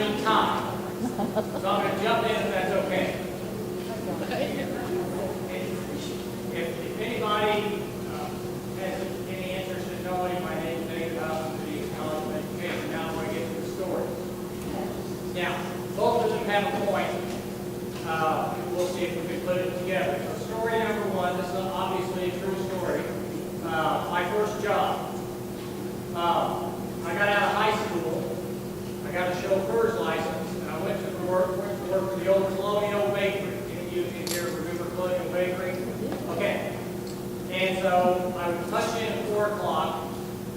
need time. So I'm going to jump in if that's okay. If anybody has any interest in knowing my name, David House, the College of Education, now I'm going to get to the story. Now, both of them have a point. We'll see if we can put it together. So story number one, this is obviously a true story. My first job. I got out of high school. I got a chauffeur's license, and I went to work for the old Colonial Bakery. Any of you in here remember Colonial Bakery? Okay. And so I would punch in at 4 o'clock,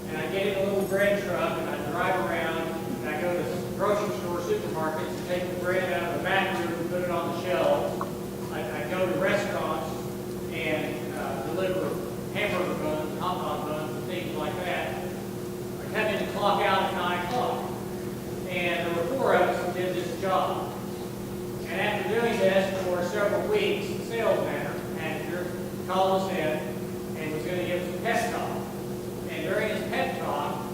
and I get in a little bread truck, and I drive around, and I go to grocery store, supermarkets, and take the bread out of the back room and put it on the shelves. I go to restaurants and deliver hamburger buns, hot dog buns, and things like that. I come in and clock out at 9 o'clock. And there were 4 of us who did this job. And after doing this for several weeks, the sales manager called us in and was going to give us a pep talk. And during his pep talk,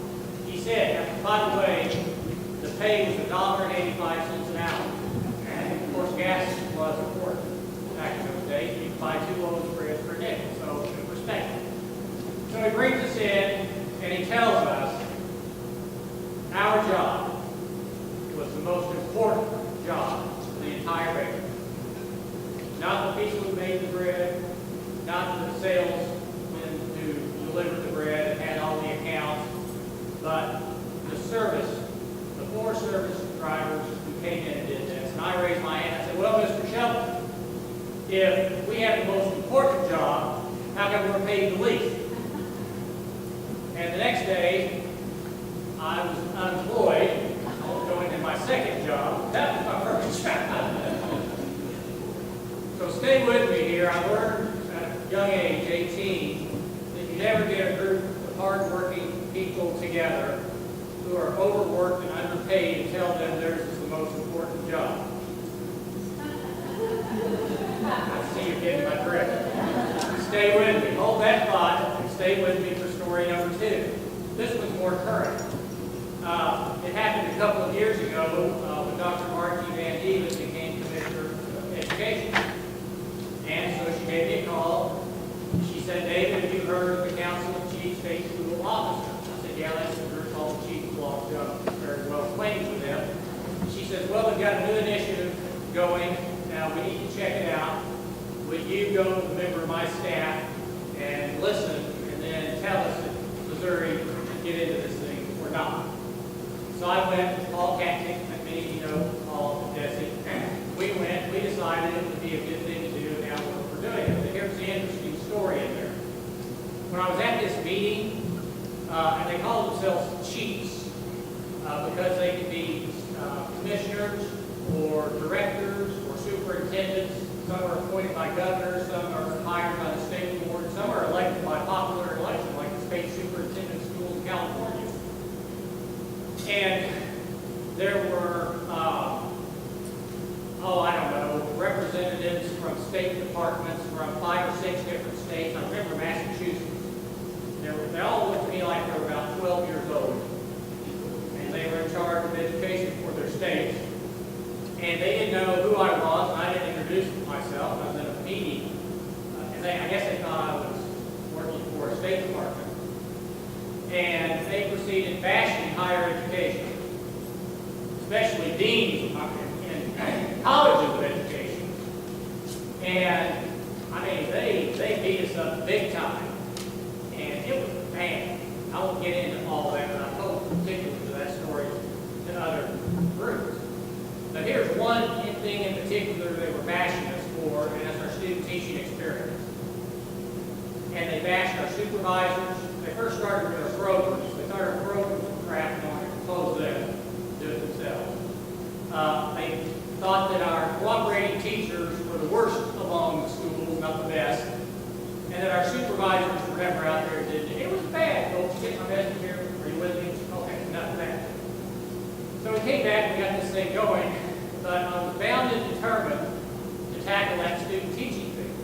he said, by the way, the pay was $1.85 an hour. And of course, gas was important. Back in those days, you could buy 2 loaves of bread per nickel, so it was respected. So he brings us in and he tells us our job was the most important job in the entire bakery. Not the people who made the bread, not the salesmen who delivered the bread and had all the accounts, but the service, the 4 service drivers who came in and did this. And I raised my hand and I said, well, Mr. Shelton, if we have the most important job, how come we're paid the least? And the next day, I was unemployed. I was going to my second job. That was my first job. So stay with me here. I learned at a young age, 18, that you never get a group of hard-working people together who are overworked and underpaid and tell them theirs is the most important job. I see you're getting my drift. Stay with me. Hold that thought and stay with me for story number 2. This was more current. It happened a couple of years ago when Dr. Margie Van Dieven became Commissioner of Education. And so she gave me a call. She said, David, have you heard of the Council of Chief State School Officers? I said, yeah, that's what they're called, Chief of Officers. I'm very well acquainted with them. She says, well, we've got a new initiative going. Now, we need to check it out. Would you go with a member of my staff and listen and then tell us if Missouri should get into this thing or not? So I went with Paul Cactic, I mean, you know, Paul and Jesse. We went, we decided it would be a good thing to do, and now we're doing it. But here's the interesting story in there. When I was at this meeting, and they called themselves chiefs, because they could be commissioners or directors or superintendents. Some are appointed by governors, some are hired by the state board, some are elected by popular election, like the state superintendent schools in California. And there were, representatives from state departments from 5 or 6 different states. I remember Massachusetts. They all looked to me like they were about 12 years old. And they were in charge of education for their states. And they didn't know who I was, and I didn't introduce myself. I was in a meeting. And I guess they thought I was working for a state department. And they proceeded bashing higher education, especially deans in colleges of education. And, I mean, they beat us up big time. And it was, man, I won't get into all that, but I've told particulars of that story to other groups. But here's one thing in particular they were bashing us for, and that's our student teaching experience. And they bashed our supervisors. They first started with our programs. They thought our programs were crap and wanted to close them, do it themselves. They thought that our cooperating teachers were the worst among the schools, not the best. And that our supervisors were never out there and did it. It was bad. Folks, get my message here. Are you with me? Okay, enough of that. So we came back and we got this thing going. But I was bound and determined to tackle that student teaching thing.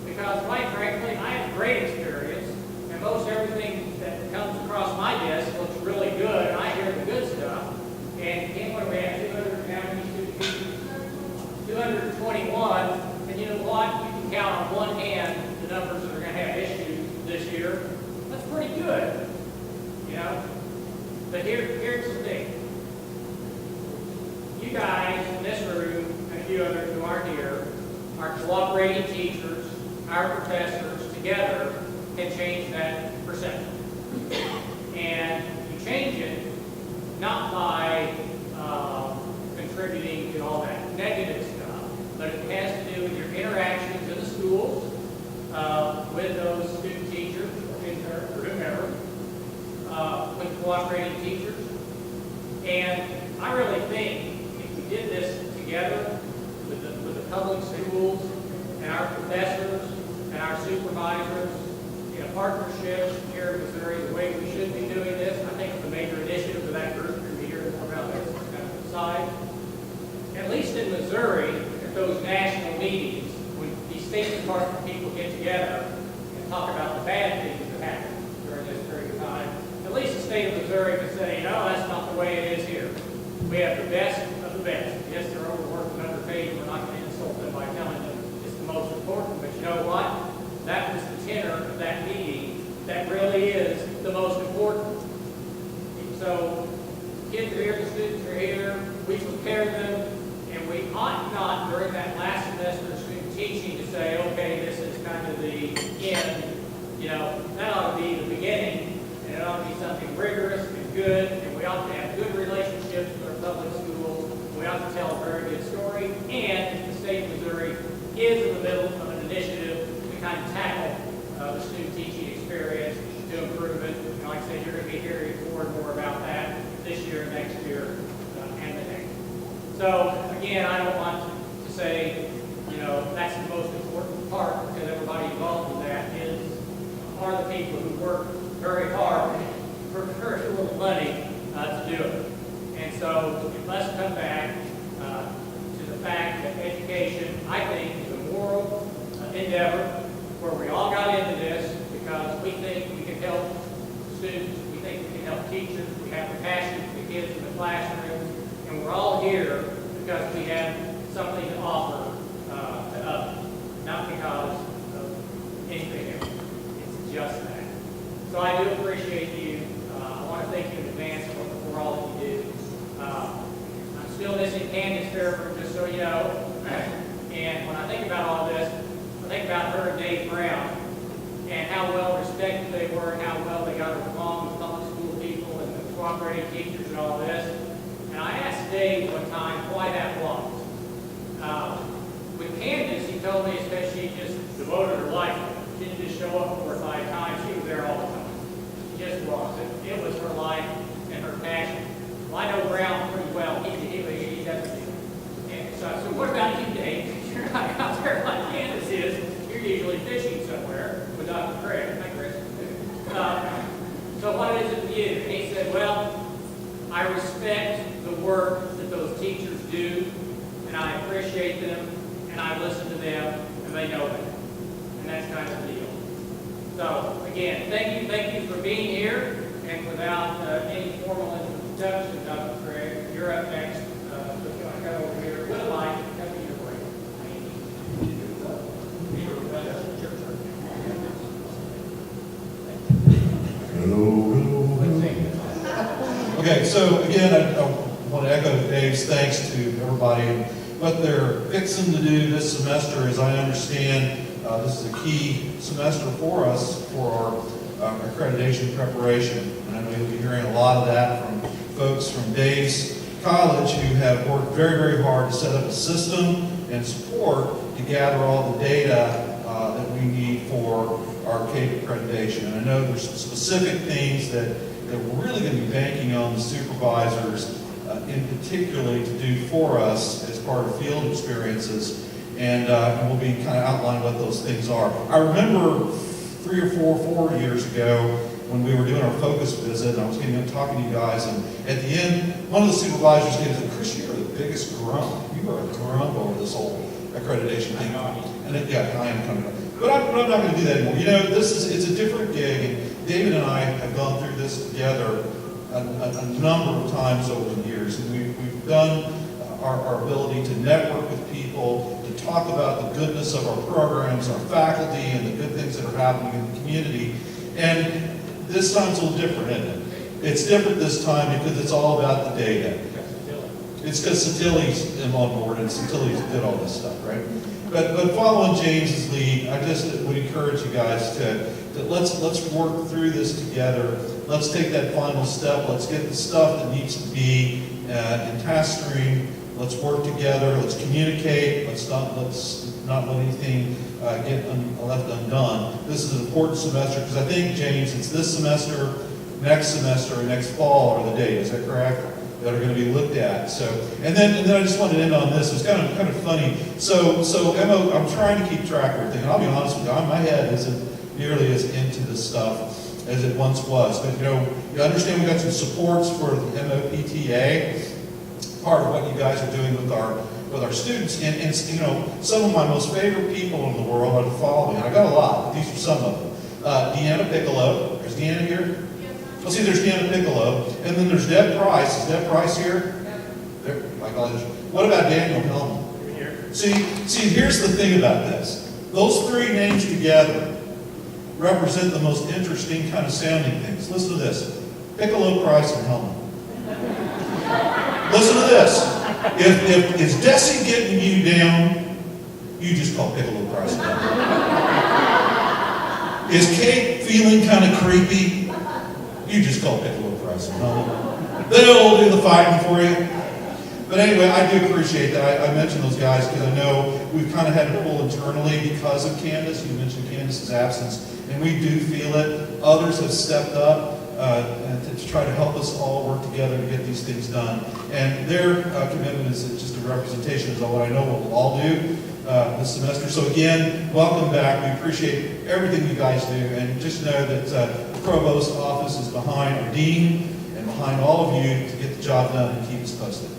Because quite frankly, I have great experience. And most everything that comes across my desk looks really good. And I hear the good stuff. And what do we have to do? here's the thing. You guys in this room, and a few others who aren't here, are cooperating teachers, our professors, together can change that perception. And you change it not by contributing to all that negative stuff, but it has to do with your interactions in the schools, with those student teachers, interns, or whomever, with cooperating teachers. And I really think if we did this together with the public schools and our professors and our supervisors in a partnership here in Missouri, the way we should be doing this, I think it's a major initiative of that group. You're going to hear more about this kind of aside. At least in Missouri, at those national meetings, when these State Department people get together and talk about the bad things that happen during this period of time, at least the state of Missouri can say, no, that's not the way it is here. We have the best of the best. Yes, they're overworked and underpaid, and we're not going to insult them by telling them it's the most important, but you know what? That was the tenor of that meeting. That really is the most important. So, kids are here, the students are here, we prepare them, and we ought not, during that last semester of student teaching, to say, okay, this is kind of the end. You know, that ought to be the beginning, and it ought to be something rigorous and good, and we ought to have good relationships with our public schools. We ought to tell a very good story, and the state of Missouri is in the middle of an initiative to kind of tackle the student teaching experience to improve it. And like I said, you're going to be hearing more and more about that this year, next year, and the next. So, again, I don't want to say, you know, that's the most important part, because everybody involved in that are the people who work very hard for very little money to do it. And so we must come back to the fact that education, I think, is a moral endeavor where we all got into this because we think we can help students, we think we can help teachers, we have the passion for the kids in the classroom, and we're all here because we have something to offer to others, not because of anything else. It's just that. So I do appreciate you. I want to thank you in advance for all that you do. I'm still missing Candace Fairburn, just so you know. And when I think about all this, I think about her and Dave Brown and how well respected they were and how well they got along with public school people and the cooperating teachers and all this. And I asked Dave one time why that was. With Candace, he told me it's because she just devoted her life to it. She didn't just show up 4 or 5 times. She was there all the time. She just was. It was her life and her passion. Well, I know Brown pretty well. He doesn't do it. And so I said, what about you, Dave? You're not out there like Candace is. You're usually fishing somewhere with Dr. Craig. Hi, Chris. So what is it with you? And he said, well, I respect the work that those teachers do, and I appreciate them, and I listen to them, and they know that. And that's kind of the deal. So, again, thank you for being here. And without any formal introduction, Dr. Craig, you're up next. So if you want to go over here with a mic, come to your way. Okay, so again, I want to echo Dave's thanks to everybody. What they're fixing to do this semester, as I understand, this is a key semester for us for our accreditation preparation. And I know you'll be hearing a lot of that from folks from Dave's college who have worked very, very hard to set up a system and support to gather all the data that we need for our CAPE accreditation. And I know there's some specific things that we're really going to be banking on the supervisors in particularly to do for us as part of field experiences. And we'll be kind of outlining what those things are. I remember 3 or 4 years ago when we were doing our focus visit, and I was getting up talking to you guys, and at the end, one of the supervisors came and said, Chris, you're the biggest grump. You are a grump over this whole accreditation thing. And yeah, I am coming up. But I'm not going to do that anymore. You know, it's a different gig, and David and I have gone through this together a number of times over the years, and we've done our ability to network with people, to talk about the goodness of our programs, our faculty, and the good things that are happening in the community. And this time's a little different, isn't it? It's different this time because it's all about the data. It's because Satili's on board and Satili did all this stuff, right? But following James's lead, I just would encourage you guys to let's work through this together. Let's take that final step. Let's get the stuff that needs to be in task stream. Let's work together. Let's communicate. Let's not let anything get left undone. This is an important semester because I think, James, it's this semester, next semester, and next fall are the days. Is that correct? That are going to be looked at. So, and then I just wanted to end on this. It was kind of funny. So Emma, I'm trying to keep track of everything. And I'll be honest with you, my head isn't nearly as into this stuff as it once was. But you understand we got some supports for the MOPTA, part of what you guys are doing with our students. And some of my most favorite people in the world are the following. I got a lot, but these are some of them. Deanna Piccolo. Is Deanna here? Well, see, there's Deanna Piccolo, and then there's Deb Price. Is Deb Price here? There, what about Daniel Hellman? Here. See, here's the thing about this. Those three names together represent the most interesting kind of sounding things. Listen to this. Piccolo, Price, and Hellman. Listen to this. If is Desi getting you down, you just call Piccolo, Price, and Hellman. Is Kate feeling kind of creepy? You just call Piccolo, Price, and Hellman. They'll do the fighting for you. But anyway, I do appreciate that. I mentioned those guys because I know we've kind of had to pull internally because of Candace. You mentioned Candace's absence, and we do feel it. Others have stepped up to try to help us all work together to get these things done. And their commitment is just a representation of what I know what we'll all do this semester. So again, welcome back. We appreciate everything you guys do, and just know that the Provost's office is behind our dean and behind all of you to get the job done and keep us posted.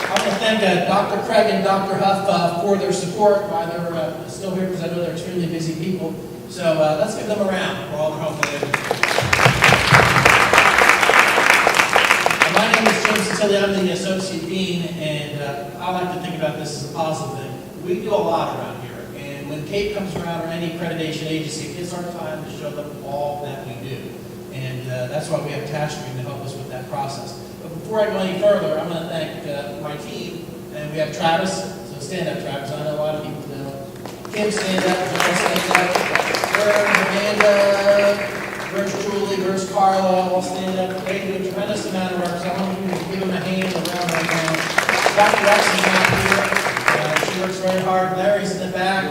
I want to thank Dr. Craig and Dr. Huff for their support while they're still here, because I know they're extremely busy people. So let's give them a round for all their help. My name is James Disappea. I'm the Associate Dean, and I like to think about this as a positive thing. We do a lot around here, and when CAPE comes around or any accreditation agency, it's our time to show them all that we do. And that's why we have task stream to help us with that process. But before I go any further, I'm going to thank my team, and we have Travis. So stand up, Travis. I know a lot of people know. Kim, stand up. John, stand up. Amanda, where's Julie, where's Carla? All stand up. They do a tremendous amount of work, so I want you to give them a hand around right now. Dr. Rex is not here. She works very hard. Larry's in the back.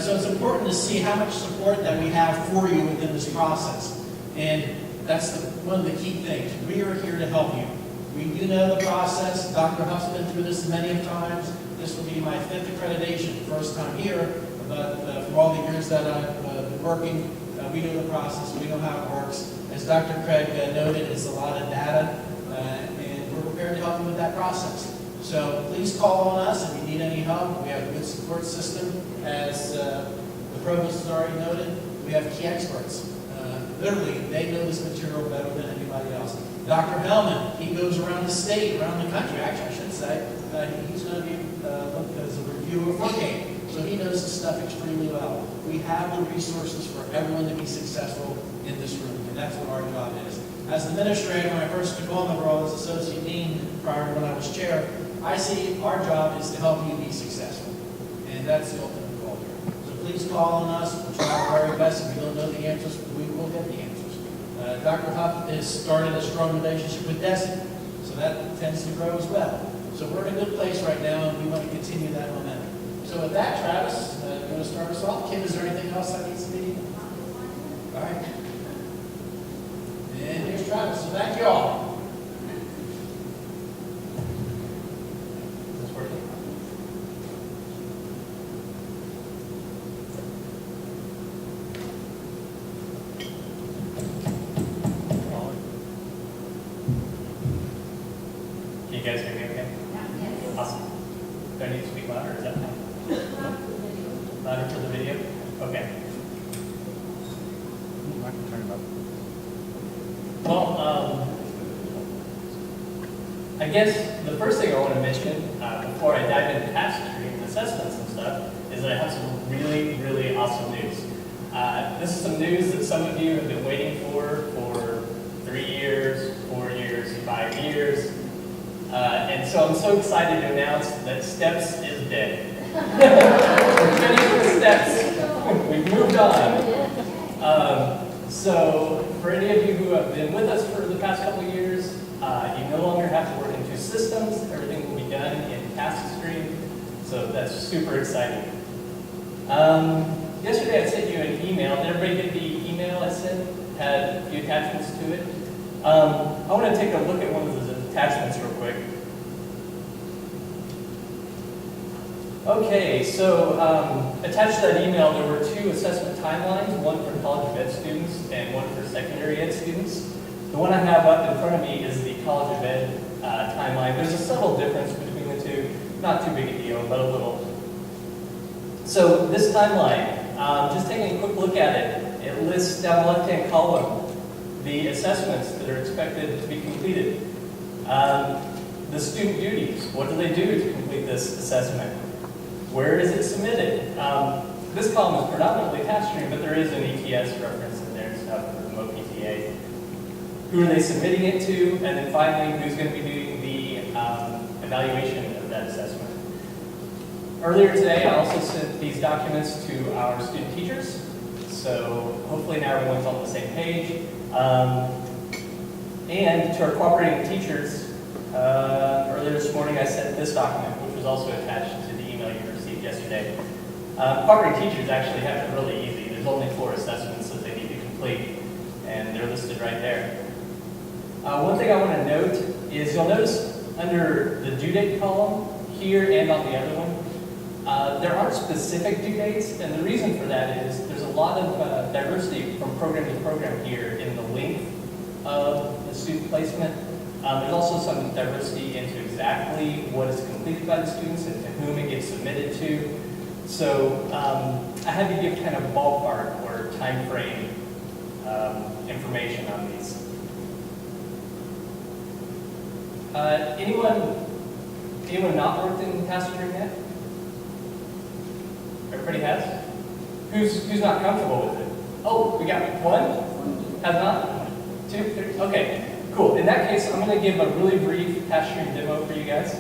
So it's important to see how much support that we have for you within this process. And that's one of the key things. We are here to help you. We do know the process. Dr. Huff's been through this many times. This will be my 5th accreditation, first time here. But for all the years that I've been working, we know the process. We know how it works. As Dr. Craig noted, it's a lot of data, and we're prepared to help you with that process. So please call on us if you need any help. We have a good support system. As the provost has already noted, we have key experts. Literally, they know this material better than anybody else. Dr. Hellman, he goes around the state, around the country, actually I should say. He's going to be looked as a reviewer for CAPE. So he knows this stuff extremely well. We have the resources for everyone to be successful in this room, and that's what our job is. As an administrator, when I first took on the role as associate dean prior to when I was chair, I see our job is to help you be successful, and that's the ultimate goal here. So please call on us. We'll try our very best. If we don't know the answers, we will get the answers. Dr. Huff has started a strong relationship with Desi, so that tends to grow as well. So we're in a good place right now, and we want to continue that momentum. So with that, Travis, you want to start us off? Kim, is there anything else that needs to be? All right. And here's Travis. So thank you all. That's working. Can you guys hear me okay? Yeah. Awesome. Do I need to speak louder? Is that fine? Louder for the video? Okay. I can turn it up. Well, I guess the first thing I want to mention before I dive into task stream assessments and stuff is that I have some really, really awesome news. This is some news that some of you have been waiting for 3 years, 4 years, 5 years. And so I'm so excited to announce that STEPS is dead. We're finished with STEPS. We've moved on. So for any of you who have been with us for the past couple of years, you no longer have to work in 2 systems. Everything will be done in task stream. So that's super exciting. Yesterday I sent you an email. Did everybody get the email I sent? Had a few attachments to it. I want to take a look at one of those attachments real quick. Okay, so attached to that email there were 2 assessment timelines, one for college of ed students and one for secondary ed students. The one I have up in front of me is the college of ed timeline. There's a subtle difference between the 2, not too big a deal, but a little. So this timeline, just taking a quick look at it, it lists down the left-hand column the assessments that are expected to be completed. The student duties, what do they do to complete this assessment? Where is it submitted? This column is predominantly task stream, but there is an ETS reference in there and stuff for the MOPTA. Who are they submitting it to? And then finally, who's going to be doing the evaluation of that assessment? Earlier today, I also sent these documents to our student teachers. So hopefully now everyone's on the same page. And to our cooperating teachers, earlier this morning I sent this document, which was also attached to the email you received yesterday. Cooperating teachers actually have it really easy. There's only 4 assessments that they need to complete, and they're listed right there. One thing I want to note is you'll notice under the due date column here and on the other one, there aren't specific due dates, and the reason for that is there's a lot of diversity from program to program here in the length of the student placement. There's also some diversity into exactly what is completed by the students and to whom it gets submitted to. So I had to give kind of ballpark or time frame information on these. Anyone not worked in task stream yet? Everybody has? Who's not comfortable with it? Oh, we got 1? Has not? 2, 3? Okay, cool. In that case, I'm going to give a really brief task stream demo for you guys.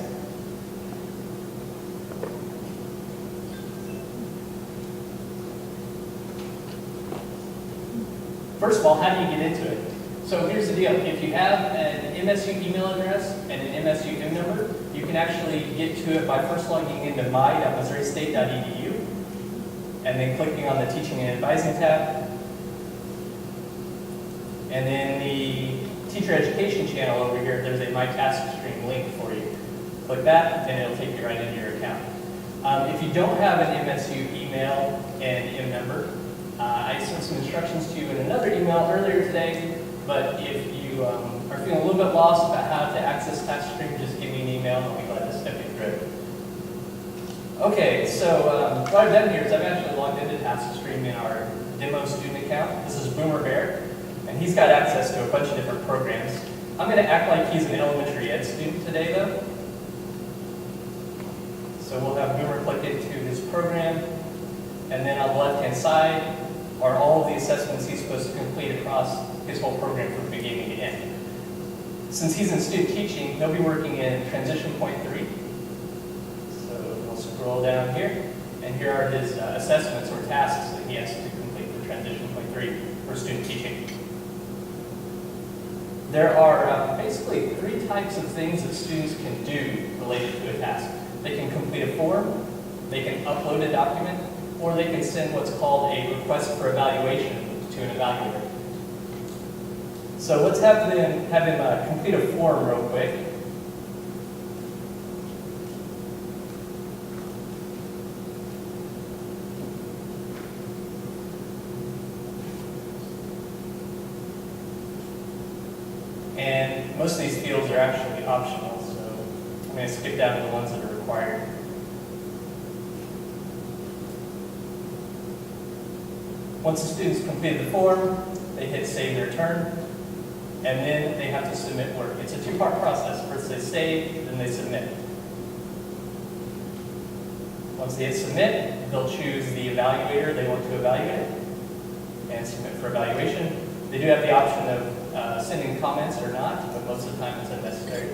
First of all, how do you get into it? So here's the deal. If you have an MSU email address and an MSU IM number, you can actually get to it by first logging into my.missouristate.edu and then clicking on the Teaching and Advising tab. And then the Teacher Education channel over here, there's a My Task Stream link for you. Click that, and it'll take you right into your account. If you don't have an MSU email and IM number, I sent some instructions to you in another email earlier today, but if you are feeling a little bit lost about how to access Task Stream, just give me an email, and I'll be glad to step you through it. Okay, so what I've done here is I've actually logged into Task Stream in our demo student account. This is Boomer Bear, and he's got access to a bunch of different programs. I'm going to act like he's an elementary ed student today, though. So we'll have Boomer click into his program, and then on the left-hand side are all of the assessments he's supposed to complete across his whole program from beginning to end. Since he's in student teaching, he'll be working in transition point 3. So we'll scroll down here, and here are his assessments or tasks that he has to complete for transition point 3 for student teaching. There are basically 3 types of things that students can do related to a task. They can complete a form, they can upload a document, or they can send what's called a request for evaluation to an evaluator. So let's have him complete a form real quick. And most of these fields are actually optional, so I'm going to skip down to the ones that are required. Once the students complete the form, they hit Save Their Turn, and then they have to submit work. It's a 2-part process. First they save, then they submit. Once they hit Submit, they'll choose the evaluator they want to evaluate. and submit for evaluation. They do have the option of sending comments or not, but most of the time it's unnecessary.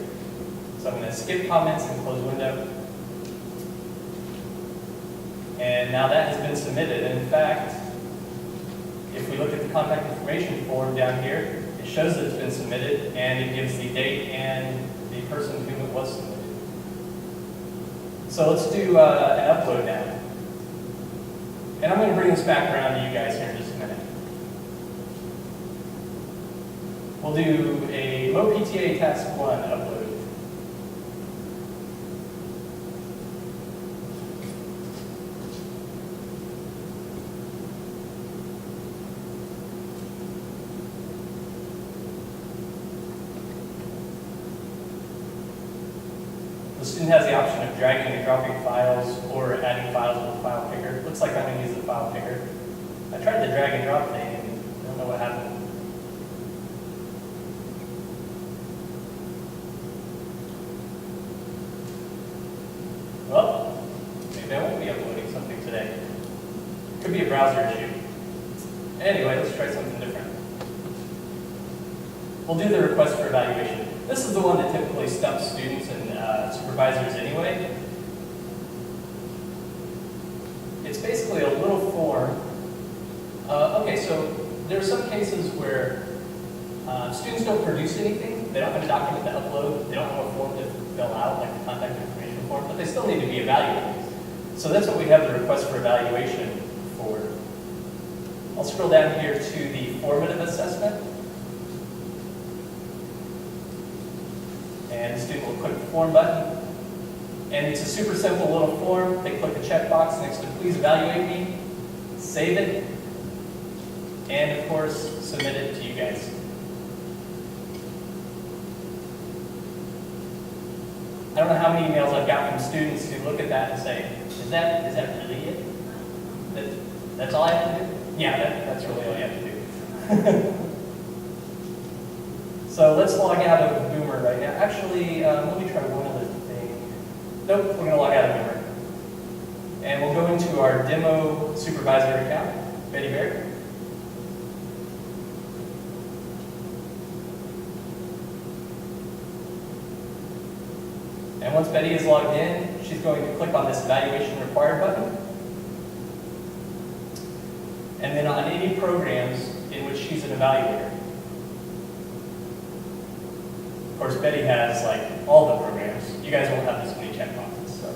So I'm going to skip comments and close window. And now that has been submitted. And in fact, if we look at the contact information form down here, it shows that it's been submitted, and it gives the date and the person to whom it was submitted. So let's do an upload now. And I'm going to bring this back around to you guys here in just a minute. We'll do a MoPTA Task 1 upload. The student has the option of dragging and dropping files or adding files with the file picker. Looks like I'm going to use the file picker. I tried the drag and drop thing and I don't know what happened. Well, maybe I won't be uploading something today. Could be a browser issue. Anyway, let's try something different. We'll do the request for evaluation. This is the one that typically stumps students and supervisors anyway. It's basically a little form. Okay, so there are some cases where students don't produce anything. They don't have a document to upload. They don't have a form to fill out, like the contact information form, but they still need to be evaluated. So that's what we have the request for evaluation for. I'll scroll down here to the formative assessment. And the student will click the form button. And it's a super simple little form. They click the checkbox next to please evaluate me, save it, and of course, submit it to you guys. I don't know how many emails I've got from students who look at that and say, is that really it? That's all I have to do? Yeah, that's really all you have to do. So let's log out of Boomer right now. Actually, let me try one other thing. Nope, we're going to log out of Boomer. And we'll go into our demo supervisor account, Betty Bear. And once Betty is logged in, she's going to click on this evaluation required button. And then on any programs in which she's an evaluator. Of course, Betty has like all the programs. You guys won't have this many checkboxes. So.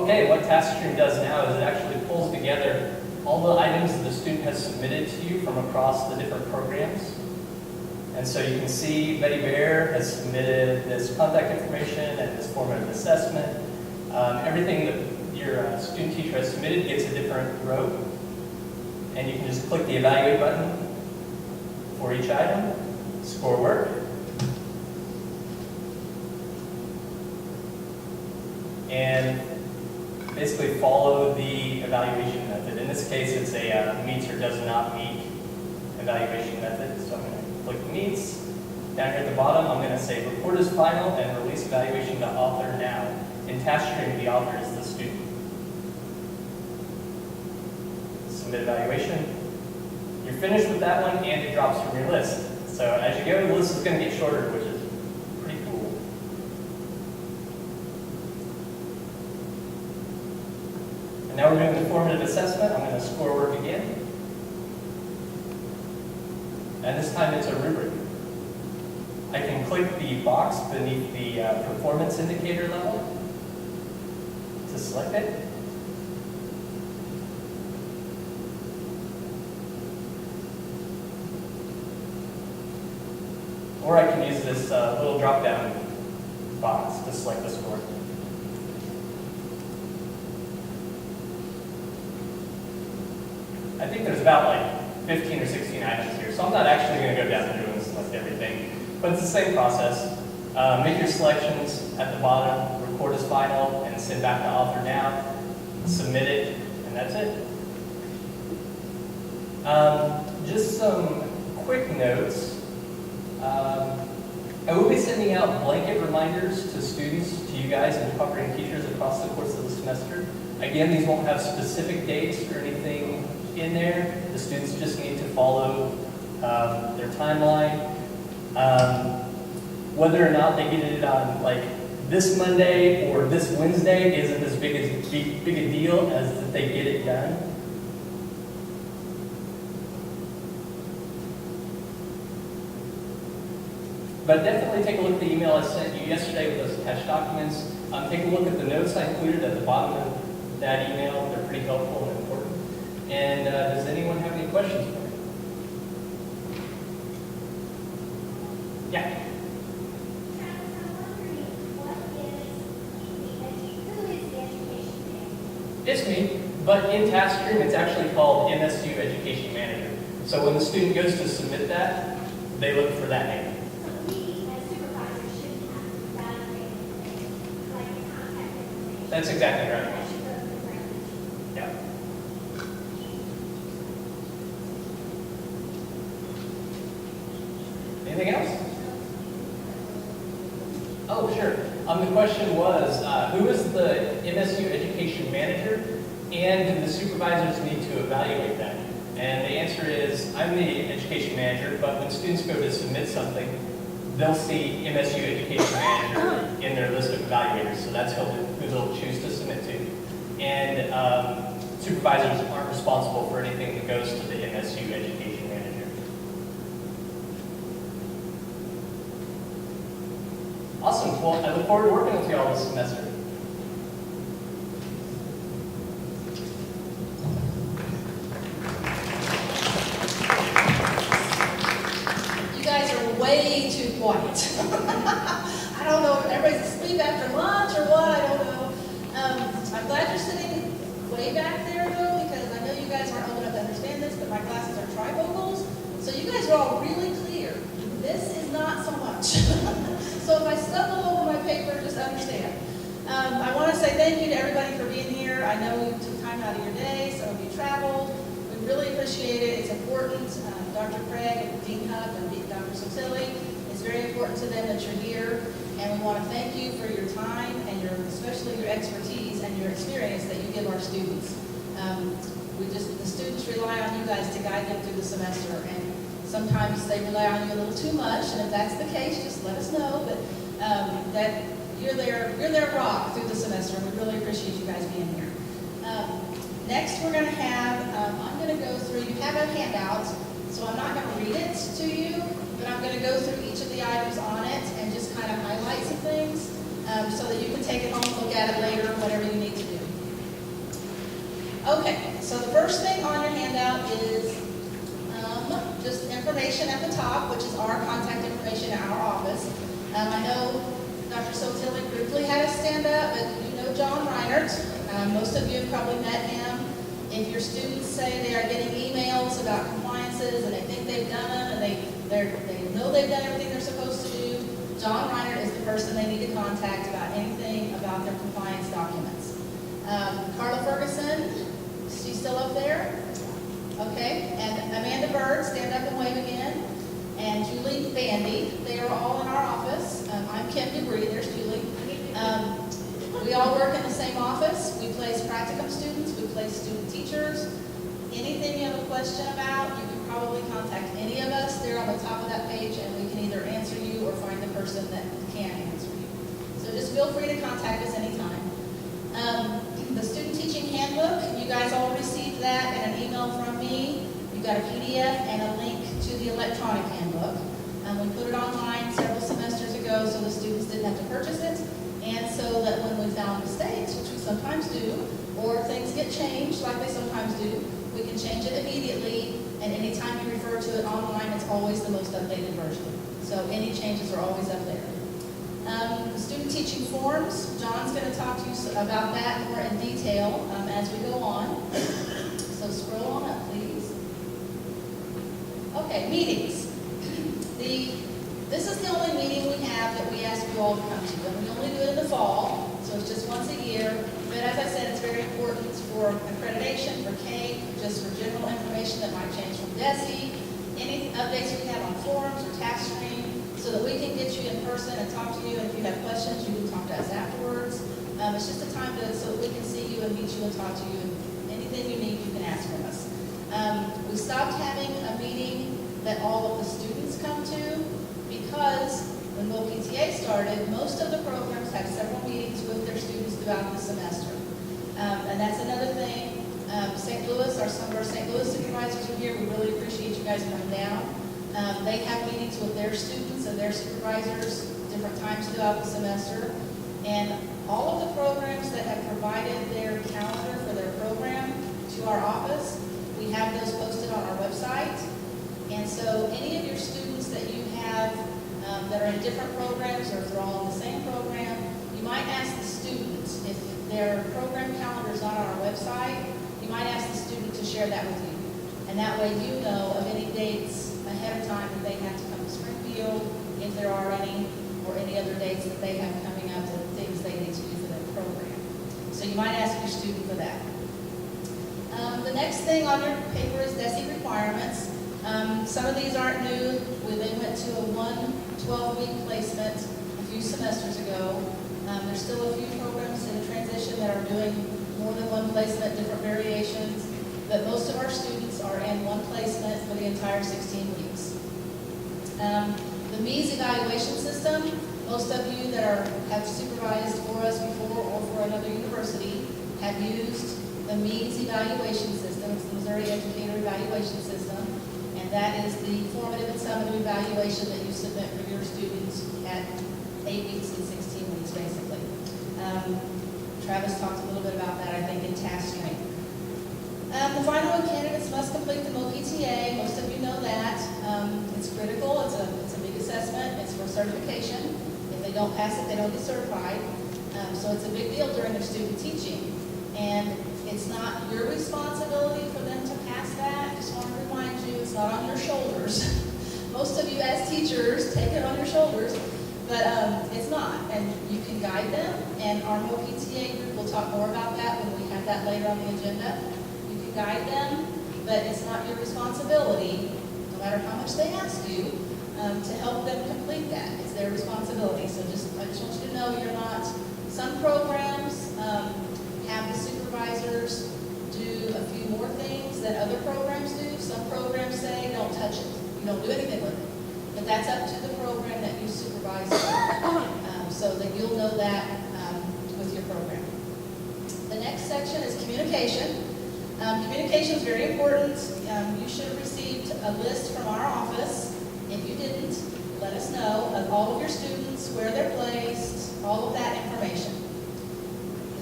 Okay, what task stream does now is it actually pulls together all the items that the student has submitted to you from across the different programs. And so you can see Betty Bear has submitted this contact information and this formative assessment. Everything that your student teacher has submitted gets a different row. And you can just click the evaluate button for each item, score work. And basically follow the evaluation method. In this case, it's a meets or does not meet evaluation method. So I'm going to click meets. Down here at the bottom, I'm going to say report is final and release evaluation to author now. In task stream, the author is the student. Submit evaluation. You're finished with that one and it drops from your list. So as you go, the list is going to get shorter, which is pretty cool. And now we're doing the formative assessment. I'm going to score work again. And this time it's a rubric. I can click the box beneath the performance indicator level to select it. Or I can use this little drop-down box to select the score. I think there's about like 15 or 16 items here, so I'm not actually going to go down through and select everything. But it's the same process. Make your selections at the bottom, record as final, and send back to author now. Submit it, and that's it. Just some quick notes. I will be sending out blanket reminders to students, to you guys, and cooperating teachers across the course of the semester. Again, these won't have specific dates or anything in there. The students just need to follow their timeline. Whether or not they get it on like this Monday or this Wednesday isn't as big a deal as that they get it done. But definitely take a look at the email I sent you yesterday with those attached documents. Take a look at the notes I included at the bottom of that email. They're pretty helpful and important. And does anyone have any questions for me? Yeah. It's me, but in task stream, it's actually called MSU Education Manager. So when the student goes to submit that, they look for that name. So we, as supervisors, shouldn't have to evaluate anything, like the contact information. That's exactly right. That should go to the branch. Yeah. Anything else? Oh, sure. The question was, who is the MSU Education Manager, and do the supervisors need to evaluate that? And the answer is, I'm the Education Manager, but when students go to submit something, they'll see MSU Education Manager in their list of evaluators, so that's who they'll choose to submit to. And supervisors aren't responsible for anything that goes to the MSU Education Manager. Awesome. Well, I look forward to working with you all this semester. You guys are way too quiet. I don't know if everybody's asleep after lunch or what, I don't know. I'm glad you're sitting way back there though, because I know you guys aren't old enough to understand this, but my classes are trifocals. So you guys are all really clear. This is not so much. So if I stumble over my paper, just understand. I want to say thank you to everybody for being here. I know you took time out of your day, some of you traveled. We really appreciate it. It's important. Dr. Craig and Dean Huff and Dr. Sotilli, it's very important to them that you're here. And we want to thank you for your time and especially your expertise and your experience that you give our students. The students rely on you guys to guide them through the semester. And sometimes they rely on you a little too much, and if that's the case, just let us know. But that you're their rock through the semester, and we really appreciate you guys being here. Next, we're going to have, I'm going to go through, you have a handout, so I'm not going to read it to you, but I'm going to go through each of the items on it and just kind of highlight some things so that you can take it home, look at it later, whatever you need to do. Okay, so the first thing on your handout is just information at the top, which is our contact information at our office. I know Dr. Sotilli briefly had us stand up, but you know John Reinert. Most of you have probably met him. If your students say they are getting emails about compliances and they think they've done them and they know they've done everything they're supposed to do, John Reinert is the person they need to contact about anything about their compliance documents. Carla Ferguson, she's still up there? Okay, and Amanda Bird, stand up and wave again. And Julie Bandy, they are all in our office. I'm Kim DeBree, there's Julie. We all work in the same office. We place practicum students, we place student teachers. Anything you have a question about, you can probably contact any of us. They're on the top of that page, and we can either answer you or find the person that can answer you. So just feel free to contact us anytime. The student teaching handbook, you guys all received that in an email from me. You got a PDF and a link to the electronic handbook. We put it online several semesters ago so the students didn't have to purchase it, and so that when we found mistakes, which we sometimes do, or things get changed like they sometimes do, we can change it immediately, and anytime you refer to it online, it's always the most updated version. So any changes are always up there. Student teaching forms, John's going to talk to you about that more in detail as we go on. So scroll on up, please. Okay, meetings. This is the only meeting we have that we ask you all to come to. And we only do it in the fall, so it's just once a year. But as I said, it's very important for accreditation, for CAPE, just for general information that might change from DESE, any updates we have on forums or task stream. So so that we can get you in person and talk to you, and if you have questions, you can talk to us afterwards. It's just a time so that we can see you and meet you and talk to you, and anything you need, you can ask from us. We stopped having a meeting that all of the students come to, because when PTA started, most of the programs have several meetings with their students throughout the semester. And that's another thing. St. Louis, some of our St. Louis supervisors are here. We really appreciate you guys coming down. They have meetings with their students and their supervisors different times throughout the semester. And all of the programs that have provided their calendar for their program to our office, we have those posted on our website. And so any of your students that you have that are in different programs, or if they're all in the same program, you might ask the students, if their program calendar is not on our website, you might ask the student to share that with you. And that way you know of any dates ahead of time that they have to come to Springfield, if there are any, or any other dates that they have coming up, the things they need to do for their program. So you might ask your student for that. The next thing on your paper is DESE requirements. Some of these aren't new. They went to a 12-week placement a few semesters ago. There's still a few programs in transition that are doing more than one placement, different variations, but most of our students are in one placement for the entire 16 weeks. The MEAS evaluation system, most of you that have supervised for us before or for another university have used the MEAS evaluation system. It's the Missouri Educator Evaluation System, and that is the formative and summative evaluation that you submit for your students at 8 weeks and 16 weeks, basically. Travis talked a little bit about that, I think, in task strength. The final candidates must complete the MOPTA. Most of you know that. It's critical. It's a big assessment. It's for certification. If they don't pass it, they don't get certified. So it's a big deal during their student teaching. And it's not your responsibility for them to pass that. Just want to remind you, it's not on your shoulders. Most of you as teachers take it on your shoulders, but it's not. And you can guide them, and our MOPTA group will talk more about that when we have that later on the agenda. You can guide them, but it's not your responsibility, no matter how much they ask you, to help them complete that. It's their responsibility. So I just want you to know you're not. Some programs have the supervisors do a few more things than other programs do. Some programs say, don't touch it. You don't do anything with it. But that's up to the program that you supervise, so that you'll know that with your program. The next section is communication. Communication is very important. You should have received a list from our office. If you didn't, let us know of all of your students, where they're placed, all of that information.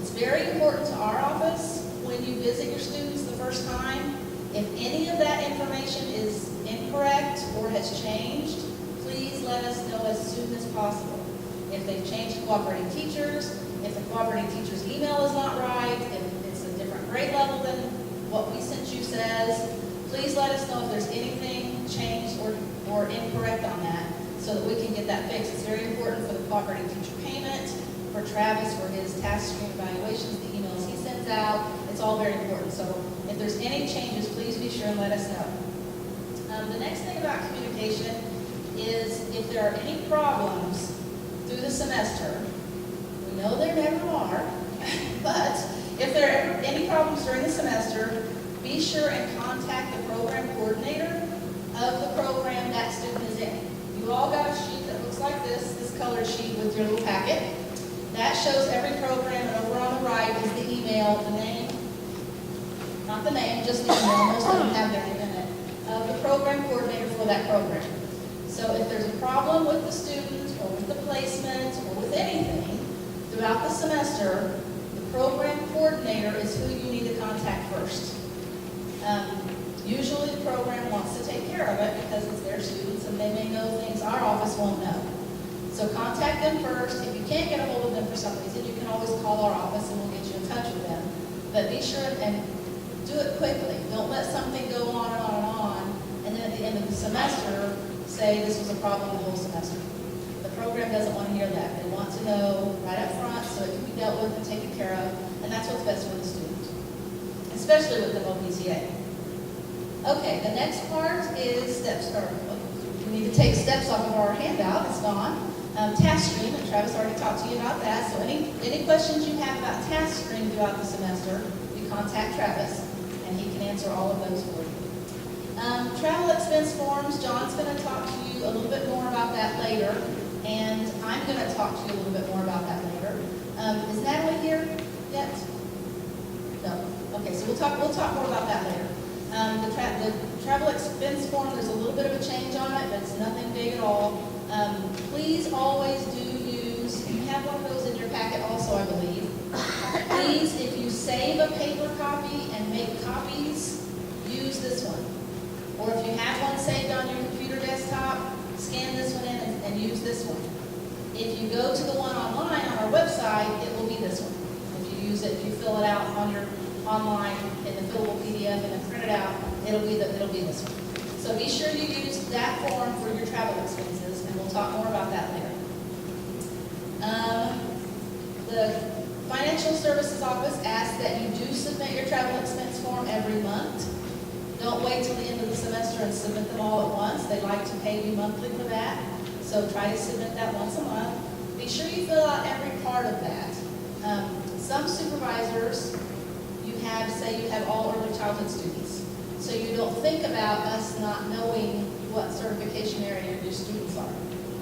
It's very important to our office when you visit your students the first time. If any of that information is incorrect or has changed, please let us know as soon as possible. If they've changed cooperating teachers, if the cooperating teacher's email is not right, if it's a different grade level than what we sent you says, please let us know if there's anything changed or incorrect on that so that we can get that fixed. It's very important for the cooperating teacher payment, for Travis, for his task stream evaluations, the emails he sends out. It's all very important. So if there's any changes, please be sure and let us know. The next thing about communication is if there are any problems through the semester, we know there never are, but if there are any problems during the semester, be sure and contact the program coordinator of the program that student is in. You all got a sheet that looks like this colored sheet with your little packet. That shows every program, and over on the right is the email, the name, not the name, just the email, most of them have their name in it, of the program coordinator for that program. So if there's a problem with the student, or with the placement, or with anything throughout the semester, the program coordinator is who you need to contact first. Usually the program wants to take care of it because it's their students and they may know things our office won't know. So contact them first. If you can't get a hold of them for some reason, you can always call our office and we'll get you in touch with them. But be sure and do it quickly. Don't let something go on and on and on, and then at the end of the semester say this was a problem the whole semester. The program doesn't want to hear that. They want to know right up front so it can be dealt with and taken care of, and that's what's best for the student, especially with the MOPTA. Okay, the next part is steps, or need to take steps off of our handout, it's gone. Task stream, and Travis already talked to you about that. So any questions you have about task stream throughout the semester, you contact Travis, and he can answer all of those for you. Travel expense forms, John's going to talk to you a little bit more about that later, and I'm going to talk to you a little bit more about that later. Is Natalie here yet? No. Okay, so we'll talk more about that later. The travel expense form, there's a little bit of a change on it, but it's nothing big at all. Please always do use, you have one of those in your packet also, I believe. Please, if you save a paper copy and make copies, use this one. Or if you have one saved on your computer desktop, scan this one in and use this one. If you go to the one online on our website, it will be this one. If you use it, if you fill it out on your online in the fillable PDF and then print it out, it'll be this one. So be sure you use that form for your travel expenses, and we'll talk more about that later. The Financial Services Office asks that you do submit your travel expense form every month. Don't wait till the end of the semester and submit them all at once. They like to pay you monthly for that, so try to submit that once a month. Be sure you fill out every part of that. Some supervisors, say you have all early childhood students. So you don't think about us not knowing what certification area your students are.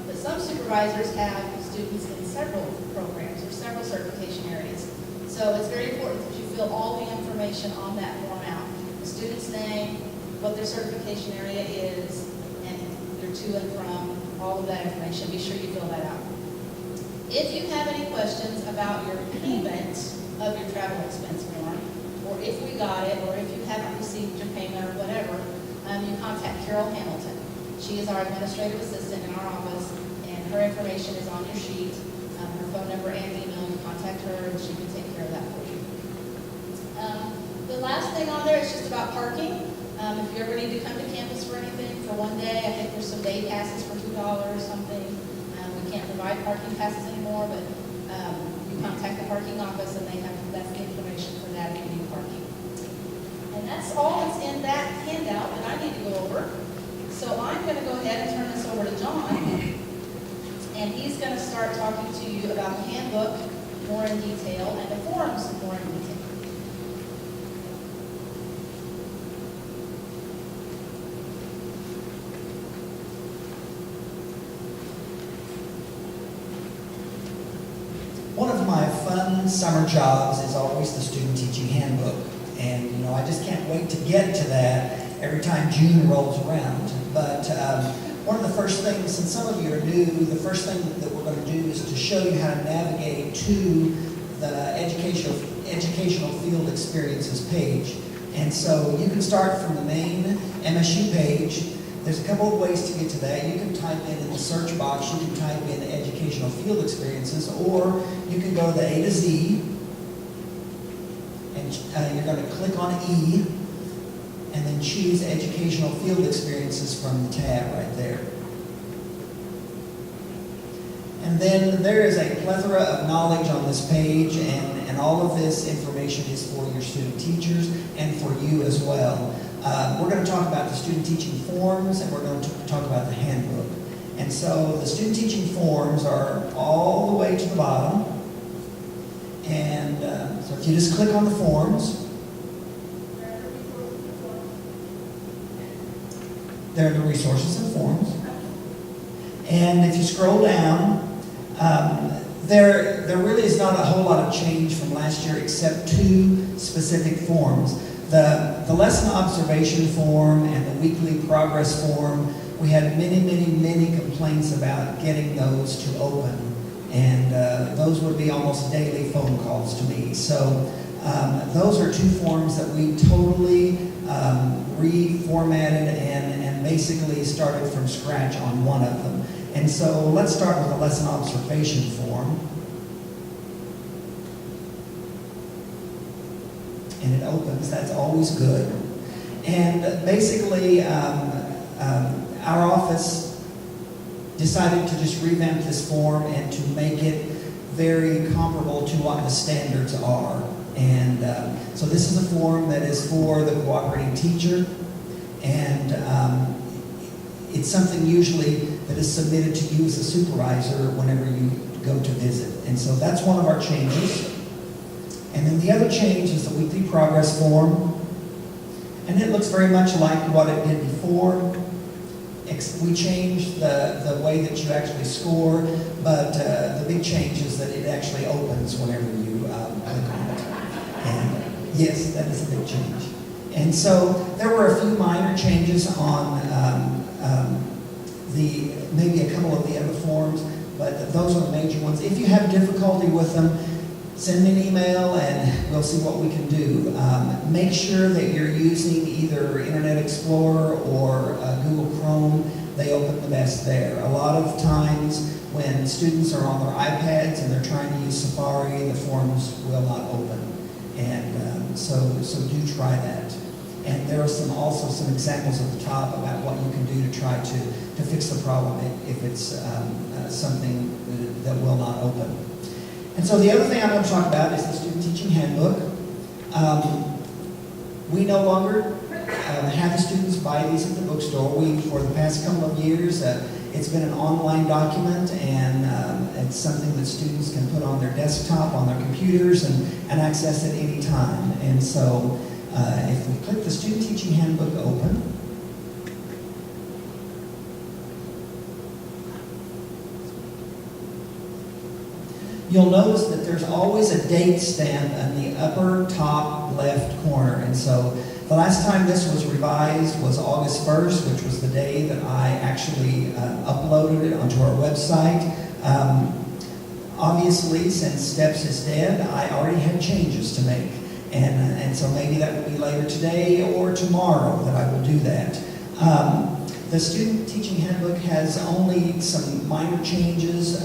But some supervisors have students in several programs or several certification areas. So it's very important that you fill all the information on that form out. The student's name, what their certification area is, and their to and from, all of that information. Be sure you fill that out. If you have any questions about your payment of your travel expense form, or if we got it, or if you haven't received your payment or whatever, you contact Carol Hamilton. She is our administrative assistant in our office, and her information is on your sheet. Her phone number and email, you contact her, and she can take care of that for you. The last thing on there is just about parking. If you ever need to come to campus for anything for one day, I think there's some day passes for $2 or something. We can't provide parking passes anymore, but you contact the parking office, and that's the information for that if you need parking. And that's all that's in that handout that I need to go over. So I'm going to go ahead and turn this over to John, and he's going to start talking to you about the handbook more in detail and the forms more in detail. One of my fun summer jobs is always the student teaching handbook. And, I just can't wait to get to that every time June rolls around. But one of the first things, since some of you are new, the first thing that we're going to do is to show you how to navigate to the educational field experiences page. And so you can start from the main MSU page. There's a couple of ways to get to that. You can type in the search box, you can type in educational field experiences, or you can go to the A to Z, and you're going to click on E, and then choose educational field experiences from the tab right there. And then there is a plethora of knowledge on this page, and all of this information is for your student teachers and for you as well. We're going to talk about the student teaching forms, and we're going to talk about the handbook. And so the student teaching forms are all the way to the bottom. And so if you just click on the forms, there are the resources and forms. And if you scroll down, there really is not a whole lot of change from last year except 2 specific forms. The lesson observation form and the weekly progress form, we had many complaints about getting those to open. And those would be almost daily phone calls to me. So those are 2 forms that we totally reformatted and basically started from scratch on one of them. And so let's start with the lesson observation form. And it opens, that's always good. And basically, our office decided to just revamp this form and to make it very comparable to what the standards are. And so this is a form that is for the cooperating teacher. And it's something usually that is submitted to you as a supervisor whenever you go to visit. And so that's one of our changes. And then the other change is the weekly progress form. And it looks very much like what it did before. We changed the way that you actually score, but the big change is that it actually opens whenever you click on it. And yes, that is a big change. And so there were a few minor changes on maybe a couple of the other forms, but those are the major ones. If you have difficulty with them, send me an email and we'll see what we can do. Make sure that you're using either Internet Explorer or Google Chrome. They open the best there. A lot of times when students are on their iPads and they're trying to use Safari, the forms will not open. And so do try that. And there are also some examples at the top about what you can do to try to fix the problem if it's something that will not open. And so the other thing I'm going to talk about is the Student Teaching Handbook. We no longer have the students buy these at the bookstore. For the past couple of years, it's been an online document, and it's something that students can put on their desktop, on their computers, and access at any time. And so if we click the Student Teaching Handbook open, you'll notice that there's always a date stamp in the upper top left corner. And so the last time this was revised was August 1st, which was the day that I actually uploaded it onto our website. Obviously, since Steps is dead, I already had changes to make. And so maybe that will be later today or tomorrow that I will do that. The Student Teaching Handbook has only some minor changes.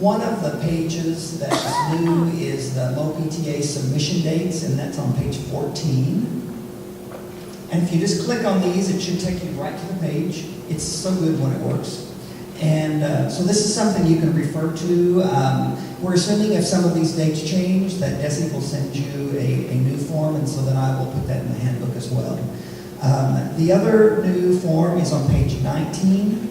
One of the pages that's new is the MOPTA submission dates, and that's on page 14. And if you just click on these, it should take you right to the page. It's so good when it works. And so this is something you can refer to. We're assuming if some of these dates change, that Desi will send you a new form, and so then I will put that in the handbook as well. The other new form is on page 19.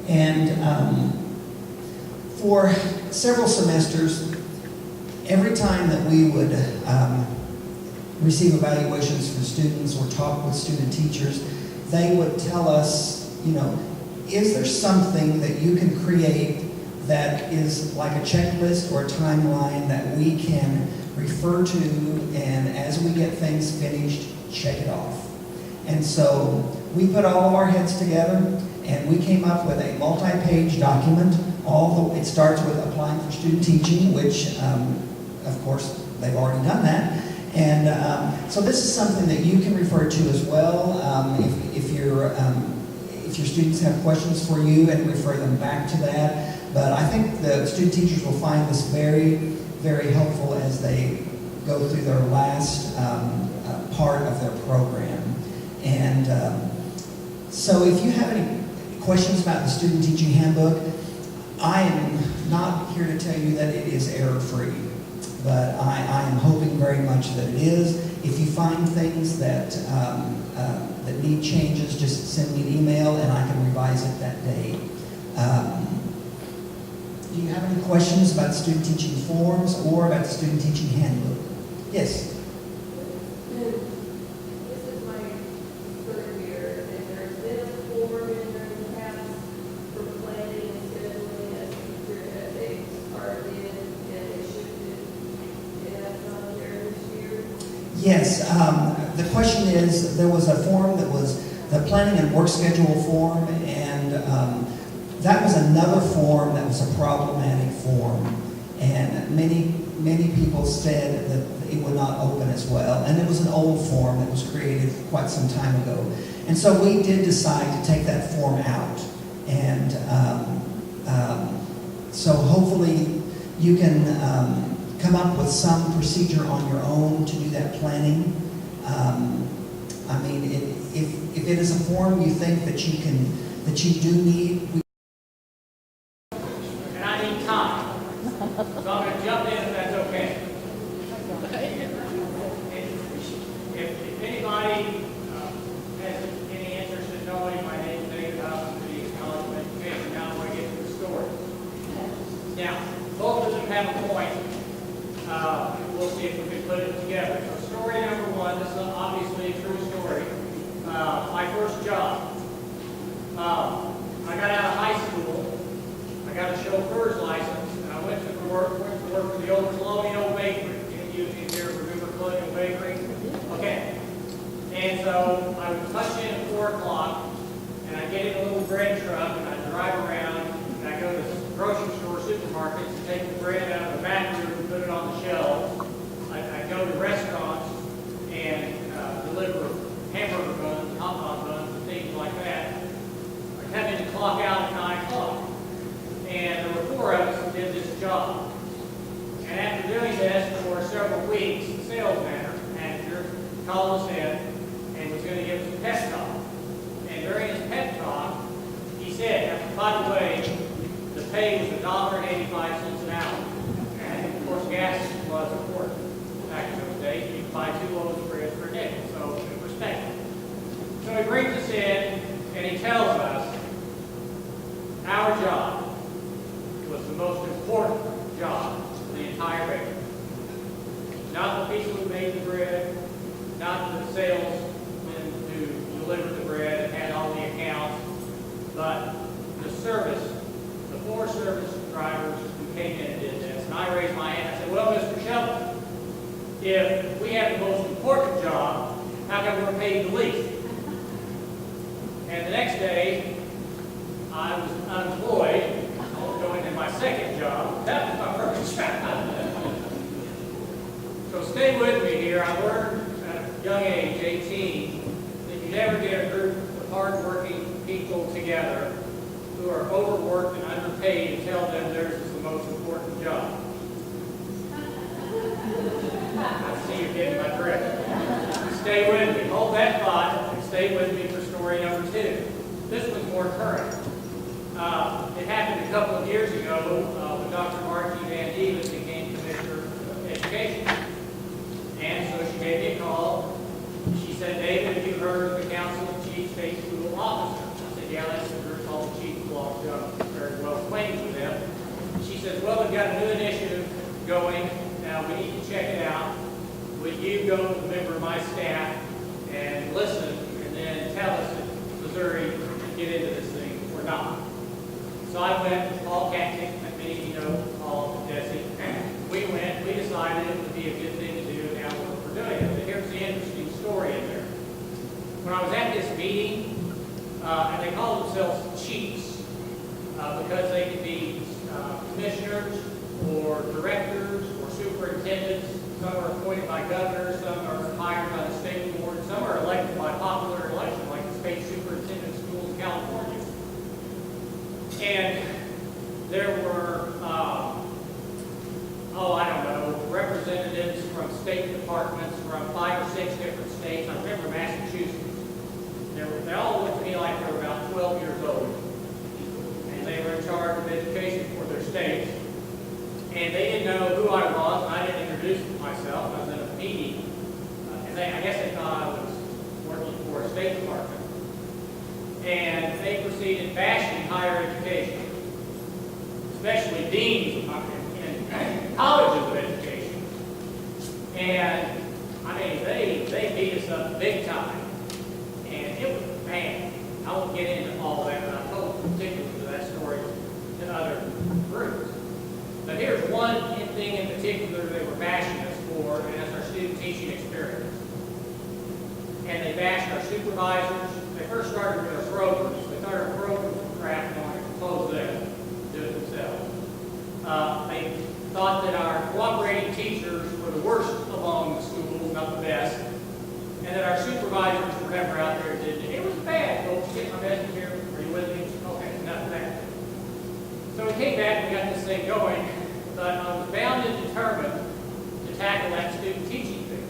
And for several semesters, every time that we would receive evaluations from students or talk with student teachers, they would tell us, is there something that you can create that is like a checklist or a timeline that we can refer to, and as we get things finished, check it off. And so we put all of our heads together, and we came up with a multi-page document. It starts with applying for student teaching, which, of course, they've already done that. And so this is something that you can refer to as well if your students have questions for you, and refer them back to that. But I think the student teachers will find this very, very helpful as they go through their last part of their program. And so if you have any questions about the Student Teaching Handbook, I am not here to tell you that it is error-free, but I am hoping very much that it is. If you find things that need changes, just send me an email and I can revise it that day. Do you have any questions about student teaching forms or about the Student Teaching Handbook? Yes? This is my third year, and there's been a form in there in the past for planning and scheduling as teacher as they started, and it should have on there this year. Yes. The question is, there was a form that was the planning and work schedule form, and that was another form that was a problematic form. And many people said that it would not open as well. And it was an old form that was created quite some time ago. And so we did decide to take that form out. And so hopefully you can come up with some procedure on your own to do that planning. I mean, if it is a form you think that you do need, And I need time. So I'm going to jump in if that's okay. called us in and was going to give us a pep talk. And during his pep talk, he said, by the way, the pay was $1.85 an hour. And of course, gas was important back in those days. You could buy 2 loaves of bread for a nickel, so it was respected. So he brings us in and he tells us our job was the most important job in the entire bakery. Not the people who made the bread, not the salesmen who delivered the bread and had all the accounts, but the service, the 4 service drivers who came in and did this. And I raised my hand and I said, well, Mr. Shelton, if we have the most important job, how come we're paid the least? And the next day, I was unemployed. I was going to my second job. That was my first job. So stay with me here. I learned at a young age, 18, that you never get a group of hardworking people together who are overworked and underpaid and tell them theirs is the most important job. I see you getting my drift. Stay with me. Hold that thought and stay with me for story number 2. This was more current. It happened a couple of years ago when Dr. Margie Van Dieven became Commissioner of Education. And so she gave me a call. She said, David, have you heard of the Council of Chief State School Officers? I said, yeah, that's the group called the Chief School Officers. I'm very well acquainted with them. She says, well, we've got a new initiative going. Now, we need to check it out. Would you go with a member of my staff and listen and then tell us if Missouri can get into this thing or not? So I went with Paul Katnick, I mean, you know, Paul and Jesse. We went, we decided it would be a good thing to do, and now we're doing it. But here's the interesting story in there. When I was at this meeting, and they call themselves chiefs, because they could be commissioners or directors or superintendents. Some are appointed by governors, some are hired by the state board, some are elected by popular election, like the state superintendent of schools in California. And there were, I don't know, representatives from state departments from 5 or 6 different states. I remember Massachusetts. They all looked to me like they were about 12 years old. And they were in charge of education for their states. And they didn't know who I was, and I didn't introduce myself. I was in a meeting. And I guess they thought I was working for a state department. And they proceeded bashing higher education, especially deans in colleges of education. And, I mean, they beat us up big time. And it was bad. I won't get into all that, but I told particulars of that story to other groups. But here's one thing in particular they were bashing us for, and that's our student teaching experience. And they bashed our supervisors. They first started with our brokers. They thought our brokers were crap and wanted to close them, do it themselves. They thought that our cooperating teachers were the worst among the schools, not the best. And that our supervisors were never out there and did it. It was bad. Folks, get my message here. Are you with me? Okay, enough of that. So we came back and we got this thing going, but I was bound and determined to tackle that student teaching thing.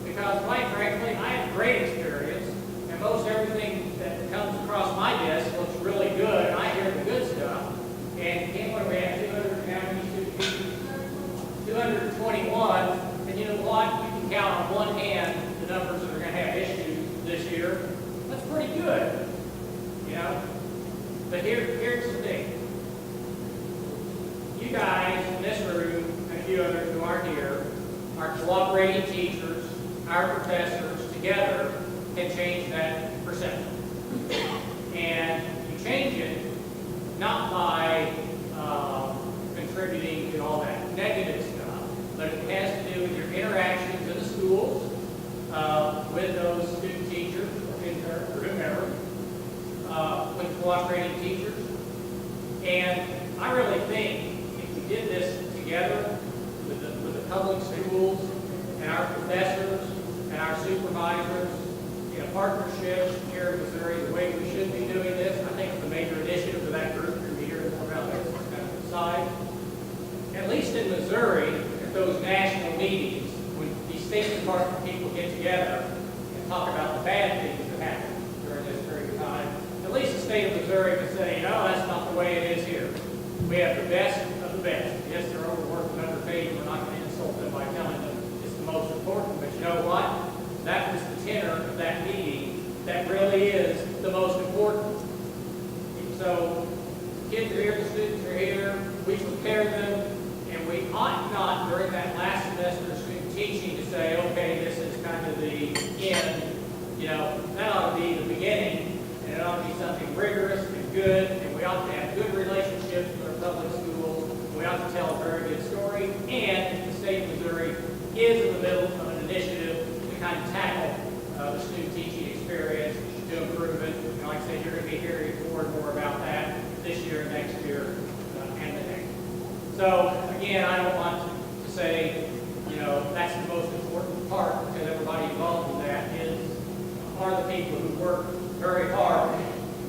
Because quite frankly, I have great experience, and most everything that comes across my desk looks really good, and I hear the good stuff. And what do we have, 200 and how many student teachers? 221, and you know what? You can count on one hand the numbers that are going to have issues this year. That's pretty good, you know? But here's the thing. You guys in this room, and a few others who aren't here, are cooperating teachers, our professors, together can change that perception. And you change it not by contributing to all that negative stuff, but it has to do with your interactions in the schools, with those student teachers, or interns, or whomever, with cooperating teachers. And I really think if we did this together with the public schools and our professors and our supervisors in a partnership here in Missouri, the way we should be doing this, I think it's a major initiative of that group. You're going to be hearing more about this kind of aside. At least in Missouri, at those national meetings, when these State Department people get together, Missouri to say, no, that's not the way it is here. We have the best of the best. Yes, they're overworked and underpaid, and we're not going to insult them by telling them it's the most important, but you know what? That was the tenor of that meeting. That really is the most important. So, kids are here, the students are here, we prepare them, and we ought not, during that last semester of student teaching, to say, okay, this is kind of the end. You know, that ought to be the beginning, and it ought to be something rigorous and good, and we ought to have good relationships with our public schools. We ought to tell a very good story, and the state of Missouri is in the middle of an initiative to kind of tackle the student teaching experience, to improve it. And like I said, you're going to be hearing more and more about that this year, next year, and the next. So, again, I don't want to say, you know, that's the most important part, because everybody involved in that are the people who work very hard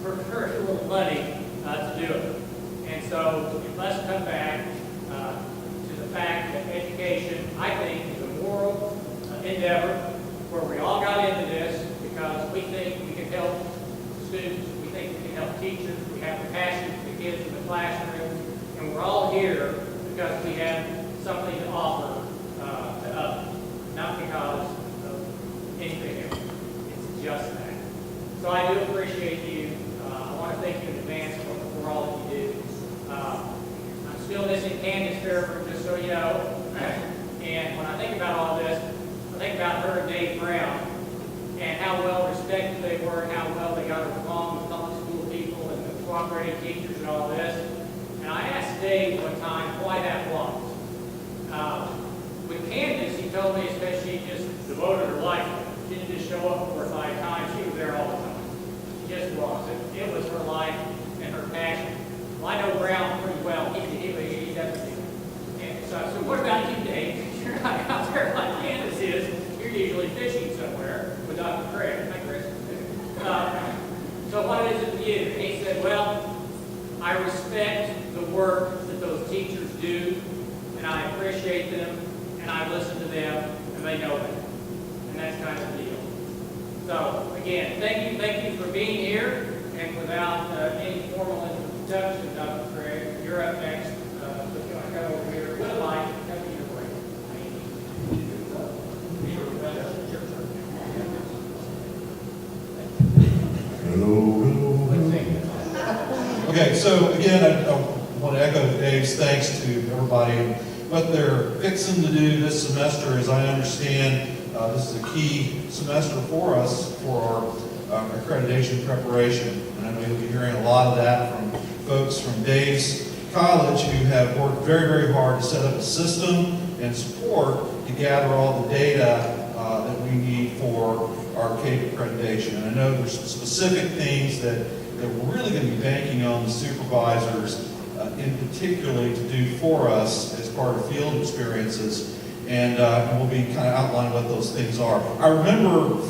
for very little money to do it. And so it must come back to the fact that education, I think, is a moral endeavor where we all got into this because we think we can help students, we think we can help teachers, we have the passion for the kids in the classroom, and we're all here because we have something to offer to others, not because of anything else. It's just that. So I do appreciate you. I want to thank you in advance for all that you do. I'm still missing Candace Fairburn, just so you know. And when I think about all this, I think about her and Dave Brown and how well respected they were and how well they got along with public school people and the cooperating teachers and all this. And I asked Dave one time why that was. With Candace, he told me it's because she just devoted her life to it. She didn't just show up 4 or 5 times. She was there all the time. She just was. It was her life and her passion. Well, I know Brown pretty well. He doesn't do it. And so I said, what about you, Dave? You're not out there like Candace is. You're usually fishing somewhere with Dr. Craig. Hi, Chris. So what is it for you? And he said, well, I respect the work that those teachers do, and I appreciate them, and I listen to them, and they know that. And that's kind of the deal. So, again, thank you for being here, and without any formal introduction, Dr. Craig, you're up next. So if you want to go over here, we'll like come to your way. Okay, so again, I want to echo Dave's thanks to everybody. What they're fixing to do this semester, as I understand, this is a key semester for us for our accreditation preparation. And I know you'll be hearing a lot of that from folks from Dave's college who have worked very, very hard to set up a system and support to gather all the data that we need for our CAPE accreditation. And I know there's some specific things that we're really going to be banking on the supervisors in particularly to do for us as part of field experiences. And we'll be kind of outlining what those things are. I remember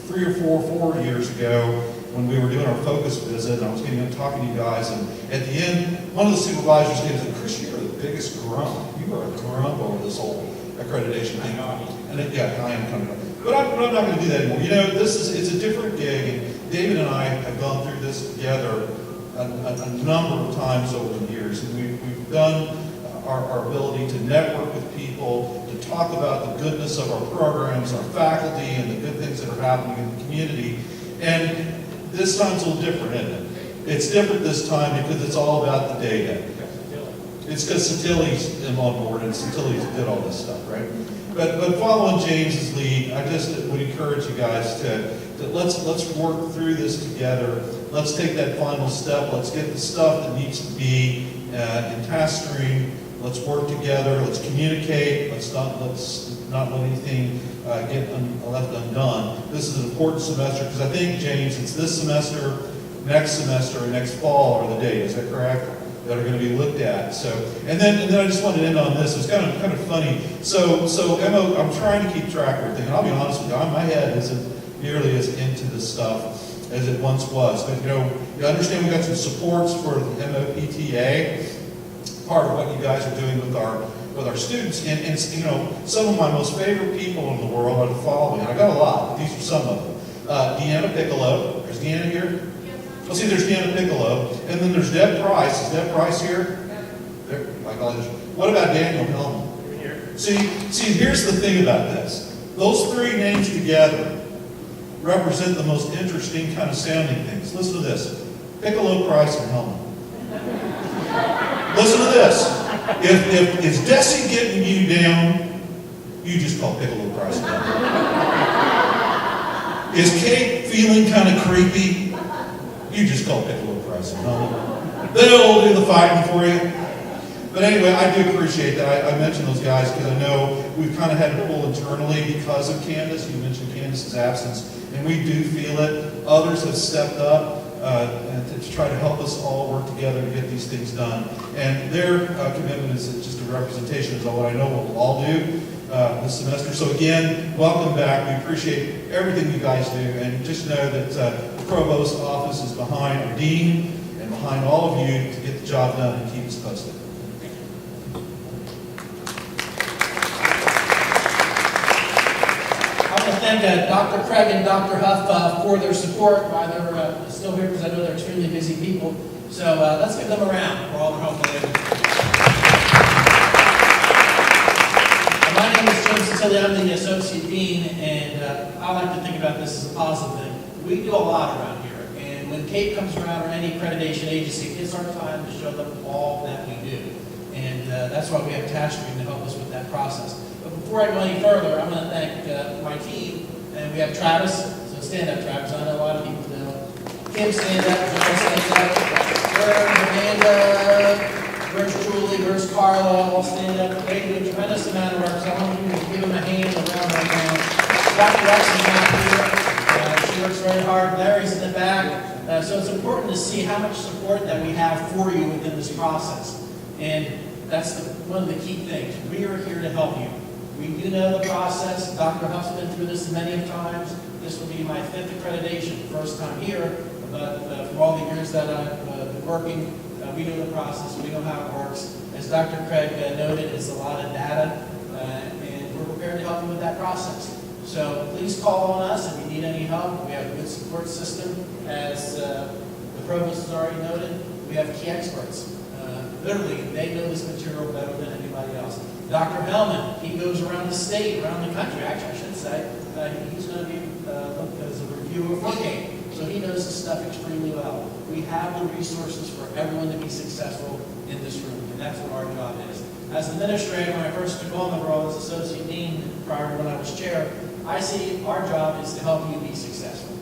3 or 4 years ago when we were doing our focus visit, and I was getting up talking to you guys, and at the end, one of the supervisors came and said, Chris, you're the biggest grump. You are a grump over this whole accreditation thing. And I am coming up. But I'm not going to do that anymore. You know, it's a different gig, and David and I have gone through this together a number of times over the years, and we've done our ability to network with people, to talk about the goodness of our programs, our faculty, and the good things that are happening in the community. And this time's a little different, isn't it? It's different this time because it's all about the data. It's because Santilli's on board, and Santilli's did all this stuff, right? But following James's lead, I just would encourage you guys to let's work through this together. Let's take that final step. Let's get the stuff that needs to be in task stream. Let's work together. Let's communicate. Let's not let anything get left undone. This is an important semester because I think, James, it's this semester, next semester, and next fall are the days. Is that correct? That are going to be looked at. So, and then I just wanted to end on this. It's kind of funny. So Emma, I'm trying to keep track of everything. And I'll be honest with you, my head isn't nearly as into this stuff as it once was. But you understand we got some supports for the MOPTA. Part of what you guys are doing with our students, and some of my most favorite people in the world are the following. I got a lot, but these are some of them. Deanna Piccolo. Is Deanna here? Well, see, there's Deanna Piccolo, and then there's Deb Price. Is Deb Price here? There, I call it. What about Daniel Hellman? See, here's the thing about this. Those three names together represent the most interesting kind of sounding things. Listen to this. Piccolo, Price, and Hellman. Listen to this. If is Desi getting you down, you just call Piccolo, Price, and Hellman. Is Kate feeling kind of creepy? You just call Piccolo, Price, and Hellman. They'll do the fighting for you. But anyway, I do appreciate that. I mentioned those guys because I know we've kind of had to pull internally because of Candace. You mentioned Candace's absence, and we do feel it. Others have stepped up to try to help us all work together to get these things done. And their commitment is just a representation of what I know we'll all do this semester. So again, welcome back. We appreciate everything you guys do, and just know that the Provost's office is behind our dean and behind all of you to get the job done and keep us posted. Thank Dr. Craig and Dr. Huff for their support while they're still here, because I know they're extremely busy people. So let's give them a round for all their help. My name is James Disappea. I'm the Associate Dean, and I like to think about this as a positive thing. We do a lot around here, and when CAPE comes around or any accreditation agency, it's our time to show them all that we do. And that's why we have Task Stream to help us with that process. But before I go any further, I'm going to thank my team. And we have Travis, so stand up, Travis. I know a lot of people do. Kim, stand up. Joel, stand up. Where's Amanda? Where's Julie? Where's Carla? All stand up. They do a tremendous amount of work, so I want you to give them a hand around right now. Dr. Rex is not here. She works very hard. Larry's in the back. So it's important to see how much support that we have for you within this process. And that's one of the key things. We are here to help you. We do know the process. Dr. Huff's been through this many times. This will be my 5th accreditation, first time here, but from all the years that I've been working, we know the process, we know how it works. As Dr. Craig noted, it's a lot of data, and we're prepared to help you with that process. So please call on us if you need any help. We have a good support system. As the provost has already noted, we have key experts. Literally, they know this material better than anybody else. Dr. Hellman, he goes around the state, around the country, actually I should say. He's going to be looked as a reviewer for CAPE, so he knows this stuff extremely well. We have the resources for everyone to be successful in this room, and that's what our job is. As an administrator, when I first took on the role as Associate Dean, prior to when I was chair, I see our job is to help you be successful,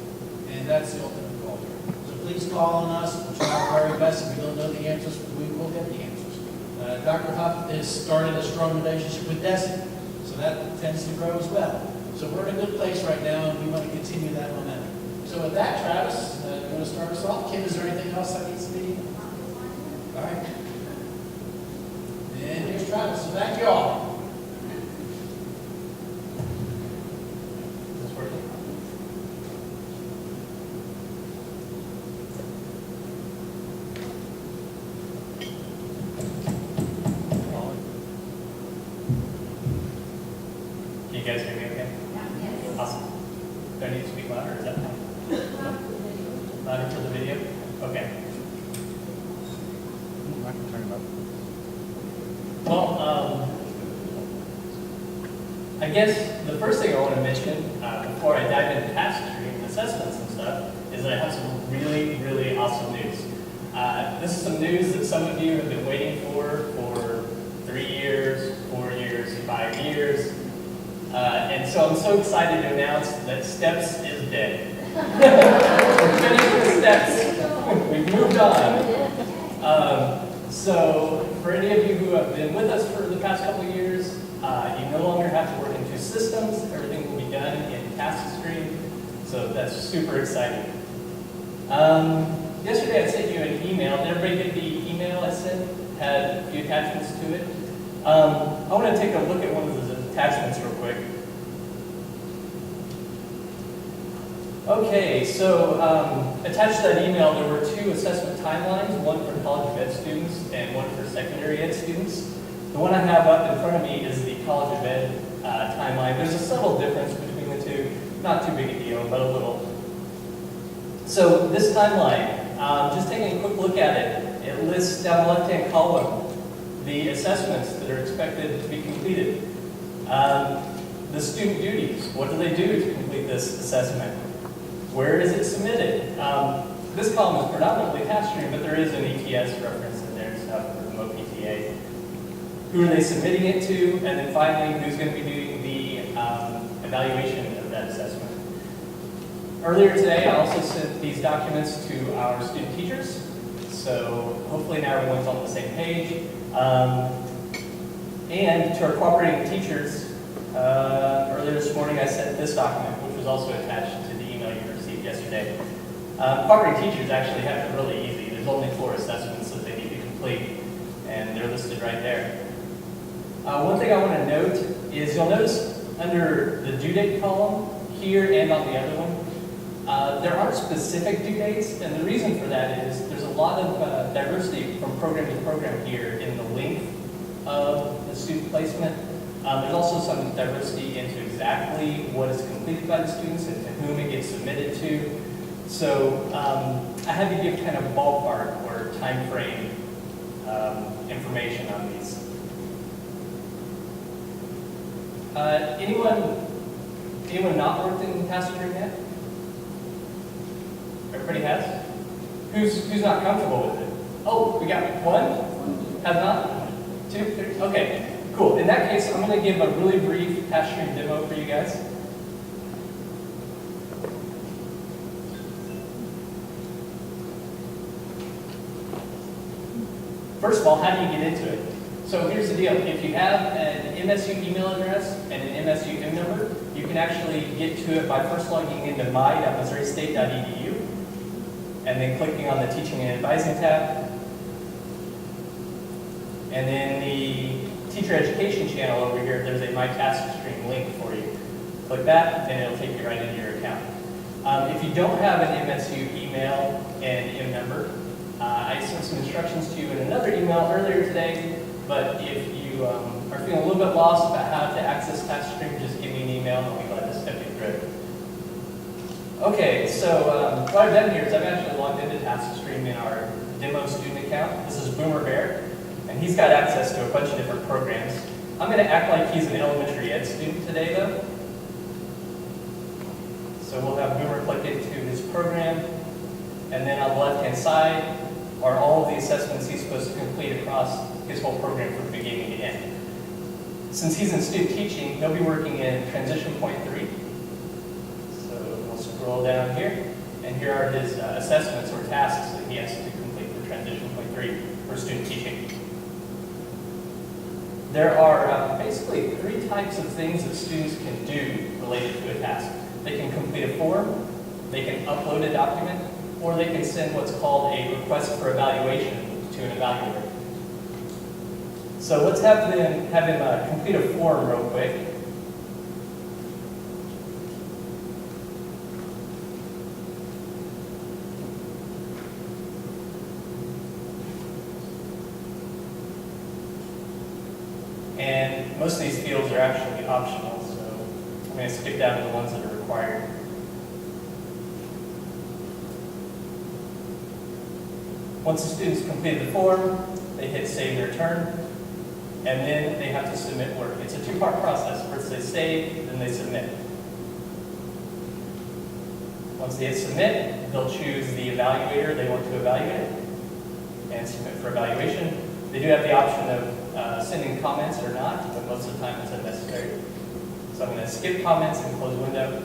and that's the ultimate goal here. So please call on us. We'll try our very best. If we don't know the answers, we will get the answers. Dr. Huff has started a strong relationship with Desi, so that tends to grow as well. So we're in a good place right now, and we want to continue that momentum. So with that, Travis, you want to start us off? Kim, is there anything else that needs to be? All right. And here's Travis. So thank you all. You guys hear me okay? Yes. Awesome. Do I need to speak louder, or is that fine? Louder for the video? Okay. I can turn it up. Well, I guess the first thing I want to mention, before I dive into task stream assessments and stuff, is that I have some really, really awesome news. This is some news that some of you have been waiting for 3 years, 4 years, 5 years. And so I'm so excited to announce that STEPS is dead. We're finished with STEPS. We've moved on. So for any of you who have been with us for the past couple of years, you no longer have to work in 2 systems. Everything will be done in task stream. So that's super exciting. Yesterday I sent you an email. Did everybody get the email I sent? Had a few attachments to it. I want to take a look at one of those attachments real quick. Okay, so attached to that email there were 2 assessment timelines, one for college of ed students and one for secondary ed students. The one I have up in front of me is the college of ed timeline. There's a subtle difference between the 2, not too big a deal, but a little. So this timeline, Just taking a quick look at it, it lists down the left-hand column the assessments that are expected to be completed. The student duties, what do they do to complete this assessment? Where is it submitted? This column is predominantly task stream, but there is an ETS reference in there and stuff for the MOPTA. Who are they submitting it to? And then finally, who's going to be doing the evaluation of that assessment? Earlier today, I also sent these documents to our student teachers. So hopefully now everyone's on the same page. And to our cooperating teachers, earlier this morning I sent this document, which was also attached to the email you received yesterday. Cooperating teachers actually have it really easy. There's only 4 assessments that they need to complete, and they're listed right there. One thing I want to note is you'll notice under the due date column here and on the other one, there aren't specific due dates, and the reason for that is there's a lot of diversity from program to program here in the length of the student placement. There's also some diversity into exactly what is completed by the students and to whom it gets submitted to. So I had to give kind of ballpark or time frame information on these. Anyone not worked in task stream yet? Everybody has? Who's not comfortable with it? Oh, we got 1? Have not? 2, 3? Okay, cool. In that case, I'm going to give a really brief task stream demo for you guys. First of all, how do you get into it? So here's the deal. If you have an MSU email address and an MSU IM number, you can actually get to it by first logging into my.missouristate.edu and then clicking on the Teaching and Advising tab. And then the Teacher Education channel over here, there's a My Task Stream link for you. Click that, and it'll take you right into your account. If you don't have an MSU email and IM number, I sent some instructions to you in another email earlier today, but if you are feeling a little bit lost about how to access Task Stream, just give me an email and I'll be glad to step you through it. Okay, so what I've done here is I've actually logged into Task Stream in our demo student account. This is Boomer Bear, and he's got access to a bunch of different programs. I'm going to act like he's an elementary ed student today, though. So we'll have Boomer click into his program, and then on the left-hand side are all of the assessments he's supposed to complete across his whole program from beginning to end. Since he's in student teaching, he'll be working in transition point 3. So we'll scroll down here, and here are his assessments or tasks that he has to complete for transition point 3 for student teaching. There are basically 3 types of things that students can do related to a task. They can complete a form, they can upload a document, or they can send what's called a request for evaluation to an evaluator. So let's have him complete a form real quick. And most of these fields are actually optional, so I'm going to skip down to the ones that are required. Once the students complete the form, they hit save and return, and then they have to submit work. It's a 2-part process. First they save, then they submit. Once they hit submit, they'll choose the evaluator they want to evaluate and submit for evaluation. They do have the option of sending comments or not, but most of the time it's unnecessary. So I'm going to skip comments and close window.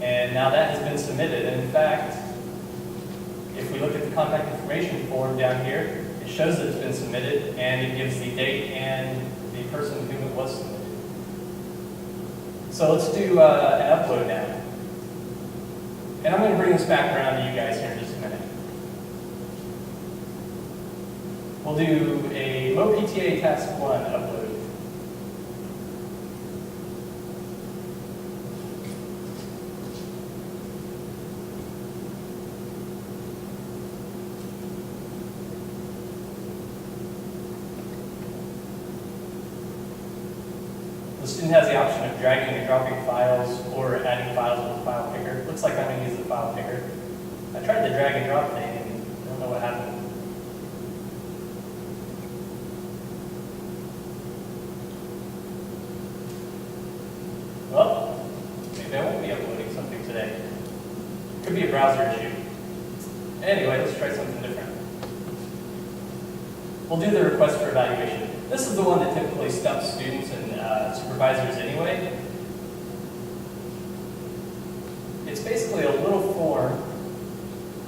And now that has been submitted. And in fact, if we look at the contact information form down here, it shows that it's been submitted, and it gives the date and the person to whom it was submitted. So let's do an upload now. And I'm going to bring this back around to you guys here in just a minute. We'll do a MOPTA Task 1 upload. The The student has the option of dragging and dropping files or adding files with a file picker. Looks like I'm going to use the file picker. I tried the drag and drop thing and I don't know what happened. Well, maybe I won't be uploading something today. Could be a browser issue. Anyway, let's try something different. We'll do the request for evaluation. This is the one that typically stumps students and supervisors anyway. It's basically a little form.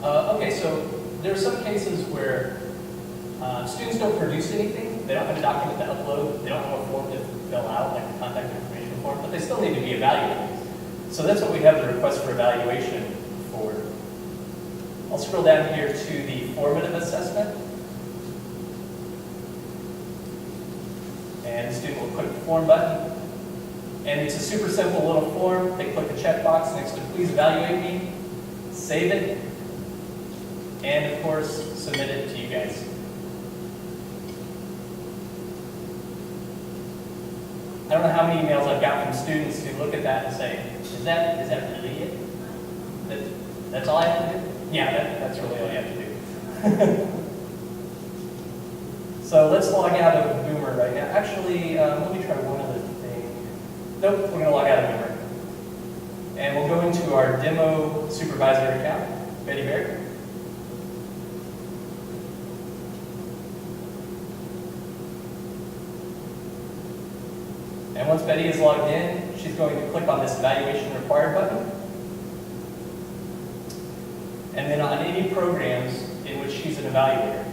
Okay, so there are some cases where students don't produce anything. They don't have a document to upload. They don't have a form to fill out, like the contact information form, but they still need to be evaluated. So that's what we have the request for evaluation for. I'll scroll down here to the formative assessment. And the student will click the form button. And it's a super simple little form. They click the checkbox next to please evaluate me, save it, and of course, submit it to you guys. I don't know how many emails I've got from students who look at that and say, is that really it? That's all I have to do? Yeah, that's really all you have to do. So let's log out of Boomer right now. Actually, let me try one other thing. Nope, we're going to log out of Boomer. And we'll go into our demo supervisor account, Betty Bear. And once Betty is logged in, she's going to click on this evaluation required button. And then on any programs in which she's an evaluator.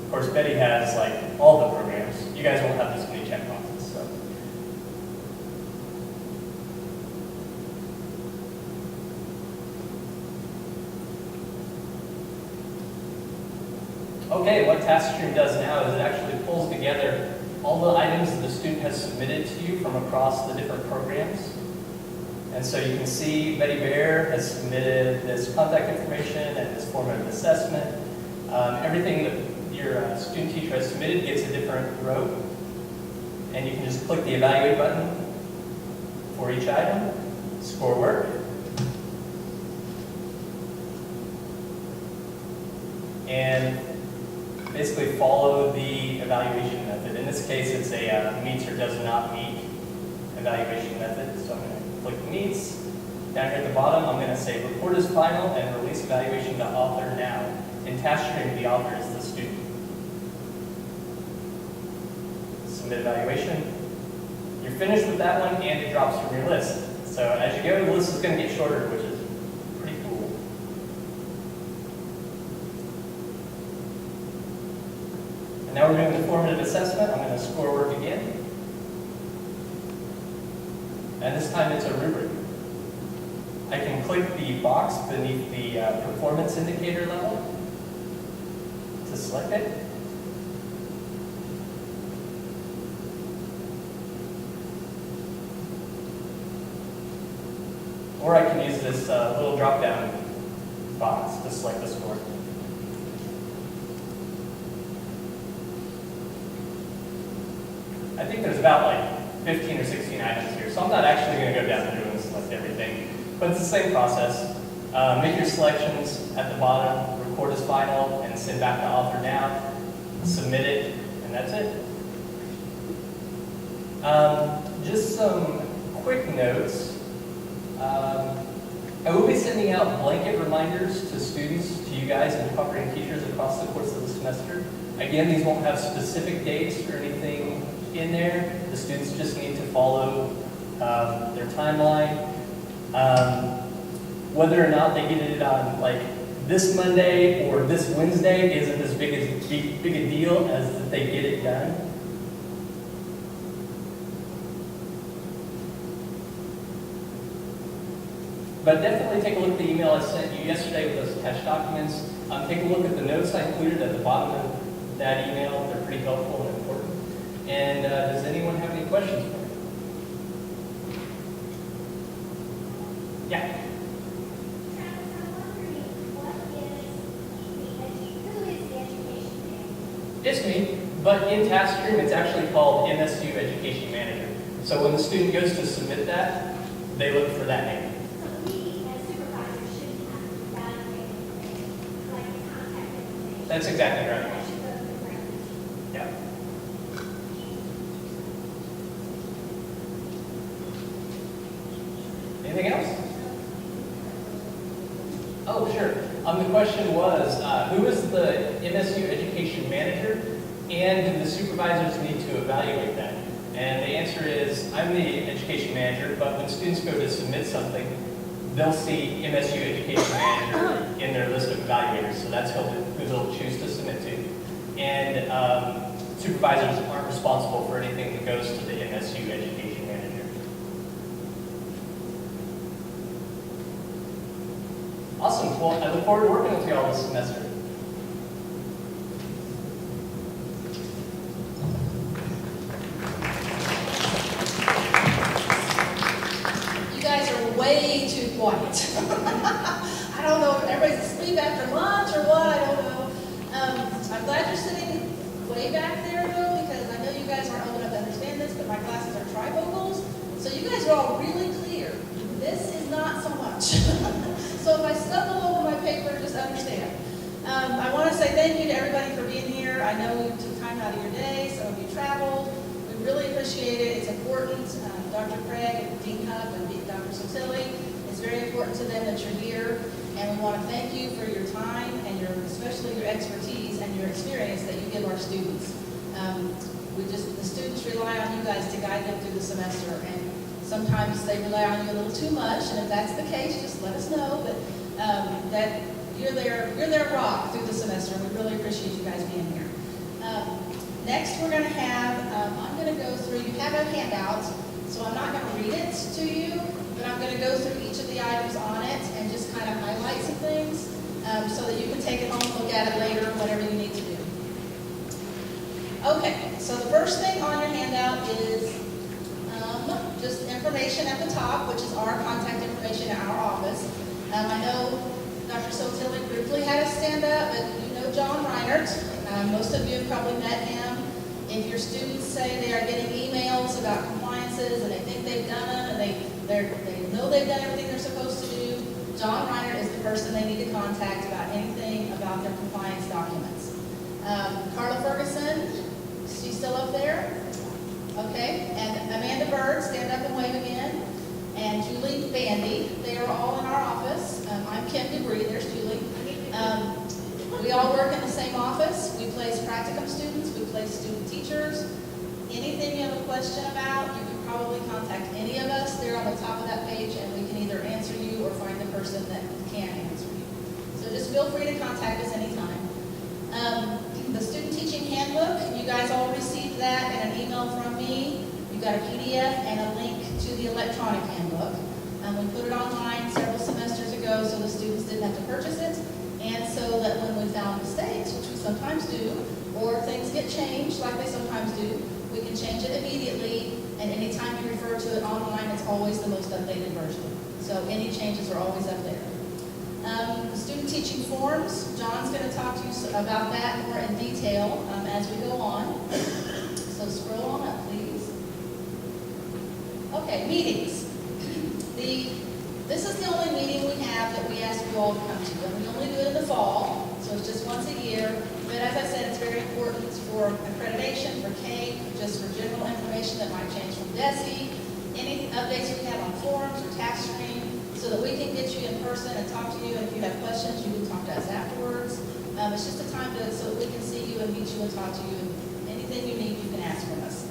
Of course, Betty has like all the programs. You guys won't have this many checkboxes. So. Okay, what Task Stream does now is it actually pulls together all the items that the student has submitted to you from across the different programs. And so you can see Betty Bear has submitted this contact information and this formative assessment. Everything that your student teacher has submitted gets a different row. And you can just click the evaluate button for each item, score work. And basically follow the evaluation method. In this case, it's a meets or does not meet evaluation method. So I'm going to click meets. Down here at the bottom, I'm going to say report is final and release evaluation to author now. In Task Stream, the author is the student. Submit evaluation. You're finished with that one and it drops from your list. So as you go, the list is going to get shorter, which is pretty cool. And now we're doing the formative assessment. I'm going to score work again. And this time it's a rubric. I can click the box beneath the performance indicator level to select it. Or I can use this little drop-down box to select the score. I think there's about like 15 or 16 items here, so I'm not actually going to go down through and select everything. But it's the same process. Make your selections at the bottom, record as final, and send back to author now. Submit it, and that's it. Just some quick notes. I will be sending out blanket reminders to students, to you guys, and cooperating teachers across the course of the semester. Again, these won't have specific dates or anything in there. The students just need to follow their timeline. Whether or not they get it on like this Monday or this Wednesday isn't as big a deal as that they get it done. But definitely take a look at the email I sent you yesterday with those attached documents. Take a look at the notes I included at the bottom of that email. They're pretty helpful and important. And does anyone have any questions for me? Yeah. Travis, I'm wondering, who is the education manager? It's me, But in TaskStream, it's actually called MSU Education Manager. So when the student goes to submit that, they look for that name. So we as supervisors shouldn't have to evaluate anything, like the contact information. That's exactly right. That should go to the ground. Yeah. Anything else? Oh, sure. The question was, who is the MSU Education Manager, and do the supervisors need to evaluate that? And the answer is, I'm the education manager, but when students go to submit something, they'll see MSU Education Manager in their list of evaluators, so that's who they'll choose to submit to. And supervisors aren't responsible for anything that goes to the MSU Education Manager. Awesome. Well, I look forward to working with you all this semester. You guys are way too quiet. I don't know if everybody's asleep after lunch or what, I don't know. I'm glad you're sitting way back there though, because I know you guys aren't old enough to understand this, but my classes are trifocals. So you guys are all really clear. This is not so much. So if I stumble over my paper, just understand. I want to say thank you to everybody for being here. I know you took time out of your day, some of you traveled. We really appreciate it. It's important. Dr. Craig and Dean Huff and Dr. Sotilli, it's very important to them that you're here. And we want to thank you for your time and especially your expertise and your experience that you give our students. The students rely on you guys to guide them through the semester, and sometimes they rely on you a little too much, and if that's the case, just let us know. But that you're their rock through the semester, and we really appreciate you guys being here. Next, we're going to have, I'm going to go through, you have a handout, so I'm not going to read it to you, but I'm going to go through each of the items on it and just kind of highlight some things so that you can take it home and look at it later, whatever you need to do. Okay, so the first thing on your handout is just information at the top, which is our contact information at our office. I know Dr. Sotilli briefly had us stand up, but you know John Reinert. Most of you have probably met him. If your students say they are getting emails about compliances and they think they've done them and they know they've done everything they're supposed to do, John Reinert is the person they need to contact about anything about their compliance documents. Carla Ferguson, she's still up there? Okay, and Amanda Bird, stand up and wave again. And Julie Bandy, they are all in our office. I'm Kim DeBree, there's Julie. We all work in the same office. We place practicum students, we place student teachers. Anything you have a question about, you can probably contact any of us. They're on the top of that page, and we can either answer you or find the person that can answer you. So just feel free to contact us anytime. The student teaching handbook, you guys all received that in an email from me. You got a PDF and a link to the electronic handbook. We put it online several semesters ago so the students didn't have to purchase it, and so that when we found mistakes, which we sometimes do, or things get changed like they sometimes do, we can change it immediately, and anytime you refer to it online, it's always the most updated version. So any changes are always up there. Student teaching forms, John's going to talk to you about that more in detail as we go on. So scroll on up, please. Okay, meetings. This is the only meeting we have that we ask you all to come to, and we only do it in the fall, so it's just once a year. But as I said, it's very important for accreditation, for CAPE, just for general information that might change from DESE, any updates we have on forums or TaskStream, so that we can get you in person and talk to you. And if you have questions, you can talk to us afterwards. It's just a time so that we can see you and meet you and talk to you. And anything you need, you can ask from us.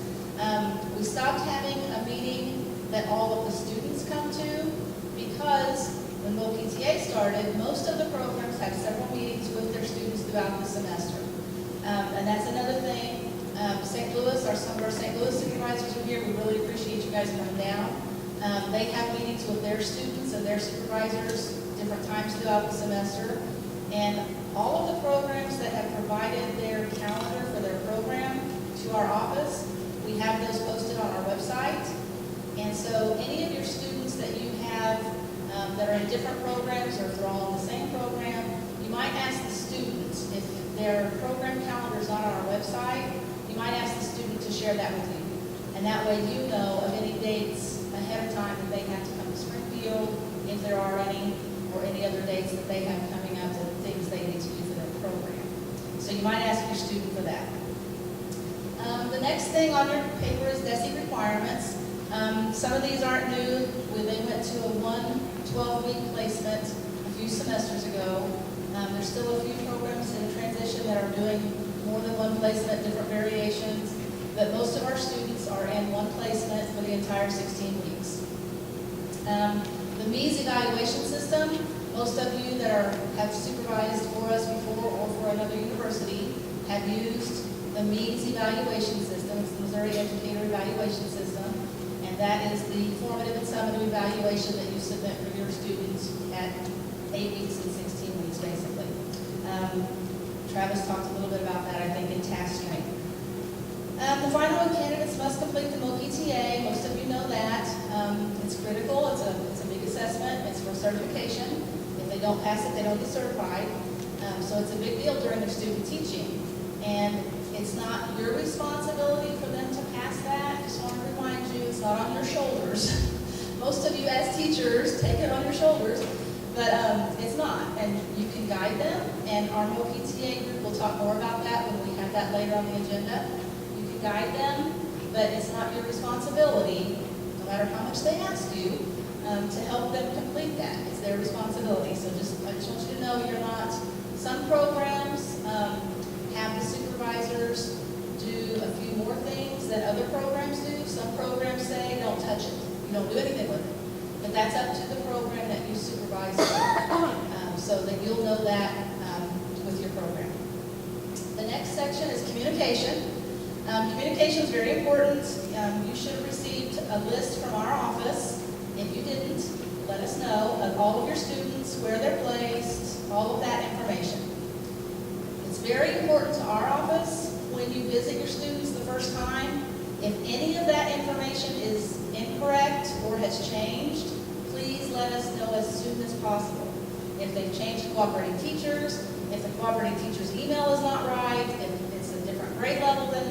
We stopped having a meeting that all of the students come to because when PTA started, most of the programs have several meetings with their students throughout the semester. And that's another thing. St. Louis, some of our St. Louis supervisors are here. We really appreciate you guys coming down. They have meetings with their students and their supervisors different times throughout the semester. And all of the programs that have provided their calendar for their program to our office, we have those posted on our website. And so any of your students that you have that are in different programs, or if they're all in the same program, you might ask the students if their program calendar is not on our website. You you might ask the student to share that with you. And that way you know of any dates ahead of time that they have to come to Springfield, if there are any, or any other dates that they have coming up, and things they need to do for their program. So you might ask your student for that. The next thing on your paper is DESE requirements. Some of these aren't new. They went to a 12-week placement a few semesters ago. There's still a few programs in transition that are doing more than one placement, different variations, but most of our students are in one placement for the entire 16 weeks. The MEES evaluation system, most of you that have supervised for us before or for another university have used the MEES evaluation system, it's the Missouri Educator Evaluation System, and that is the formative and summative evaluation that you submit for your students at 8 weeks and 16 weeks, basically. Travis talked a little bit about that, I think, in task strength. The final candidates must complete the MOOC ETA. Most of you know that. It's critical. It's a big assessment. It's for certification. If they don't pass it, they don't get certified. So it's a big deal during their student teaching. And it's not your responsibility for them to pass that. Just want to remind you, it's not on your shoulders. Most of you as teachers take it on your shoulders, but it's not. And you can guide them, and our MOOC ETA group will talk more about that when we have that later on the agenda. You can guide them, but it's not your responsibility, no matter how much they ask you, to help them complete that. It's their responsibility. So I just want you to know you're not, some programs have the supervisors do a few more things than other programs do. Some programs say, don't touch it. You don't do anything with it. But that's up to the program that you supervise, so that you'll know that with your program. The next section is communication. Communication is very important. You should have received a list from our office. If you didn't, let us know of all of your students, where they're placed, all of that information. It's very important to our office when you visit your students the first time. If any of that information is incorrect or has changed, please let us know as soon as possible. If they've changed cooperating teachers, if the cooperating teacher's email is not right, if it's a different grade level than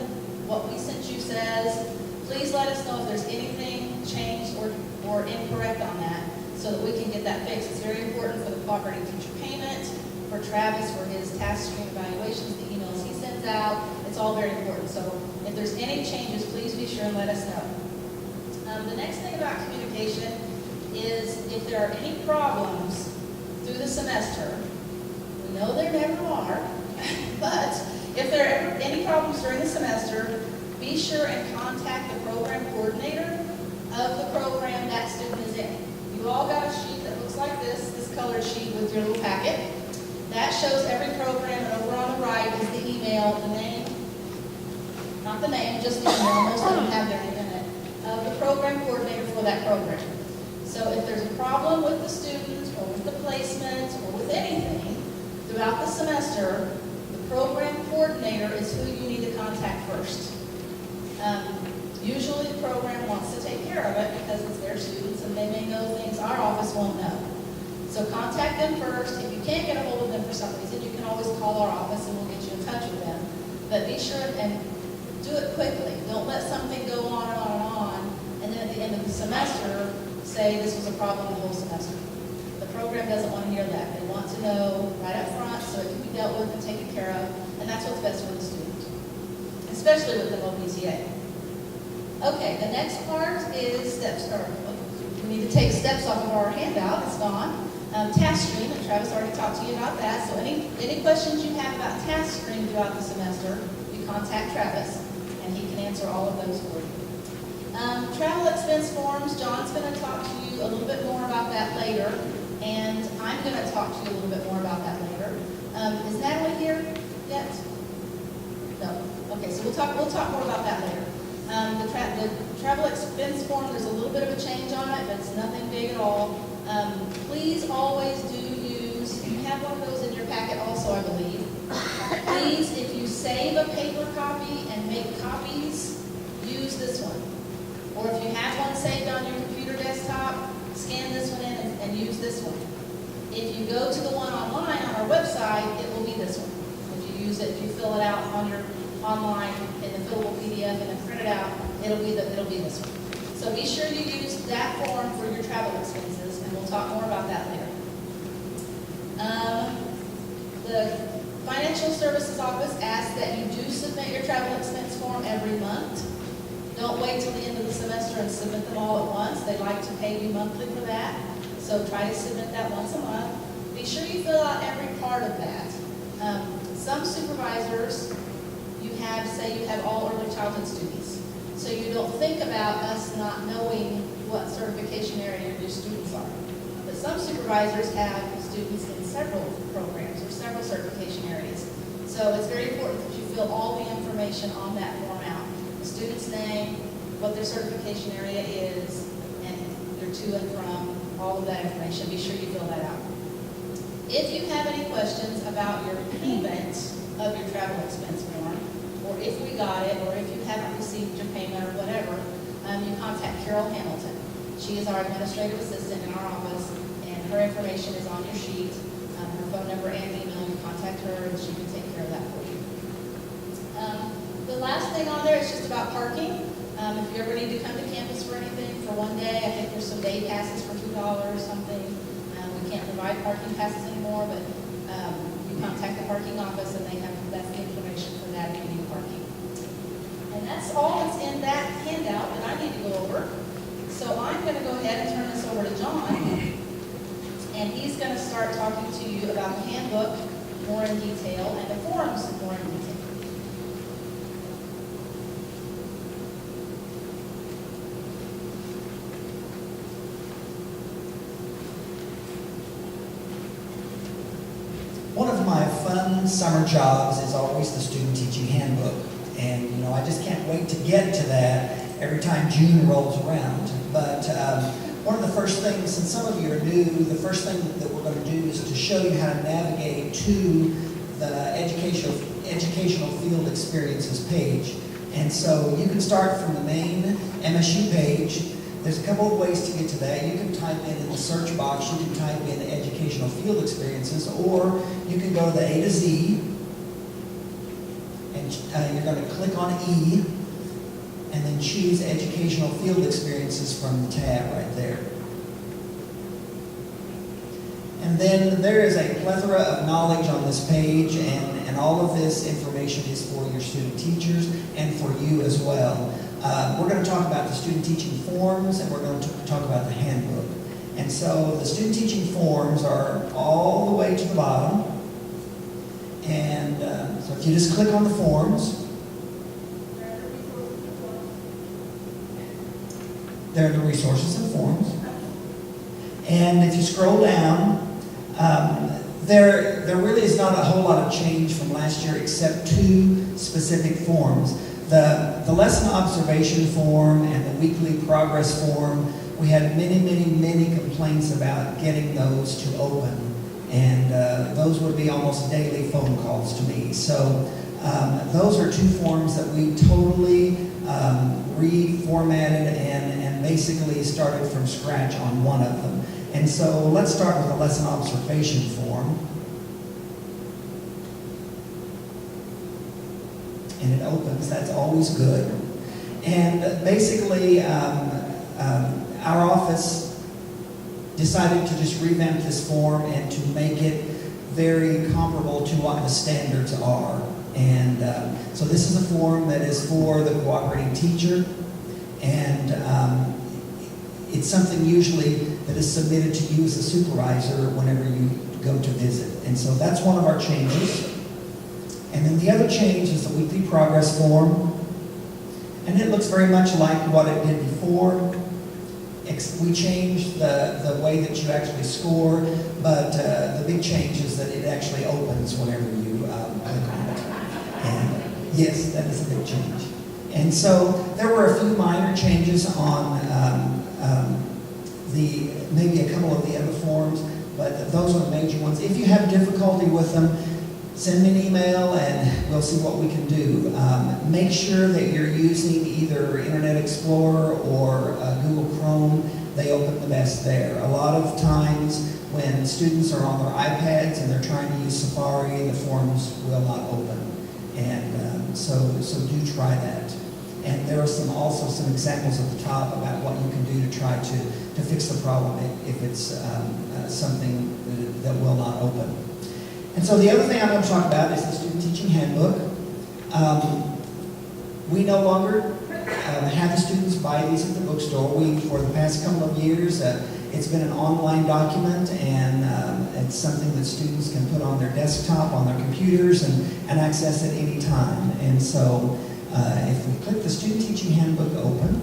what we sent you says, please let us know if there's anything changed or incorrect on that so that we can get that fixed. It's very important for the cooperating teacher payment, for Travis for his task stream evaluations, the emails he sends out. It's all very important. So if there's any changes, please be sure and let us know. The next thing about communication is if there are any problems through the semester, we know there never are, but if there are ever any problems during the semester, be sure and contact the program coordinator of the program that student is in. You all got a sheet that looks like this colored sheet with your little packet. That shows every program, and over on the right is the email, the name, not the name, just the email, most of them have their name in it, of the program coordinator for that program. So if there's a problem with the student, or with the placement, or with anything throughout the semester, the program coordinator is who you need to contact first. Usually the program wants to take care of it because it's their students and they may know things our office won't know. So contact them first. If you can't get a hold of them for some reason, you can always call our office and we'll get you in touch with them. But be sure and do it quickly. Don't let something go on and on and on, and then at the end of the semester say this was a problem the whole semester. The program doesn't want to hear that. They want to know right up front so it can be dealt with and taken care of, and that's what's best for the student, especially with the OPTA. Okay, the next part is steps, or we need to take steps off of our handout. It's gone. Task stream, and Travis already talked to you about that. So any questions you have about task stream throughout the semester, you contact Travis, and he can answer all of those for you. Travel expense forms, John's going to talk to you a little bit more about that later, and I'm going to talk to you a little bit more about that later. Is Natalie here yet? No. Okay, so we'll talk more about that later. The travel expense form, there's a little bit of a change on it, but it's nothing big at all. Please always do use, you have one of those in your packet also, I believe. Please, if you save a paper copy and make copies, use this one. Or if you have one saved on your computer desktop, scan this one in and use this one. If you go to the one online on our website, it will be this one. If you use it, if you fill it out on online in the fillable PDF and then print it out, it'll be this one. So be sure you use that form for your travel expenses, and we'll talk more about that later. The Financial Services Office asks that you do submit your travel expense form every month. Don't wait till the end of the semester and submit them all at once. They like to pay you monthly for that, so try to submit that once a month. Be sure you fill out every part of that. Some supervisors, say you have all early childhood students. So you don't think about us not knowing what certification area your students are. But some supervisors have students in several programs or several certification areas. So it's very important that you fill all the information on that form out. The student's name, what their certification area is, and their to and from, all of that information. Be sure you fill that out. If you have any questions about your payment of your travel expense form, or if we got it, or if you haven't received your payment or whatever, you contact Carol Hamilton. She is our administrative assistant in our office, and her information is on your sheet, her phone number and email. You contact her, and she can take care of that for you. The last thing on there is just about parking. If you ever need to come to campus for anything for one day, I think there's some day passes for $2 or something. We can't provide parking passes anymore, but you contact the parking office, and that's the information for that if you need parking. And that's all that's in that handout that I need to go over. So I'm going to go ahead and turn this over to John, and he's going to start talking to you about the handbook more in detail and the forms more in detail. One of my fun summer jobs is always the student teaching handbook. And, I just can't wait to get to that every time June rolls around. But one of the first things, since some of you are new, the first thing that we're going to do is to show you how to navigate to the educational field experiences page. And so you can start from the main MSU page. There's a couple of ways to get to that. You can type in the search box, you can type in educational field experiences, or you can go to the A to Z, and you're going to click on E, and then choose educational field experiences from the tab right there. And then there is a plethora of knowledge on this page, and all of this information is for your student teachers and for you as well. We're going to talk about the student teaching forms, and we're going to talk about the handbook. And so the student teaching forms are all the way to the bottom. And so if you just click on the forms, there are the resources and forms. And if you scroll down, there really is not a whole lot of change from last year except 2 specific forms. The lesson observation form and the weekly progress form, we had many complaints about getting those to open. And those would be almost daily phone calls to me. So those are 2 forms that we totally reformatted and basically started from scratch on one of them. And so let's start with the lesson observation form. And it opens, that's always good. And basically, our office decided to just revamp this form and to make it very comparable to what the standards are. And so this is a form that is for the cooperating teacher, and it's something usually that is submitted to you as a supervisor whenever you go to visit. And so that's one of our changes. And then the other change is the weekly progress form. And it looks very much like what it did before. We changed the way that you actually score, but the big change is that it actually opens whenever you click on it. And yes, that is a big change. And so there were a few minor changes on maybe a couple of the other forms, but those are the major ones. If you have difficulty with them, send me an email and we'll see what we can do. Make sure that you're using either Internet Explorer or Google Chrome. They open the best there. A lot of times when students are on their iPads and they're trying to use Safari, the forms will not open. And so do try that. And there are also some examples at the top about what you can do to try to fix the problem if it's something that will not open. And so the other thing I'm going to talk about is the Student Teaching Handbook. We no longer have the students buy these at the bookstore. For the past couple of years, it's been an online document, and it's something that students can put on their desktop, on their computers, and access at any time. And so if we click the Student Teaching Handbook open,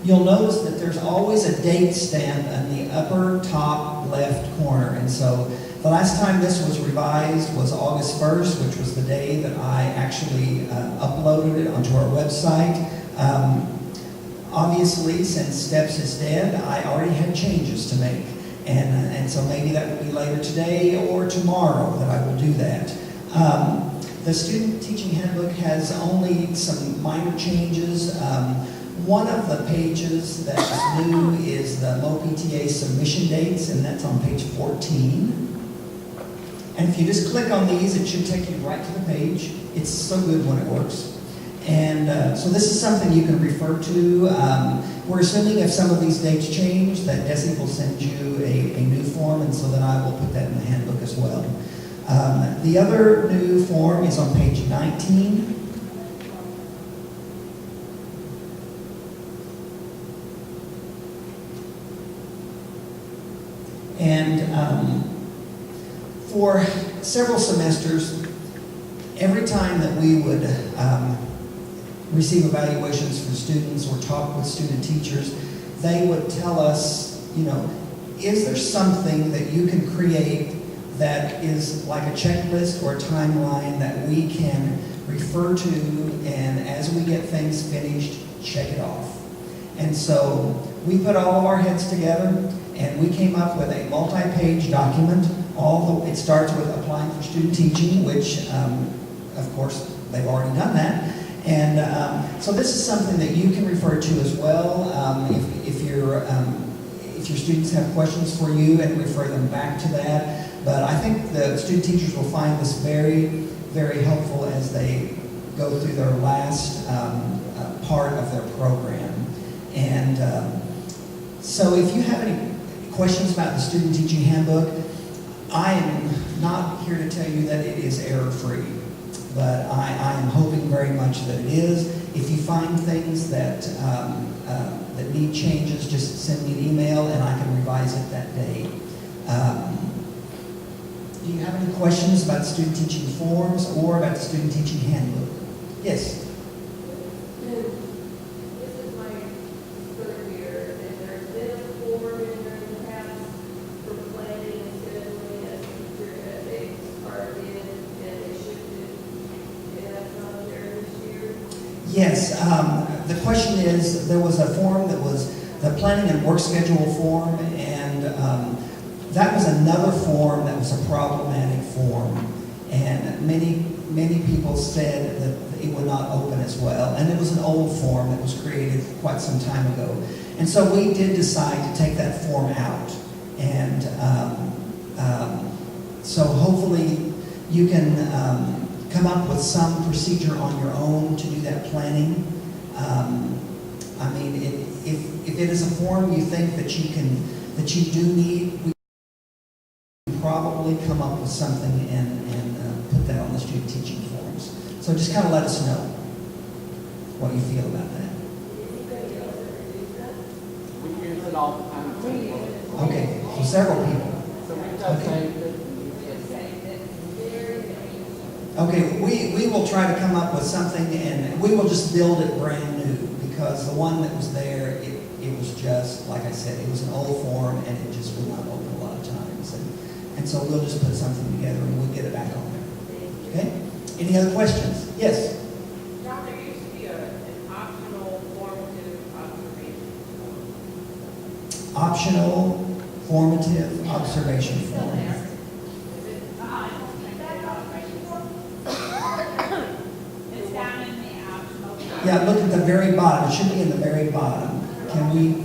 you'll notice that there's always a date stamp in the upper top left corner. And so the last time this was revised was August 1st, which was the day that I actually uploaded it onto our website. Obviously, since Steps is dead, I already had changes to make. And so maybe that will be later today or tomorrow that I will do that. The Student Teaching Handbook has only some minor changes. One of the pages that's new is the MOPTA submission dates, and that's on page 14. And if you just click on these, it should take you right to the page. It's so good when it works. And so this is something you can refer to. We're assuming if some of these dates change, that Desi will send you a new form, and so then I will put that in the handbook as well. The other new form is on page 19. And for several semesters, every time that we would receive evaluations from students or talk with student teachers, they would tell us, is there something that you can create that is like a checklist or a timeline that we can refer to, and as we get things finished, check it off. And so we put all of our heads together, and we came up with a multi-page document. It starts with applying for student teaching, which, of course, they've already done that. And so this is something that you can refer to as well if your students have questions for you, and refer them back to that. But I think the student teachers will find this very, very helpful as they go through their last part of their program. And so if you have any questions about the Student Teaching Handbook, I am not here to tell you that it is error-free, but I am hoping very much that it is. If you find things that need changes, just send me an email and I can revise it that day. Do you have any questions about student teaching forms or about the Student Teaching Handbook? Yes? This is my third year, and there's been a form in there in the past for planning and scheduling as teacher as they started and they shifted. And that's not there this year. Yes. The question is, there was a form that was the planning and work schedule form, and that was another form that was a problematic form. And many people said that it would not open as well. And it was an old form that was created quite some time ago. And so we did decide to take that form out. And so hopefully you can come up with some procedure on your own to do that planning. I mean, if it is a form you think that you do need, we can probably come up with something and put that on the student teaching forms. So just kind of let us know what you feel about that. We use it all the time. Okay, so several people. So we just saved it. Okay, we will try to come up with something, and we will just build it brand new, because the one that was there, it was just, like I said, it was an old form, and it just would not open a lot of times. And so we'll just put something together, and we'll get it back on there. Okay? Any other questions? Yes? John, there used to be an optional formative observation form. Optional formative observation form. It's down in the optional. Yeah, look at the very bottom. It should be in the very bottom. Can we?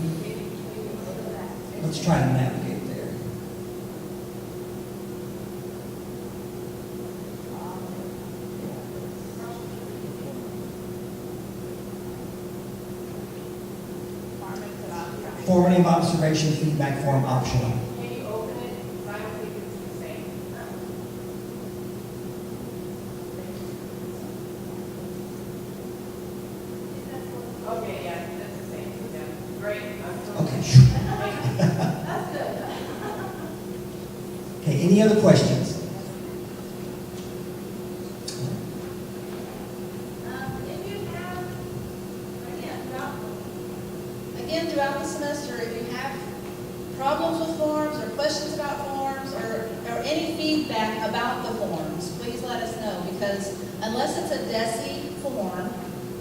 Let's try to navigate Formative observation feedback form optional. Can you open it? I don't think it's the same. Okay, yeah, that's the same. Yeah, great. Okay. That's good. Okay, any other questions? If you have, again, throughout the semester, if you have problems with forms or questions about forms or any feedback about the forms, please let us know, because unless it's a DESI form,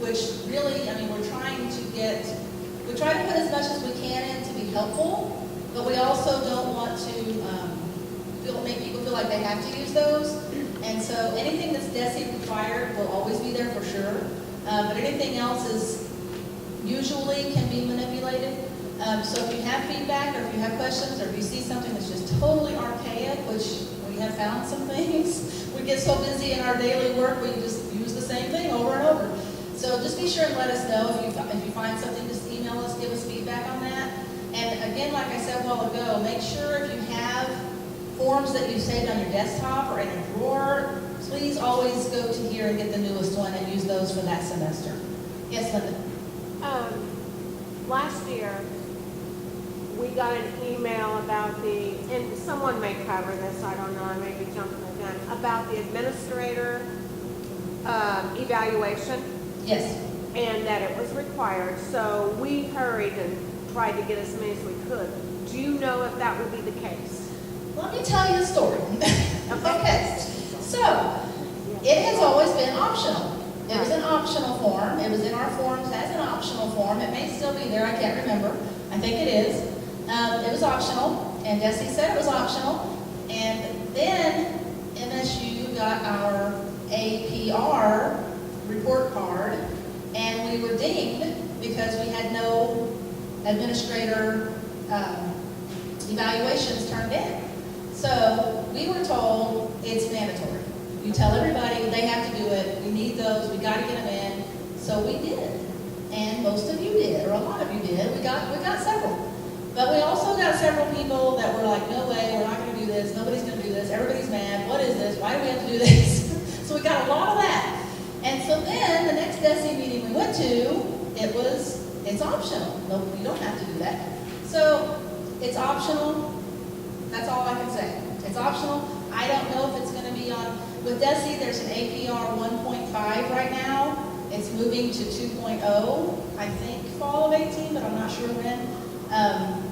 which really, I mean, we try to put as much as we can in to be helpful, but we also don't want to make people feel like they have to use those. And so anything that's DESI required will always be there for sure. But anything else is usually can be manipulated. So if you have feedback or if you have questions or if you see something that's just totally archaic, which we have found some things, we get so busy in our daily work, we just use the same thing over and over. So just be sure and let us know if you find something, just email us, give us feedback on that. And again, like I said a while ago, make sure if you have forms that you saved on your desktop or in a drawer, please always go to here and get the newest one and use those for that semester. Yes, Linda? Last year, we got an email about and someone may cover this, I don't know, I may be jumping the gun, about the administrator evaluation. Yes. And that it was required, so we hurried and tried to get as many as we could. Do you know if that would be the case? Let me tell you a story. Okay. So, it has always been optional. It was an optional form. It was in our forms as an optional form. It may still be there. I can't remember. I think it is. It was optional, and Desi said it was optional. And then MSU got our APR report card, and we were dinged because we had no administrator evaluations turned in. So we were told it's mandatory. You tell everybody they have to do it. We need those. We got to get them in. So we did, and most of you did, or a lot of you did. We got several, but we also got several people that were like, "No way, we're not going to do this. Nobody's going to do this. Everybody's mad. What is this? Why do we have to do this?" So we got a lot of that. And so then the next DESI meeting we went to, it's optional. No, you don't have to do that. So it's optional. That's all I can say. It's optional. I don't know if it's going to be on, with DESI, there's an APR 1.5 right now. It's moving to 2.0, I think fall of 18, but I'm not sure when.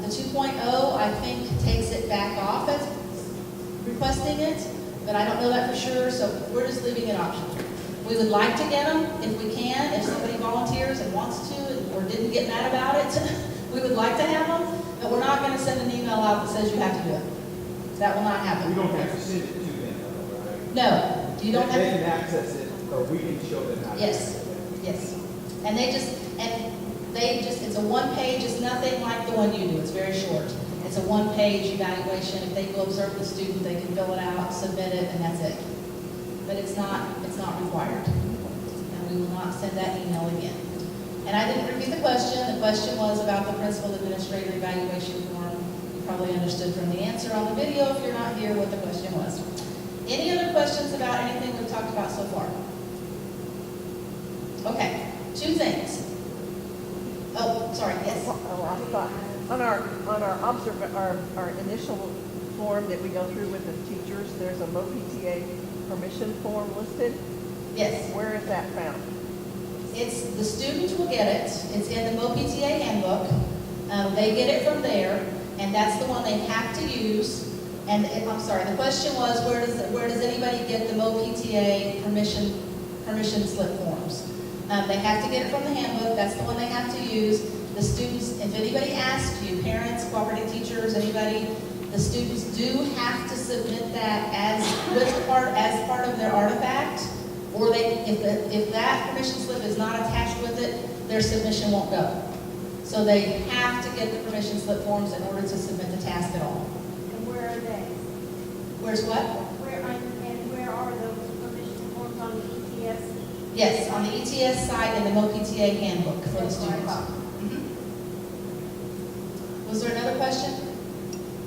The 2.0, I think, takes it back off as requesting it, but I don't know that for sure, so we're just leaving it optional. We would like to get them if we can, if somebody volunteers and wants to, or didn't get mad about it. We would like to have them, but we're not going to send an email out that says you have to do it. That will not happen. We don't have to send it to them, though, right? No, you don't have They to. can access it, or we can show them how to. Yes, yes. And it's a one-page, it's nothing like the one you do. It's very short. It's a one-page evaluation. If they go observe the student, they can fill it out, submit it, and that's it. But it's not required. And we will not send that email again. And I didn't repeat the question. The question was about the principal administrator evaluation form. You probably understood from the answer on the video, if you're not here, what the question was. Any other questions about anything we've talked about so far? Okay, two things. Oh, sorry, yes. Oh, I thought, on our initial form that we go through with the teachers, there's a MOPTA permission form listed. Yes. Where is that found? The students will get it. It's in the MOPTA handbook. They get it from there, and that's the one they have to use. And I'm sorry, the question was, where does anybody get the MOPTA permission slip forms? They have to get it from the handbook. That's the one they have to use. The students, if anybody asks you, parents, cooperating teachers, anybody, the students do have to submit that as part of their artifact, or if that permission slip is not attached with it, their submission won't go. So they have to get the permission slip forms in order to submit the task at all. And where are they? Where's what? Where are those permission forms on the ETS? Yes, on the ETS side and the MOPTA handbook for the students. Was there another question?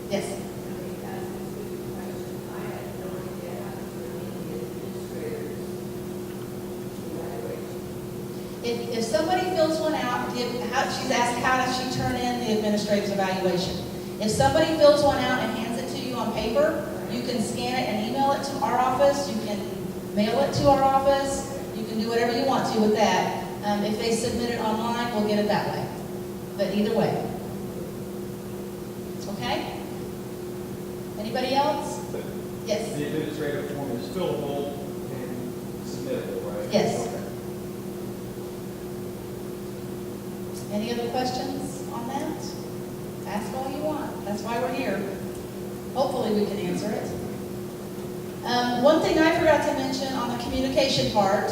Yes. If somebody fills one out, she's asked how does she turn in the administrative evaluation. If somebody fills one out and hands it to you on paper, you can scan it and email it to our office. You can mail it to our office. You can do whatever you want to with that. If they submit it online, we'll get it that way. But either way. Okay? Anybody else? Yes. The administrative form is fillable and submittable, right? Yes. Okay. Any other questions on that? Ask all you want. That's why we're here. Hopefully we can answer it. One thing I forgot to mention on the communication part,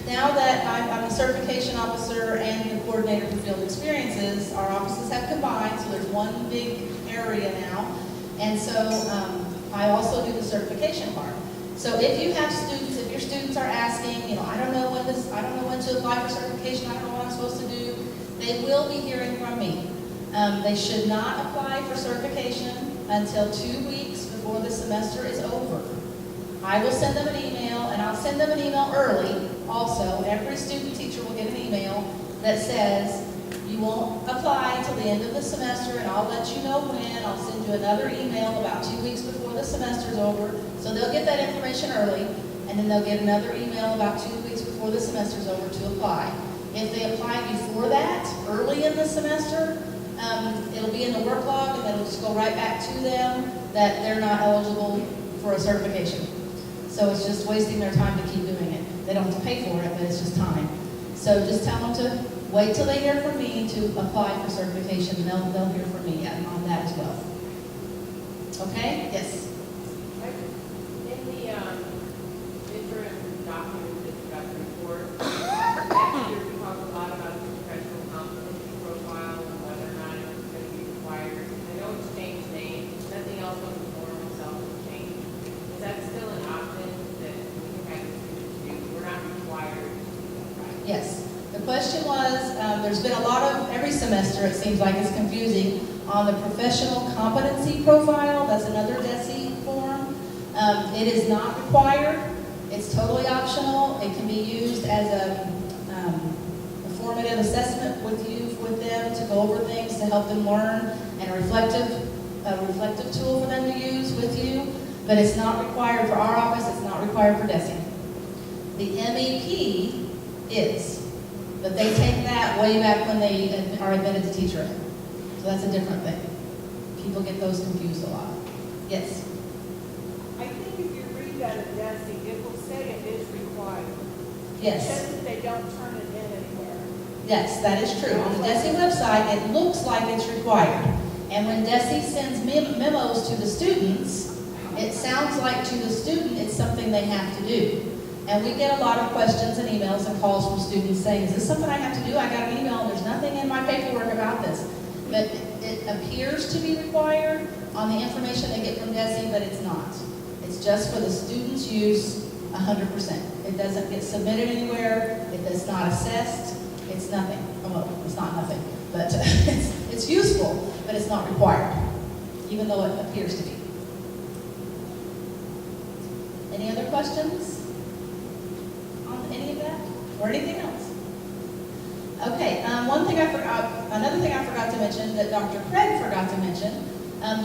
now that I'm the certification officer and the coordinator for field experiences, our offices have combined, so there's one big area now. And so I also do the certification part. So if you have students, if your students are asking, I don't know when to apply for certification, I don't know what I'm supposed to do, they will be hearing from me. They should not apply for certification until 2 weeks before the semester is over. I will send them an email, and I'll send them an email early also. Every student teacher will get an email that says, you won't apply until the end of the semester, and I'll let you know when. I'll send you another email about 2 weeks before the semester's over. So they'll get that information early, and then they'll get another email about 2 weeks before the semester's over to apply. If they apply before that, early in the semester, it'll be in the work log, and it'll just go right back to them that they're not eligible for a certification. So it's just wasting their time to keep doing it. They don't have to pay for it, but it's just time. So just tell them to wait till they hear from me to apply for certification, and they'll hear from me on that as well. Okay? Yes? In the interim document that you got the report, last year we talked a lot about the professional competency profile and whether or not it's going to be required. I know it's changed names, nothing else on the form itself has changed. Is that still an option that we can have the students do? We're not required to do that, right? Yes. The question was, there's been a lot of, every semester it seems like it's confusing, on the professional competency profile. That's another DESE form. It is not required. It's totally optional. It can be used as a formative assessment with them to go over things to help them learn, and a reflective tool for them to use with you. But it's not required for our office. It's not required for DESE. The MEP is. But they take that way back when they are admitted to teacher ed. So that's a different thing. People get those confused a lot. Yes? I think if you read that in DESE, it will say it is required. Yes. It says that they don't turn it in anywhere. Yes, that is true. On the DESE website, it looks like it's required. And when DESE sends memos to the students, it sounds like to the student it's something they have to do. And we get a lot of questions and emails and calls from students saying, is this something I have to do? I got an email and there's nothing in my paperwork about this. But it appears to be required on the information they get from DESE, but it's not. It's just for the students' use 100%. It doesn't get submitted anywhere. It's not assessed. It's nothing. Well, it's not nothing, but it's useful, but it's not required, even though it appears to be. Any other questions? Any of that or anything else? Okay, another thing I forgot to mention that Dr. Craig forgot to mention,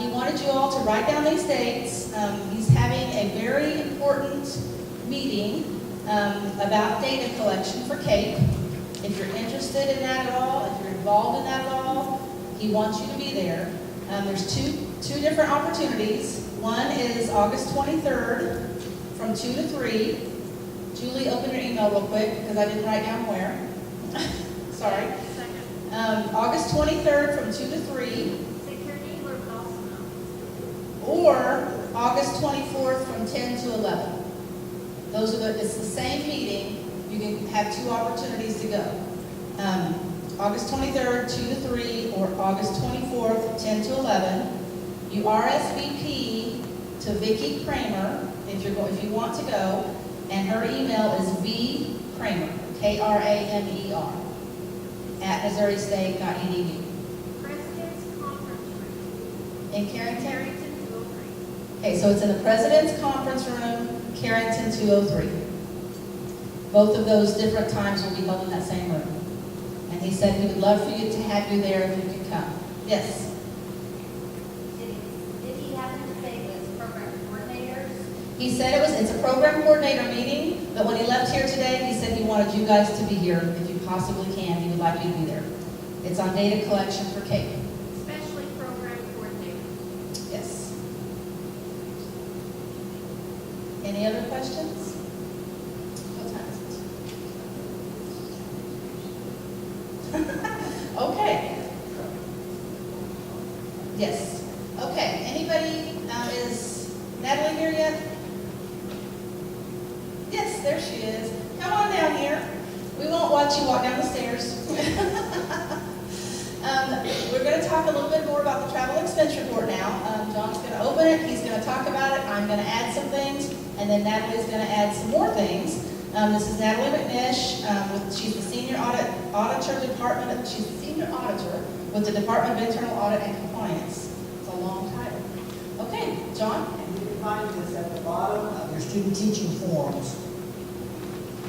he wanted you all to write down these dates. He's having a very important meeting about data collection for CAPE. If you're interested in that at all, if you're involved in that at all, he wants you to be there. There's two different opportunities. One is August 23rd from 2 to 3. Julie, open your email real quick, because I didn't write down where. Sorry. August 23rd from 2 to 3. Or August 24th from 10 to 11. It's the same meeting. You can have two opportunities to go. August 23rd, 2 to 3, or August 24th, 10 to 11. You RSVP to Vicki Kramer if you want to go. And her email is vkramer, Kramer. missouri-state.edu. President's Conference Room, In Carrington? Carrington 203. Okay, so it's in the President's Conference Room, Carrington 203. Both of those different times will be held in that same room. And he said he would love for you to have you there if you could come. Yes? Did he happen to say it was program coordinators? He said it's a program coordinator meeting, but when he left here today, he said he wanted you guys to be here if you possibly can. He would like you to be there. It's on data collection for Cape. Especially program coordinators. Yes. Any other questions? What time is it? Okay. Yes. Okay. Anybody, is Natalie here yet? Yes, there she is. Come on down here. We won't watch you walk down the stairs. We're going to talk a little bit more about the travel expense report now. John's going to open it. He's going to talk about it. I'm going to add some things, and then Natalie's going to add some more things. This is Natalie McNish. She's the senior auditor department. She's the senior auditor with the Department of Internal Audit and Compliance. It's a long title. Okay, John. And you can find this at the bottom of your student teaching forms.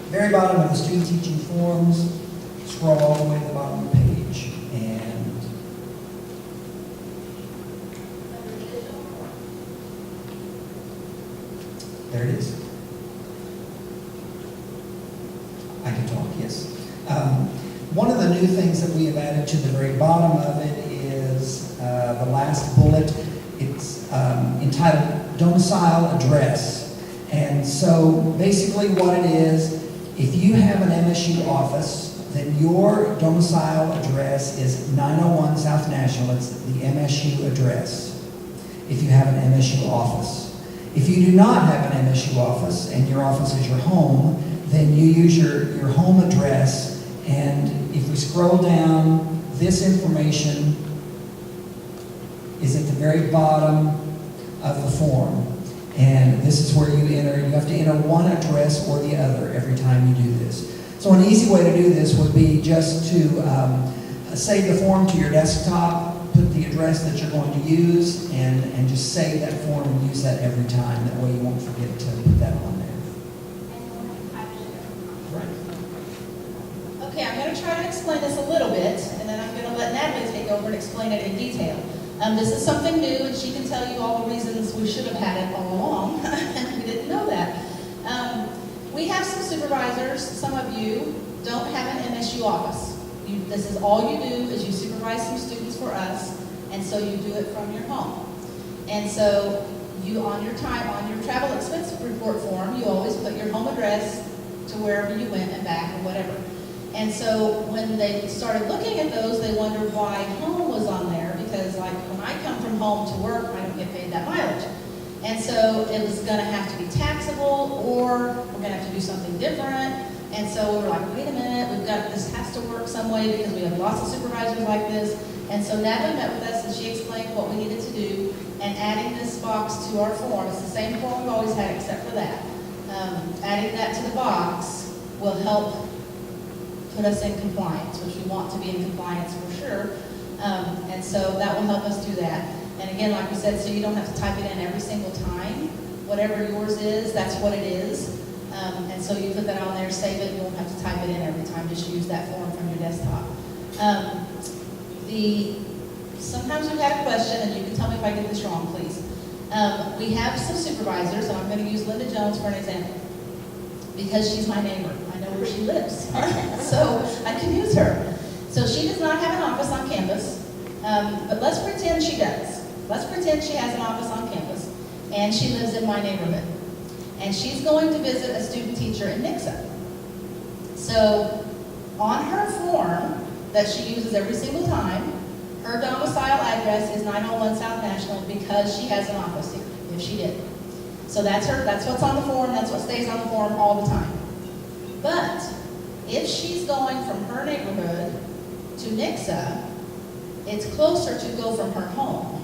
Very bottom of the student teaching forms. Scroll all the way to the bottom of the page. And there it is. I can talk, yes. One of the new things that we have added to the very bottom of it is the last bullet. It's entitled Domicile Address. And so basically what it is, if you have an MSU office, then your domicile address is 901 South National. It's the MSU address if you have an MSU office. If you do not have an MSU office and your office is your home, then you use your home address. And if we scroll down, this information is at the very bottom of the form. And this is where you have to enter one address or the other every time you do this. So an easy way to do this would be just to save the form to your desktop, put the address that you're going to use, and just save that form and use that every time. That way you won't forget to put that on there. Right. Okay, I'm going to try to explain this a little bit, and then I'm going to let Natalie take over and explain it in detail. This is something new, and she can tell you all the reasons we should have had it all along, and we didn't know that. We have some supervisors. Some of you don't have an MSU office. This is all you do is you supervise some students for us, and so you do it from your home. And so you, on your travel expense report form, you always put your home address to wherever you went and back or whatever. And so when they started looking at those, they wondered why home was on there, because like when I come from home to work, I don't get paid that mileage. And so it was going to have to be taxable, or we're going to have to do something different. And so we were like, wait a minute, this has to work some way because we have lots of supervisors like this. And so Natalie met with us and she explained what we needed to do, and adding this box to our form. It's the same form we've always had except for that. Adding that to the box will help put us in compliance, which we want to be in compliance for sure. And so that will help us do that. And again, like we said, so you don't have to type it in every single time. Whatever yours is, that's what it is. And so you put that on there, save it, you won't have to type it in every time, just use that form from your desktop. Sometimes we've had a question, and you can tell me if I get this wrong, please. We have some supervisors, and I'm going to use Linda Jones for an example, because she's my neighbor. I know where she lives, so I can use her. So she does not have an office on campus, but let's pretend she does. Let's pretend she has an office on campus, and she lives in my neighborhood. And she's going to visit a student teacher in Nixa. So on her form that she uses every single time, her domicile address is 901 South National because she has an office here, if she did. So that's what's on the form, that's what stays on the form all the time. But if she's going from her neighborhood to Nixa, it's closer to go from her home.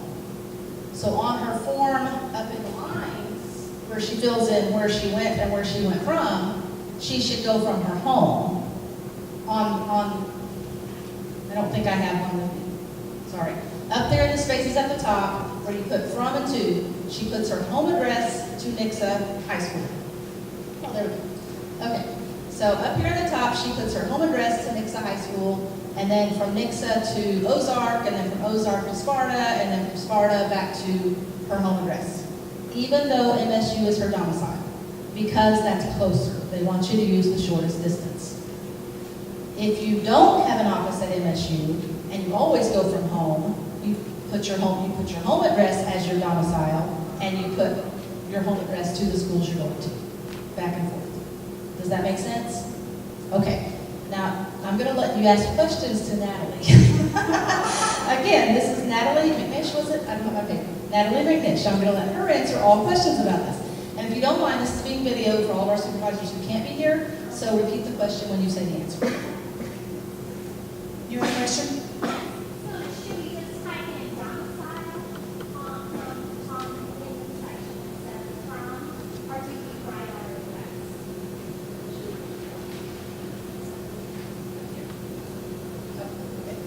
So on her form up in the lines, where she fills in where she went and where she went from, she should go from her home. On I don't think I have one with me. Sorry. Up there in the spaces at the top, where you put from and to, she puts her home address to Nixa High School. Oh, there we go. Okay. So up here at the top, she puts her home address to Nixa High School, and then from Nixa to Ozark, and then from Ozark to Sparta, and then from Sparta back to her home address. Even though MSU is her domicile, because that's closer. They want you to use the shortest distance. If you don't have an office at MSU, and you always go from home, you put your home address as your domicile, and you put your home address to the schools you're going to, back and forth. Does that make sense? Okay. Now, I'm going to let you ask questions to Natalie. Again, this is Natalie McNish, was it? I don't have my paper. Natalie McNish. I'm going to let her answer all questions about this. And if you don't mind, this is being videoed for all of our supervisors who can't be here, so repeat the question when you say the answer. You have a question? So should we just type in domicile on in the section instead of from, or do we write our address?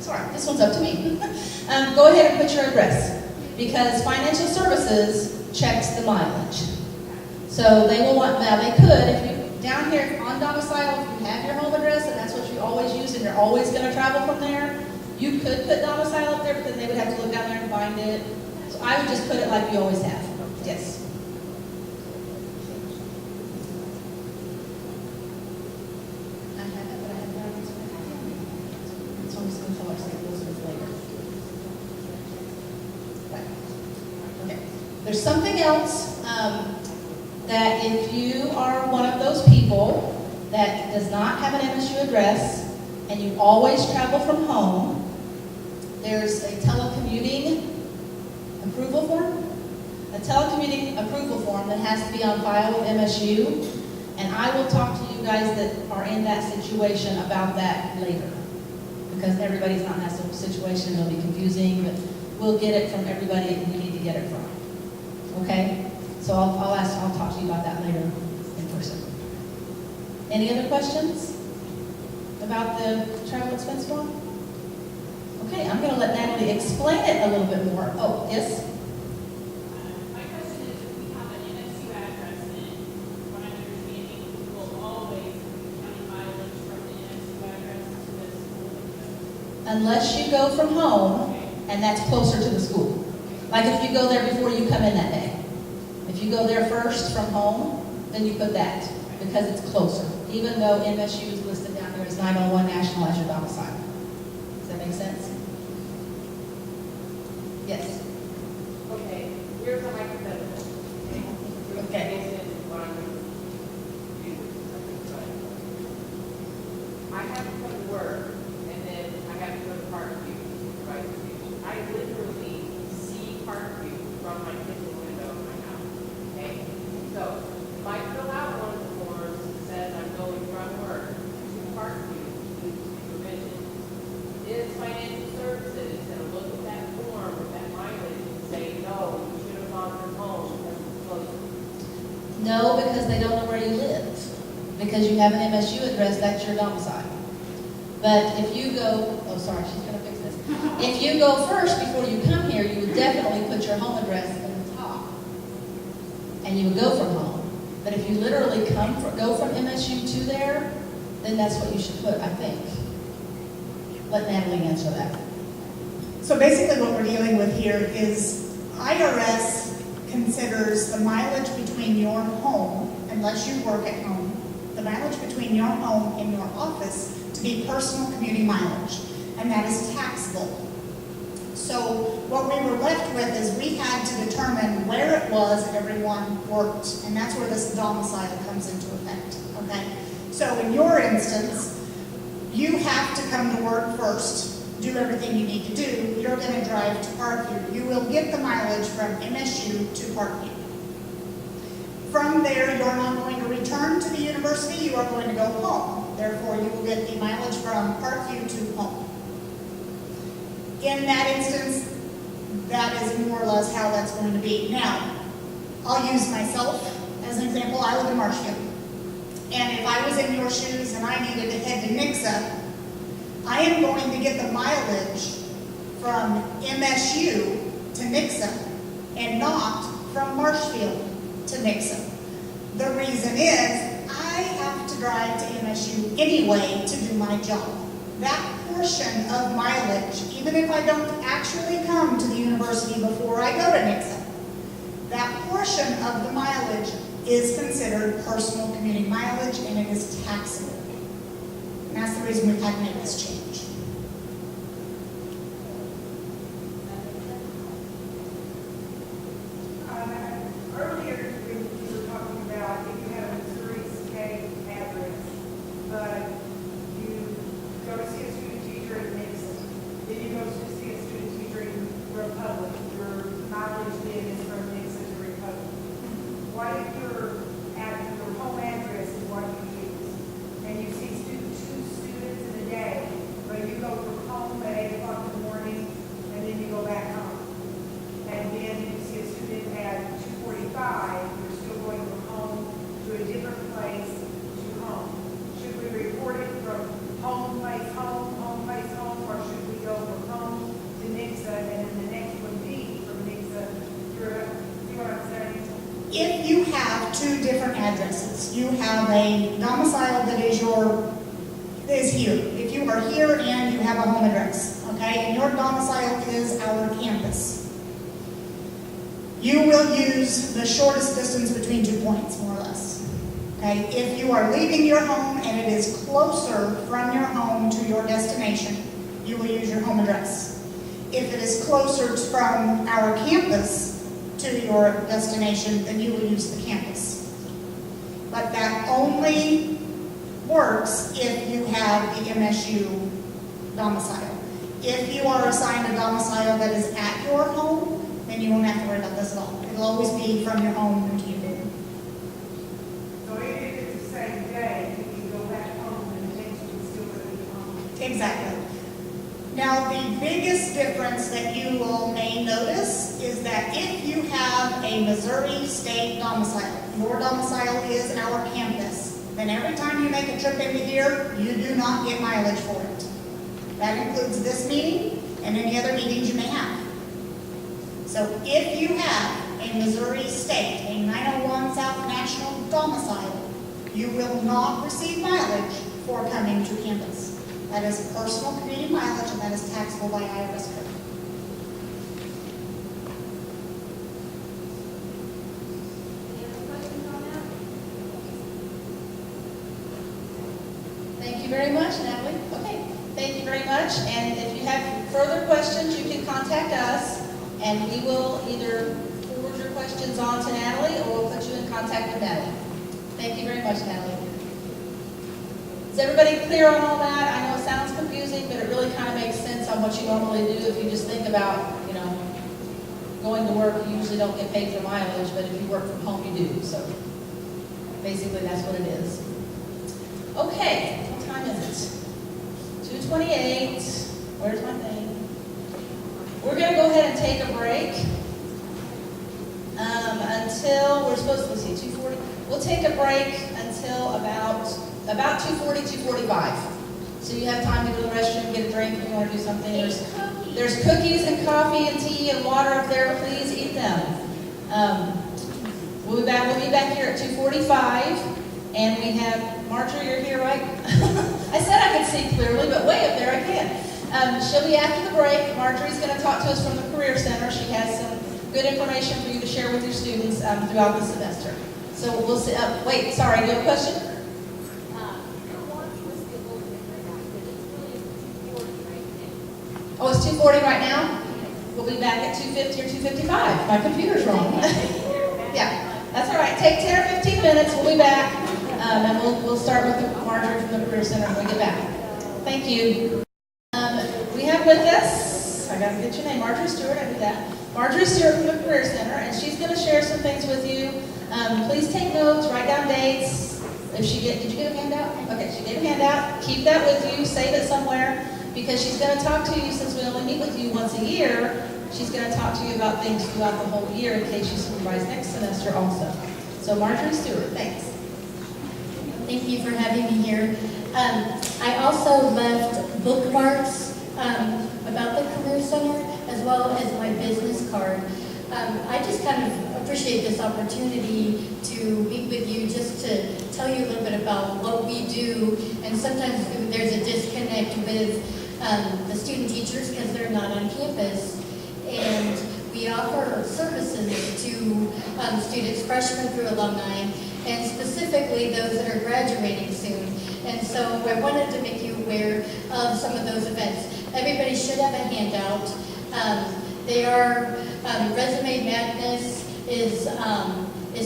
Sorry, this one's up to me. Go ahead and put your address, because financial services checks the mileage. So they will want, now they could, if you, down here on domicile, if you have your home address and that's what you always use and you're always going to travel from there, you could put domicile up there, but then they would have to look down there and find it. So I would just put it like you always have. Yes. I have it, but I have no answer. So I'm just going to tell her to Elizabeth later. Right. Okay. There's something else. That if you are one of those people that does not have an MSU address and you always travel from home, there's a telecommuting approval form. A telecommuting approval form that has to be on file with MSU. And I will talk to you guys that are in that situation about that later. Because everybody's not in that situation, it'll be confusing, but we'll get it from everybody that we need to get it from. Okay? So I'll talk to you about that later in person. Any other questions about the travel expense form? Okay, I'm going to let Natalie explain it a little bit more. Oh, yes? My question is, if we have an MSU address, then what I'm understanding, we'll always county mileage from the MSU address to the school. Unless you go from home, and that's closer to the school. Like if you go there before you come in that day. If you go there first from home, then you put that, because it's closer. Even though MSU is listed down there as 901 National as your domicile. Does that make sense? Yes. Okay, here's a hypothetical. Okay. This is what I'm going to do. I have to come to work, and then I have to go to Parkview, Supervisor Station. I literally see Parkview from my kitchen window of my house. Okay? So, if I fill out one of the forms that says I'm going from work to Parkview to supervision, is financial services going to look at that form with that mileage and say, no, you should have gone from home because it's closer? No, because they don't know where you live. Because you have an MSU address, that's your domicile. But if you go, oh sorry, she's going to fix this. If you go first before you come here, you would definitely put your home address in the top. And you would go from home. But if you literally go from MSU to there, then that's what you should put, I think. Let Natalie answer that. So basically what we're dealing with here is IRS considers the mileage between your home, unless you work at home, the mileage between your home and your office to be personal commuting mileage, and that is taxable. So what we were left with is we had to determine where it was everyone worked, and that's where this domicile comes into effect, okay? So in your instance, you have to come to work first, do everything you need to do. You're going to drive to Parkview. You will get the mileage from MSU to Parkview. From there, you're not going to return to the university. You are going to go home. Therefore, you will get the mileage from Parkview to home. In that instance, that is more or less how that's going to be. Now, I'll use myself as an example. I live in Marshfield. And if I was in your shoes and I needed to head to Nixa, I am going to get the mileage from MSU to Nixa and not from Marshfield to Nixa. The reason is I have to drive to MSU anyway to do my job. That portion of mileage, even if I don't actually come to the university before I go to Nixa, that portion of the mileage is considered personal commuting mileage and it is taxable. And that's the reason we've had to make this change. Earlier, we were talking about if you have a Missouri State address, but you go to see a student teacher in Nixon, then you go to see a student teacher in Republic, your mileage then is from Nixon to Republic. What if your home address is what you use, and you see two students in a day, but you go from home at 8 o'clock in the morning, and then you go back home, and then you see a student at 2:45, you're still going from home to a different place to home. Should we report it from home, place, home, or should we go from home to Nixa and then the next one be from Nixa through, see what I'm saying? If you have two different addresses, you have a domicile that is here. If you are here and you have a home address, okay, and your domicile is our campus, you will use the shortest distance between 2 points, more or less. Okay? If you are leaving your home and it is closer from your home to your destination, you will use your home address. If it is closer from our campus to your destination, then you will use the campus. But that only works if you have the MSU domicile. If you are assigned a domicile that is at your home, then you won't have to worry about this at all. It'll always be from your home to you. So even if it's the same day, you can go back home and the next one's still going to be home. Exactly. Now, the biggest difference that you will may notice is that if you have a Missouri State domicile, your domicile is our campus, then every time you make a trip into here, you do not get mileage for it. That includes this meeting and any other meetings you may have. So if you have a Missouri State, a 901 South National domicile, you will not receive mileage for coming to campus. That is personal commuting mileage, and that is taxable by IRS code. Any other questions on that? Thank you very much, Natalie. Okay, thank you very much. And if you have further questions, you can contact us, and we will either forward your questions on to Natalie, or we'll put you in contact with Natalie. Thank you very much, Natalie. Is everybody clear on all that? I know it sounds confusing, but it really kind of makes sense on what you normally do. If you just think about, going to work, you usually don't get paid for mileage, but if you work from home, you do. So basically, that's what it is. Okay, what time is it? 2:28. Where's my thing? We're going to go ahead and take a break until we're supposed to, let's see, 2:40. We'll take a break until about 2:40, 2:45. So you have time to go to the restroom, get a drink if you want to do something. There's cookies and coffee and tea and water up there. Please eat them. We'll be back here at 2:45, and we have Marjorie. You're here, right? I said I could see clearly, but way up there I can't. She'll be after the break. Marjorie's going to talk to us from the Career Center. She has some good information for you to share with your students throughout the semester. So we'll see. Wait, sorry. Do you have a question? Oh, it's 2:40 right now? We'll be back at 2:50 or 2:55. My computer's wrong. Yeah, that's all right. Take 10 or 15 minutes. We'll be back. And we'll start with Marjorie from the Career Center when we get back. Thank you. We have with us, I got to get your name, Marjorie Stewart. I did that. Marjorie Stewart from the Career Center, and she's going to share some things with you. Please take notes, write down dates. Did you get a handout? Okay, she gave a handout. Keep that with you. Save it somewhere. Because she's going to talk to you, since we only meet with you once a year, she's going to talk to you about things throughout the whole year in case you supervise next semester also. So Marjorie Stewart, thanks. Thank you for having me here. I also left bookmarks about the Career Center, as well as my business card. I just kind of appreciate this opportunity to meet with you, just to tell you a little bit about what we do. And sometimes there's a disconnect with the student teachers because they're not on campus. And we offer services to students, freshmen through alumni, and specifically those that are graduating soon. And so I wanted to make you aware of some of those events. Everybody should have a handout. They are, Resume Madness is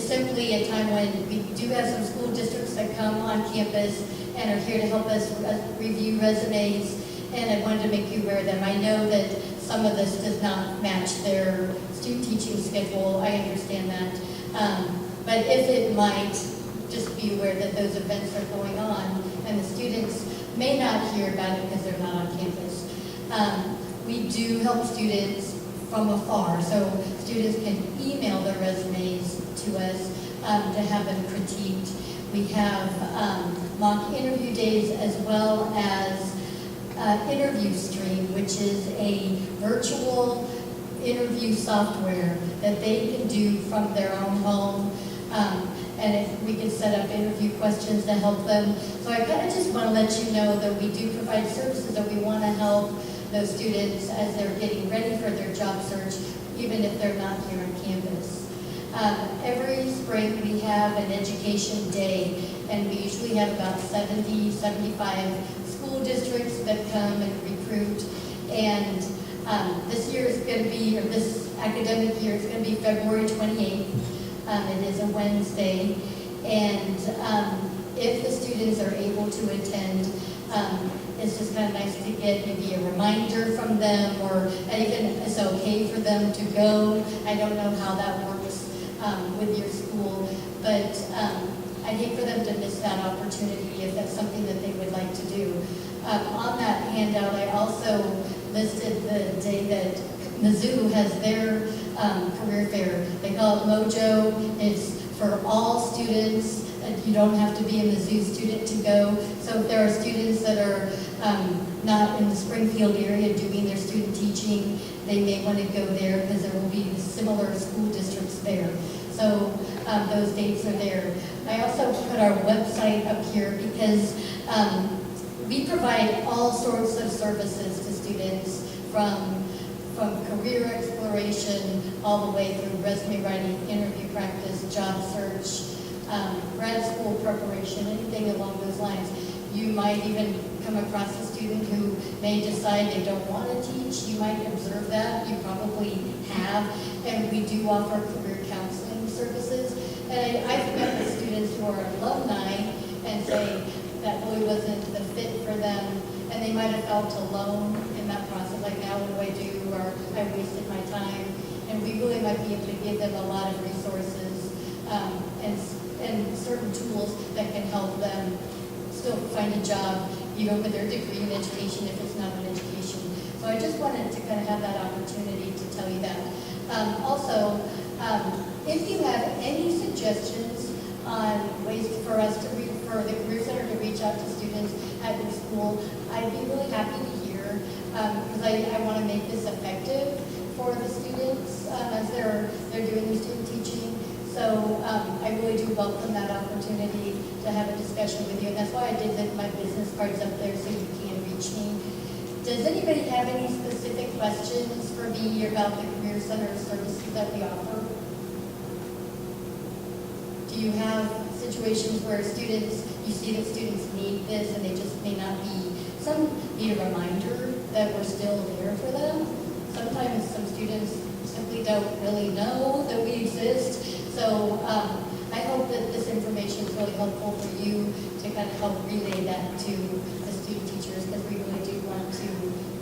simply a time when we do have some school districts that come on campus and are here to help us review resumes. And I wanted to make you aware of them. I know that some of this does not match their student teaching schedule. I understand that. But if it might, just be aware that those events are going on and the students may not hear about it because they're not on campus. We do help students from afar, so students can email their resumes to us to have them critiqued. We have mock interview days as well as Interview Stream, which is a virtual interview software that they can do from their own home. And if we can set up interview questions to help them. So I kind of just want to let you know that we do provide services, that we want to help those students as they're getting ready for their job search, even if they're not here on campus. Every spring we have an education day, and we usually have about 70, 75 school districts that come and recruit. And this year is going to be, or this academic year is going to be February 28th. It is a Wednesday, and if the students are able to attend, it's just kind of nice to get maybe a reminder from them, or even it's okay for them to go. I don't know how that works with your school, but I'd hate for them to miss that opportunity if that's something that they would like to do. On that handout, I also listed the day that Mizzou has their career fair. They call it Mojo. It's for all students. You don't have to be a Mizzou student to go. So if there are students that are not in the Springfield area doing their student teaching, they may want to go there because there will be similar school districts there. So those dates are there. I also put our website up here because we provide all sorts of services to students from career exploration all the way through resume writing, interview practice, job search, grad school preparation, anything along those lines. You might even come across a student who may decide they don't want to teach. You might observe that. You probably have. And we do offer career counseling services. And I've met with students who are alumni and say that really wasn't the fit for them. And they might have felt alone in that process, like now what do I do, or I wasted my time. And we really might be able to give them a lot of resources and certain tools that can help them still find a job, even with their degree in education, if it's not an education. So I just wanted to kind of have that opportunity to tell you that. Also, if you have any suggestions on ways for us to for the Career Center to reach out to students at your school, I'd be really happy to hear, because I want to make this effective for the students as they're doing their student teaching. So I really do welcome that opportunity to have a discussion with you, and that's why I did my business cards up there so you can reach me. Does anybody have any specific questions for me about the Career Center services that we offer? Do you have situations where students, you see that students need this and they just may not be, some need a reminder that we're still there for them. Sometimes some students simply don't really know that we exist. So I hope that this information is really helpful for you to kind of help relay that to the student teachers, because we really do want to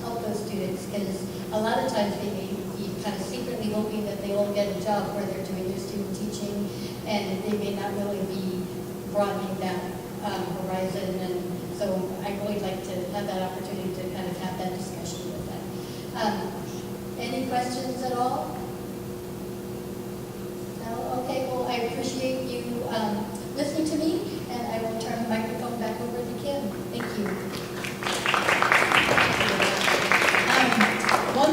help those students, because a lot of times they may be kind of secretly hoping that they will get a job where they're doing their student teaching, and they may not really be broadening that horizon. And so I really like to have that opportunity to kind of have that discussion with them. Any questions at all? No? Okay, well, I appreciate you listening to me, and I will turn the microphone back over to Kim. Thank you.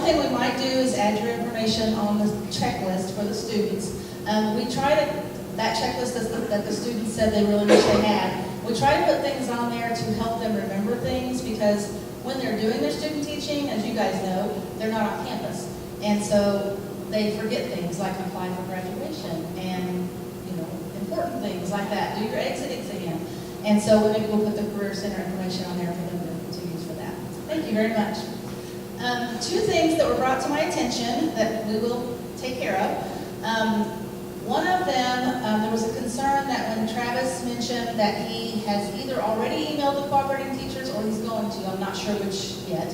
thing we might do is add your information on the checklist for the students. We try to, that checklist that the students said they really wish they had, we try to put things on there to help them remember things, because when they're doing their student teaching, as you guys know, they're not on campus. And so they forget things like apply for graduation and, you know, important things like that. Do your exit exam. And so maybe we'll put the Career Center information on there for them to use for that. Thank you very much. Two things that were brought to my attention that we will take care of. One of them, there was a concern that when Travis mentioned that he has either already emailed the cooperating teachers or he's going to, I'm not sure which yet.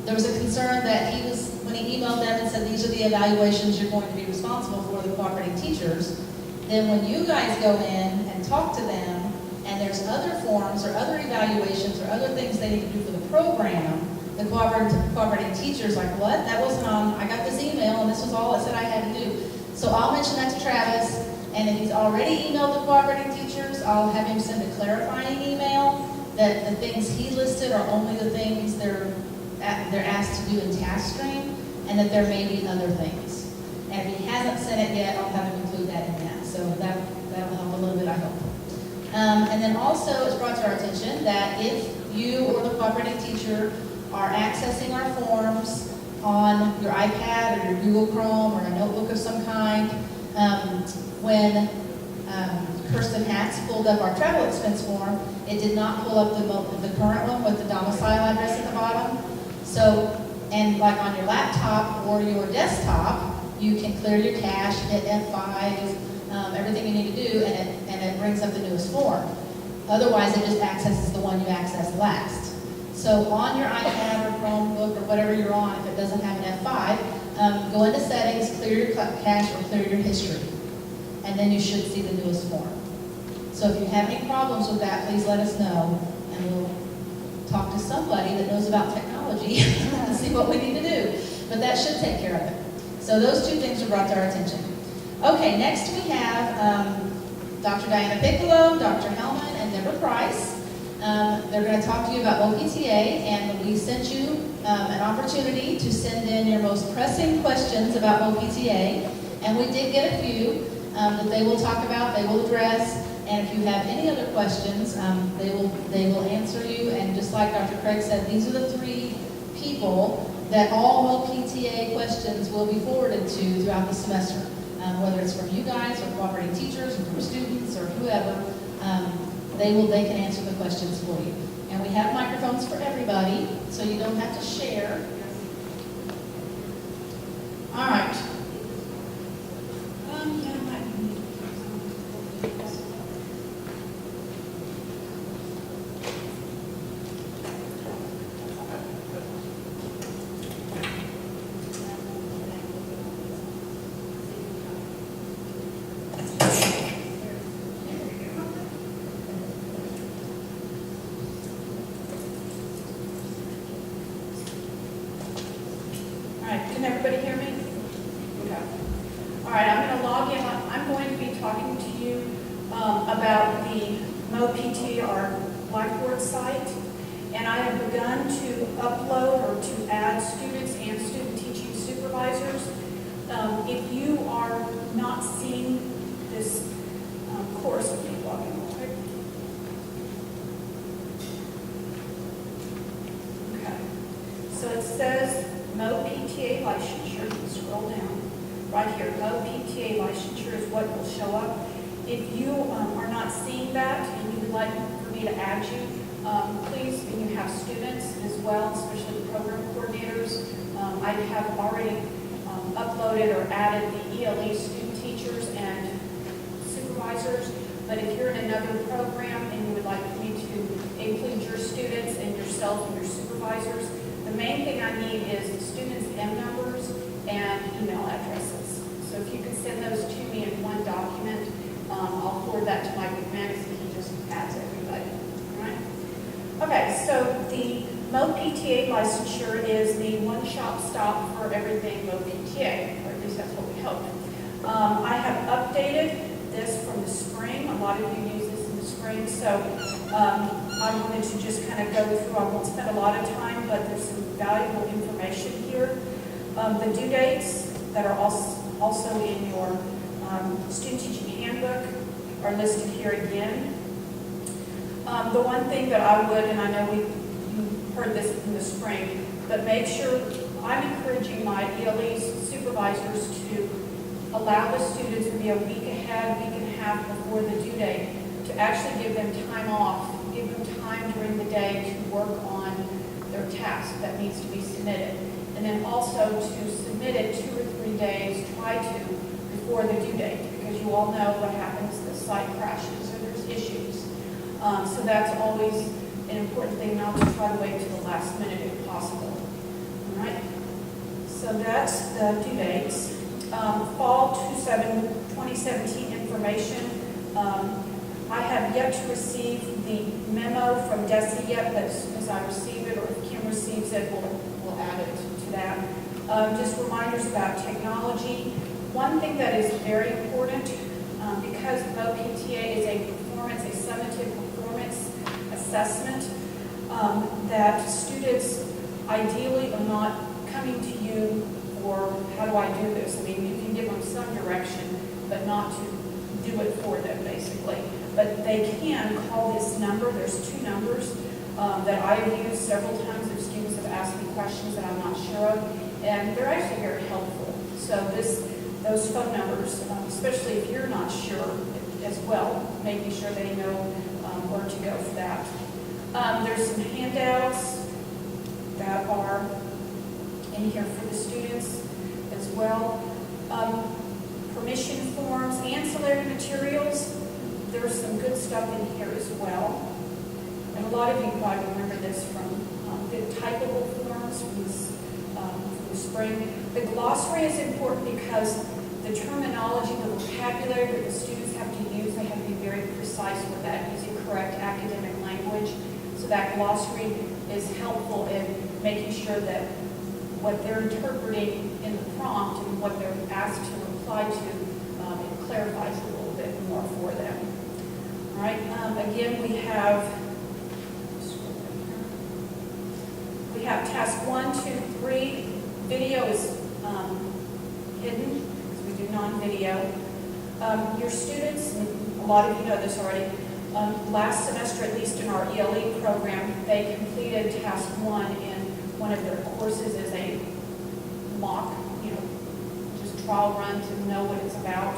There was a concern that he was, when he emailed them and said, these are the evaluations you're going to be responsible for, the cooperating teachers, then when you guys go in and talk to them, and there's other forms or other evaluations or other things they need to do for the program, the cooperating teachers like, what? That wasn't on, I got this email and this was all it said I had to do. So I'll mention that to Travis, and if he's already emailed the cooperating teachers, I'll have him send a clarifying email that the things he listed are only the things they're asked to do in task stream, and that there may be other things. And if he hasn't sent it yet, I'll have him include that in that. So that'll help a little bit, I hope. And then also, it's brought to our attention that if you or the cooperating teacher are accessing our forms on your iPad or your Google Chrome or a notebook of some kind, when Kirsten Hatz pulled up our travel expense form, it did not pull up the current one with the domicile address at the bottom. So, and like on your laptop or your desktop, you can clear your cache, hit F5, everything you need to do, and it brings up the newest form. Otherwise, it just accesses the one you accessed last. So on your iPad or Chromebook or whatever you're on, if it doesn't have an F5, go into settings, clear your cache or clear your history. And then you should see the newest form. So if you have any problems with that, please let us know, and we'll talk to somebody that knows about technology to see what we need to do. But that should take care of it. So those two things are brought to our attention. Okay, next we have Dr. Diana Piccolo, Dr. Hellman, and Deborah Price. They're going to talk to you about OPTA, and we sent you an opportunity to send in your most pressing questions about OPTA, and we did get a few that they will talk about, they will address, and if you have any other questions, they will answer you. And just like Dr. Craig said, these are the three people that all OPTA questions will be forwarded to throughout the semester, whether it's from you guys or cooperating teachers or from students or whoever. They can answer the questions for you. And we have microphones for everybody, so you don't have to share. All right. Can everybody hear me? Okay. All right, I'm going to log in. I'm going to be talking to you about the MoPT, our Blackboard site, and I have begun to upload or to add students and student teaching supervisors. If you are not seeing this course, let me log in real quick. Okay. So it says MoPTA licensure. You can scroll down right here. MoPTA licensure is what will show up. If you are not seeing that and you would like for me to add you, please, and you have students as well, especially the program coordinators, I have already uploaded or added the ELE student teachers and supervisors. But if you're in another program and you would like me to include your students and yourself and your supervisors, the main thing I need is students' M numbers and email addresses. So if you can send those to me in one document, I'll forward that to Mike McManus and he just adds everybody. All right? Okay, so the MoPTA licensure is the one-shop stop for everything MoPTA, or at least that's what we hope. I have updated this from the spring. A lot of you used this in the the spring. So I wanted to just kind of go through, I won't spend a lot of time, but there's some valuable information here. The due dates that are also in your student teaching handbook are listed here again. The one thing that I would, and I know you heard this in the spring, but make sure, I'm encouraging my ELE supervisors to allow the students to be a week ahead, week and a half before the due date, to actually give them time off, give them time during the day to work on their task that needs to be submitted. And then also to submit it 2 or 3 days, try to, before the due date, because you all know what happens, the site crashes or there's issues. So that's always an important thing, not to try to wait to the last minute if possible. All right? So that's the due dates. Fall 2017 information. I have yet to receive the memo from Desi yet, but as soon as I receive it, or if Kim receives it, we'll add it to that. Just reminders about technology. One thing that is very important, because OPTA is a summative performance assessment, that students ideally are not coming to you for, how do I do this? I mean, you can give them some direction, but not to do it for them, basically. But they can call this number. There's 2 numbers that I have used several times if students have asked me questions that I'm not sure of, and they're actually very helpful. So those phone numbers, especially if you're not sure as well, making sure they know where to go for that. There's some handouts that are in here for the students as well. Permission forms, ancillary materials, there's some good stuff in here as well. And a lot of you probably remember this from the typable forms from the spring. The glossary is important because the terminology, the vocabulary that the students have to use, they have to be very precise with that, using correct academic language. So that glossary is helpful in making sure that what they're interpreting in the prompt and what they're asked to reply to, it clarifies a little bit more for them. All right, again, we have task 1, 2, 3. Video is hidden because we do non-video. Your students, and a lot of you know this already, last semester, at least in our ELE program, they completed task 1 in one of their courses as a mock, just trial run to know what it's about.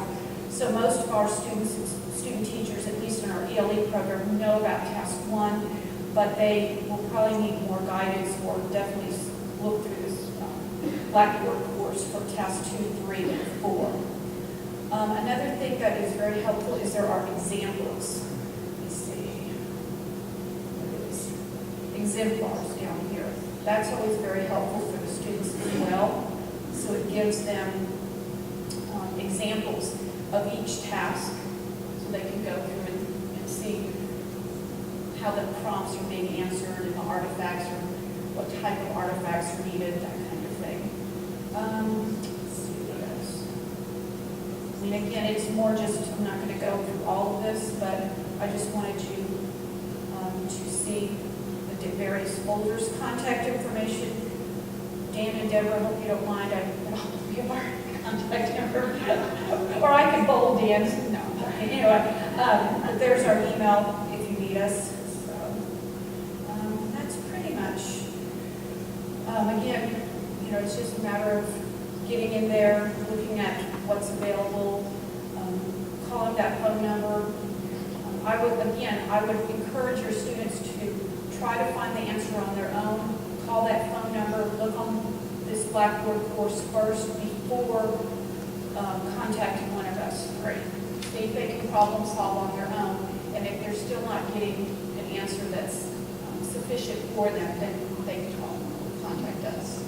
So most of our students, student teachers, at least in our ELE program, know about task 1, but they will probably need more guidance or definitely look through this Blackboard course for task 2, 3, and 4. Another thing that is very helpful is there are examples. Let's see. Exemplars down here. That's always very helpful for the students as well. So it gives them examples of each task so they can go through and see how the prompts are being answered and the artifacts or what type of artifacts are needed, that kind of thing. Let's see what else. I mean, again, it's more just, I'm not going to go through all of this, but I just wanted you to see the various folders, contact information. Dan and Deborah, I hope you don't mind, I give our contact information. Or I can bold Dan's, no. Anyway, there's our email if you need us. So, that's pretty much, again, it's just a matter of getting in there, looking at what's available, calling that phone number. I would encourage your students to try to find the answer on their own. Call that phone number, look on this Blackboard course first before contacting one of us 3. See if they can problem solve on their own. And if they're still not getting an answer that's sufficient for them, then they can contact us.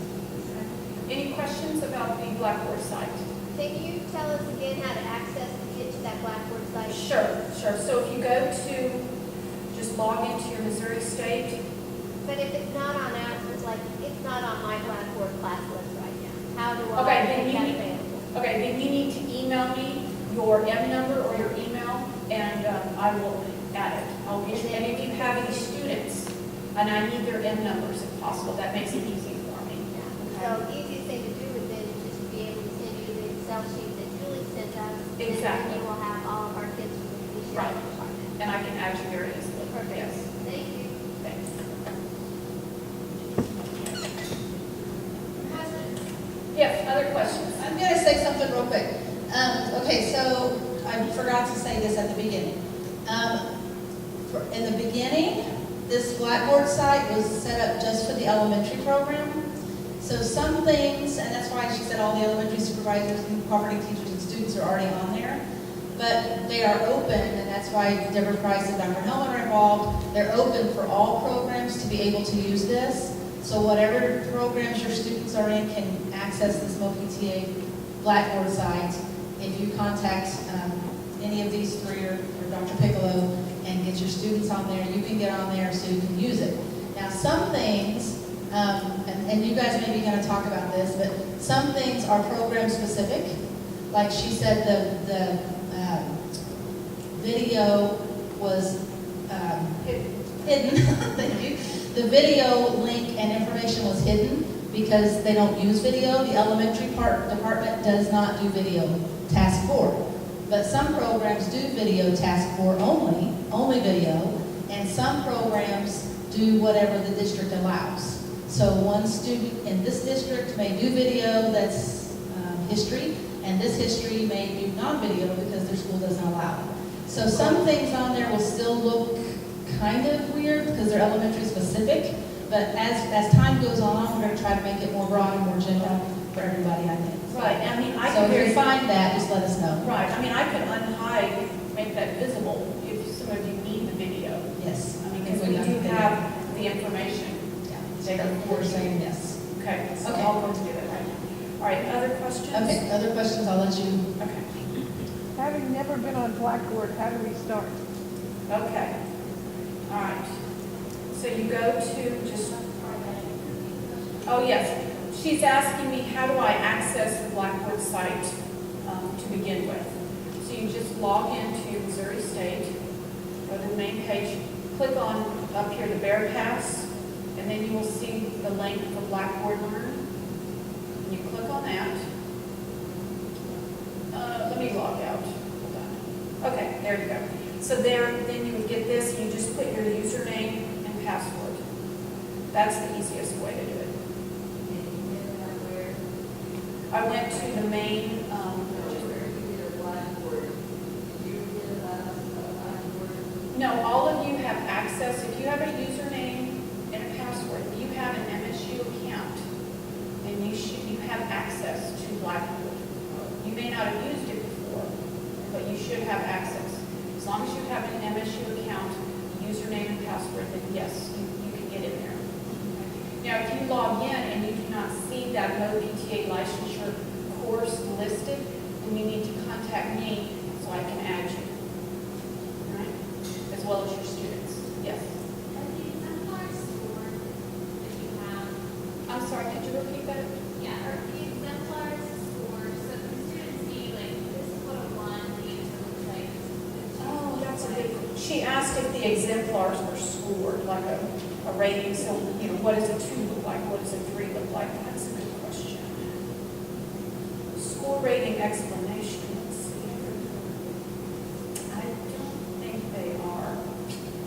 Any questions about the Blackboard site? Can you tell us again how to access to get to that Blackboard site? Sure. So if you go to, just log into your Missouri State. But if it's not on ours, like, it's not on my Blackboard class list right now, how do I Okay, make that available? then you need to email me your M number or your email, and I will at it. And if you have any students, and I need their N numbers if possible, that makes it easy for me. So the easiest thing to do with it is just to be able to send you the Excel sheet that Julie sent us. Exactly. And you will have all of our kids from the Right. department. And I can add you very easily. Perfect. Yes. Thank you. Thanks. Yes, other questions? I'm gonna say something real quick. Okay, so I forgot to say this at the beginning. In the beginning, this Blackboard site was set up just for the elementary program. So some things, and that's why she said all the elementary supervisors and cooperating teachers and students are already on there. But they are open, and that's why Deborah Price and Dr. Hellman are involved. They're open for all programs to be able to use this. So whatever programs your students are in can access this MOPTA Blackboard site. If you contact any of these three or Dr. Piccolo and get your students on there, you can get on there so you can use it. Now some things, and you guys may be going to talk about this, but some things are program specific. Like she said, the video was hidden. Thank you. The video link and information was hidden because they don't use video. The elementary department does not do video task 4. But some programs do video task 4 only video, and some programs do whatever the district allows. So one student in this district may do video that's history, and this history may do non-video because their school doesn't allow it. So some things on there will still look kind of weird because they're elementary specific, but as time goes on, we're going to try to make it more broad and more general for everybody, I think. Right, I mean, I So can if you find that, just let us know. Right, I mean, I could unhide, make that visible if some of you need the video. Yes. I mean, because we do have the information. Yeah. We're saying yes. Okay, so Okay. I'll go to do that right now. All right, other questions? Okay, other questions, I'll let you. Okay. Having never been on Blackboard, how do we start? Okay. All right. So you go to just, oh yes, she's asking me how do I access the Blackboard site to begin with. So you just log into Missouri State, go to the main page, click on up here the Bear Pass, and then you will see the link for Blackboard Learn. And you click on that. Let me log out. Hold on. Okay, there you go. So there, then you would get this, and you just put your username and password. That's the easiest way to do it. I went to the main, no, all of you have access. If you have a username and a password, if you have an MSU account, then you have access to Blackboard. You may not have used it before, but you should have access. As long as you have an MSU account, username and password, then yes, you can get in there. Now, if you log in and you do not see that MOPTA licensure course listed, then you need to contact me so I can add you. All right? As well as your students. Yes? I'm sorry, could you repeat that? Yeah, or the exemplars score, so the students see, like, this is what a 1 answer looks like. Oh, that's a good, she asked if the exemplars were scored, like a rating, so, you know, what does a 2 look like, what does a 3 look like? That's a good question. Score rating explanation, let's see here. I don't think they are.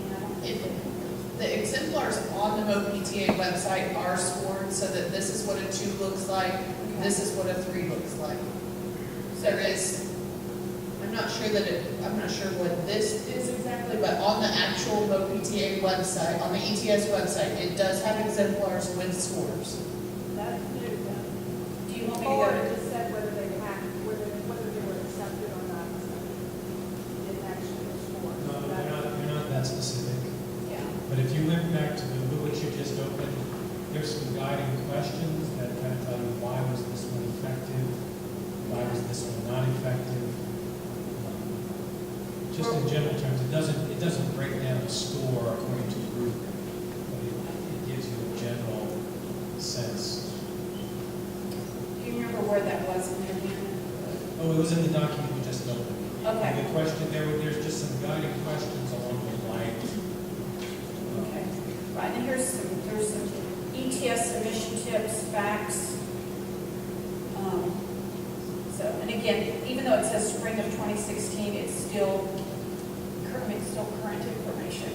Yeah, I don't think they are. The exemplars on the MOPTA website are scored so that this is what a 2 looks like, this is what a 3 looks like. There is, I'm not sure what this is exactly, but on the actual MOPTA website, on the ETS website, it does have exemplars with scores. That's new, do you want me to Or go it to? just said whether they were accepted or not. It didn't actually score. No, they're not that specific. Yeah. But if you went back to the book which you just opened, there's some guiding questions that kind of tell you why was this one effective, why was this one not effective. Just in general terms, it doesn't break down the score according to group, but it gives you a general sense. Do you remember where that was in there? Oh, it was in the document you just opened. Okay. And the question, there's just some guiding questions along the lines. Okay, right, and there's some ETS submission tips, facts. So, and again, even though it says spring of 2016, it's still current information.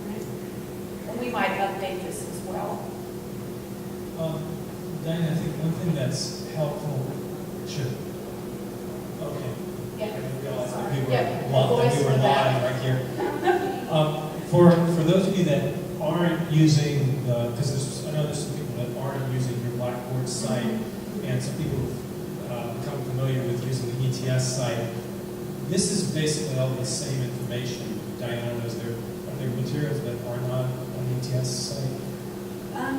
Right? And we might update this as well. Diane, I think one thing that's helpful, sure. Okay. Yeah. I didn't realize that we were, Yeah, that voice we were for that. live right here. For those of you that aren't using because I know there's some people that aren't using your Blackboard site, and some people become familiar with using the ETS site. This is basically all the same information. Diana, are there materials that are not on the ETS site?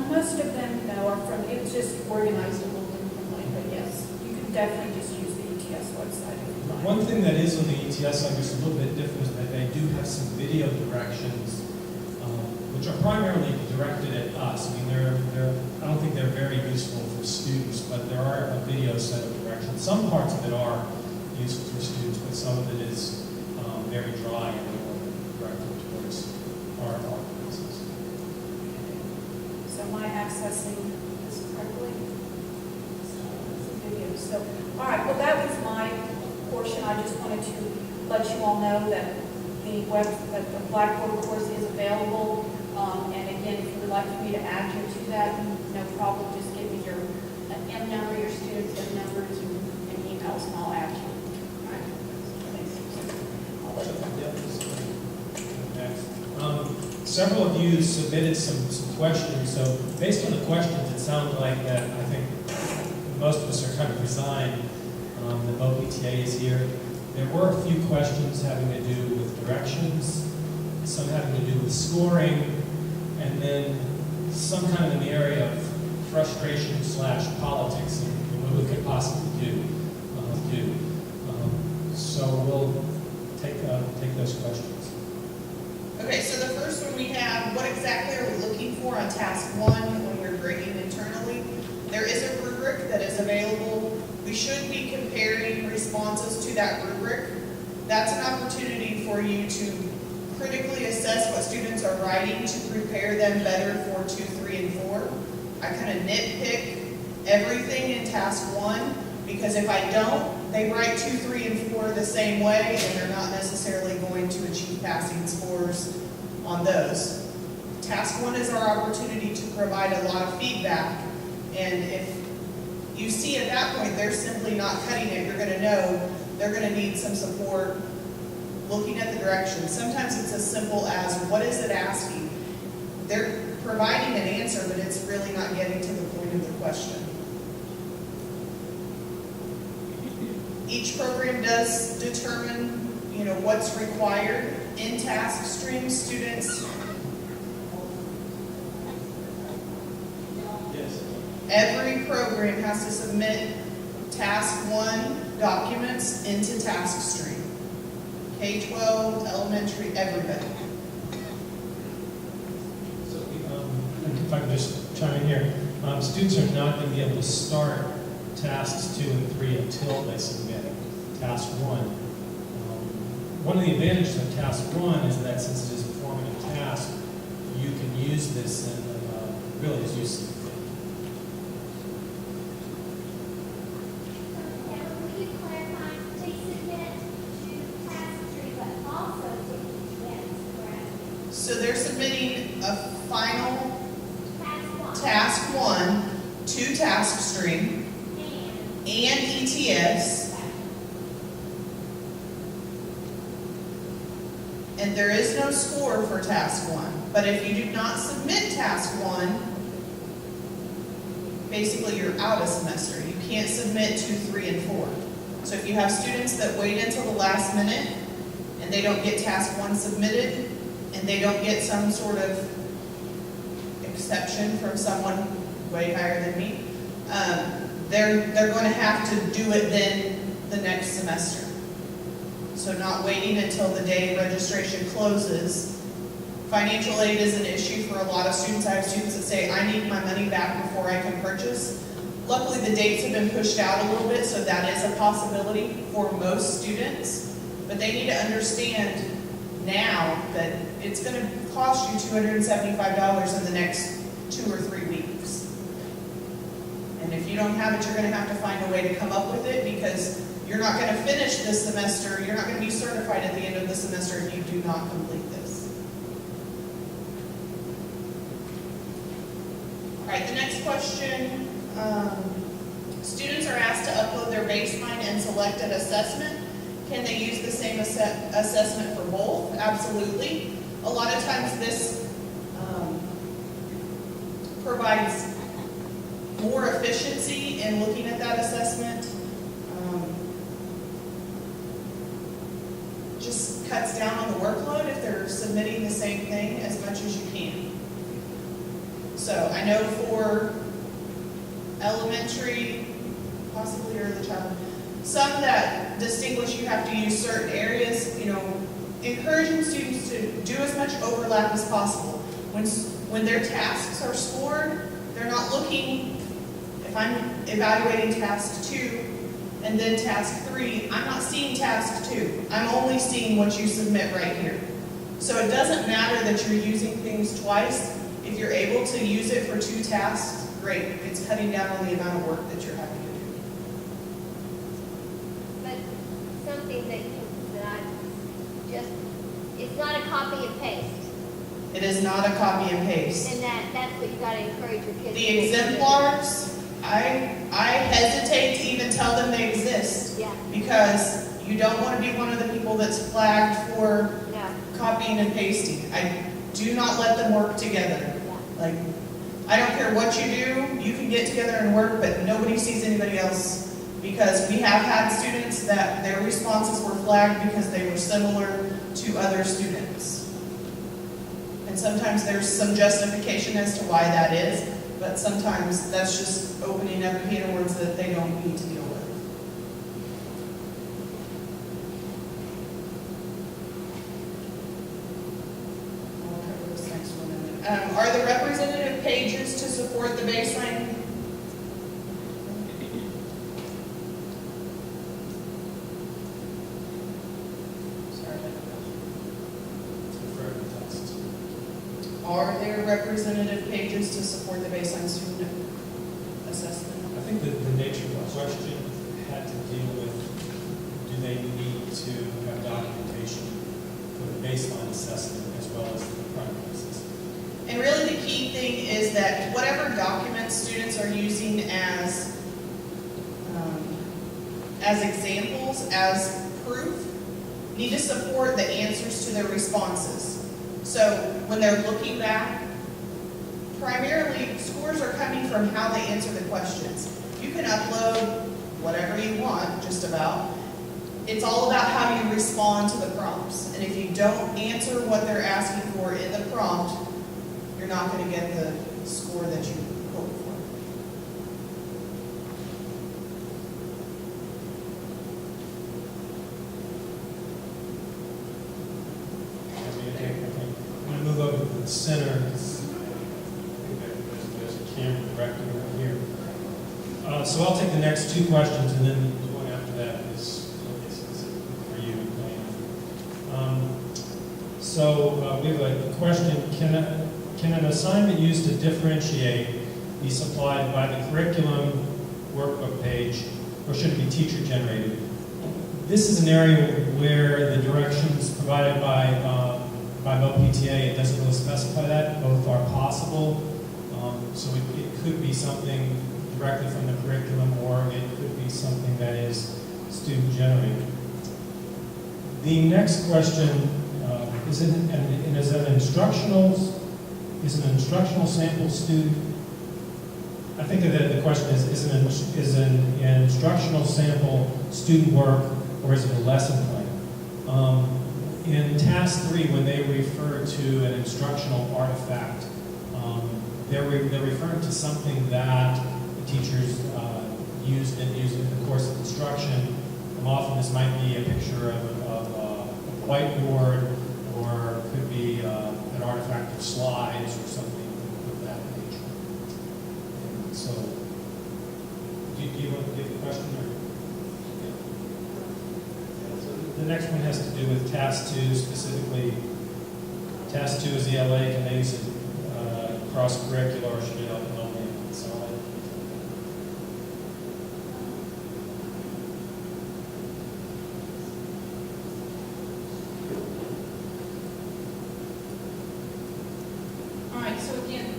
Most of them, no, are from, it's just organized a little differently, but yes, you can definitely just use the ETS website if you like. One thing that is on the ETS site, which is a little bit different, is that they do have some video directions, which are primarily directed at us. I mean, I don't think they're very useful for students, but there are a video set of directions. Some parts of it are useful for students, but some of it is very dry and more directed towards our classes. So am I accessing this correctly? So, it's a video. So, all right, well, that was my portion. I just wanted to let you all know that the Blackboard course is available. And again, if you would like for me to add you to that, no problem. Just give me your M number, your student's M numbers, and emails, and I'll add you. All right. I'll let you know. Several of you submitted some questions. So based on the questions, it sounds like that I think most of us are kind of resigned that MoPTA is here. There were a few questions having to do with directions, some having to do with scoring, and then some kind of in the area of frustration/politics and what we could possibly do. So we'll take those questions. Okay, so the first one we have, what exactly are we looking for on task 1 when we're grading internally? There is a rubric that is available. We should be comparing responses to that rubric. That's an opportunity for you to critically assess what students are writing to prepare them better for 2, 3, and 4. I kind of nitpick everything in task 1 because if I don't, they write 2, 3, and 4 the same way and they're not necessarily going to achieve passing scores on those. Task 1 is our opportunity to provide a lot of feedback, and if you see at that point they're simply not cutting it, you're going to know they're going to need some support looking at the directions. Sometimes it's as simple as, what is it asking? They're providing an answer, but it's really not getting to the point of the question. Each program does determine, what's required in task streams. Students, every program has to submit task 1 documents into task stream. K-12, elementary, everybody. So, if I can just chime in here, students are not going to be able to start tasks 2 and 3 until they submit task 1. One of the advantages of task 1 is that since it is a formative task, you can use this and really is useful. So they're submitting a final task 1 to task stream and ETS. And there is no score for task 1. But if you do not submit task 1, basically you're out a semester. You can't submit 2, 3, and 4. So if you have students that wait until the last minute and they don't get task 1 submitted, and they don't get some sort of exception from someone way higher than me, they're going to have to do it then the next semester. So not waiting until the day registration closes. Financial aid is an issue for a lot of students. I have students that say, I need my money back before I can purchase. Luckily, the dates have been pushed out a little bit, so that is a possibility for most students. But they need to understand now that it's going to cost you $275 in the next 2 or 3 weeks. And if you don't have it, you're going to have to find a way to come up with it, because you're not going to finish this semester. You're not going to be certified at the end of the semester if you do not complete this. All right, the next question. Students are asked to upload their baseline and selected assessment. Can they use the same assessment for both? Absolutely. A lot of times this provides more efficiency in looking at that assessment. Just cuts down on the workload if they're submitting the same thing as much as you can. So I know for elementary, possibly early childhood, some that distinguish you have to use certain areas, encouraging students to do as much overlap as possible. When their tasks are scored, they're not looking, if I'm evaluating task 2 and then task 3, I'm not seeing task 2. I'm only seeing what you submit right here. So it doesn't matter that you're using things twice. If you're able to use it for 2 tasks, great. It's cutting down on the amount of work that you're having to do. But something that I just, it's not a copy and paste. It is not a copy and paste. And that's what you gotta encourage your kids to do. The exemplars, I hesitate to even tell them they exist. Yeah. Because you don't want to be one of the people that's flagged for No. copying and pasting. I do not let them work together. Like, I don't care what you do, you can get together and work, but nobody sees anybody else. Because we have had students that their responses were flagged because they were similar to other students. And sometimes there's some justification as to why that is, but sometimes that's just opening up a can of worms that they don't need to deal with. I'll cover this next one in a minute. Are the representative pages to support the baseline? Are there representative pages to support the baseline student assessment? I think that the nature of the question had to deal with, do they need to have documentation for the baseline assessment as well as the primary assessment? And really the key thing is that whatever documents students are using as examples, as proof, need to support the answers to their responses. So when they're looking back, primarily scores are coming from how they answer the questions. You can upload whatever you want, just about. It's all about how you respond to the prompts. And if you don't answer what they're asking for in the prompt, you're not going to get the score that you hope for. I'm going to move over to the center. There's a camera directed over here. So I'll take the next 2 questions, and then the one after that is for you, Diane. So we have a question. Can an assignment used to differentiate be supplied by the curriculum workbook page, or should it be teacher-generated? This is an area where the directions provided by MOPTA, it doesn't really specify that. Both are possible. So it could be something directly from the curriculum, or it could be something that is student-generated. The next question is an instructional sample student? I think that the question is an instructional sample student work, or is it a lesson plan? In task 3, when they refer to an instructional artifact, they're referring to something that the teachers used in the course of instruction. Often this might be a picture of a whiteboard, or it could be an artifact of slides or something of that nature. And so you have a question? So the next one has to do with Task 2, specifically. Task 2 is ELA, can they use it cross-curricular, or should it only solid? All right, so again,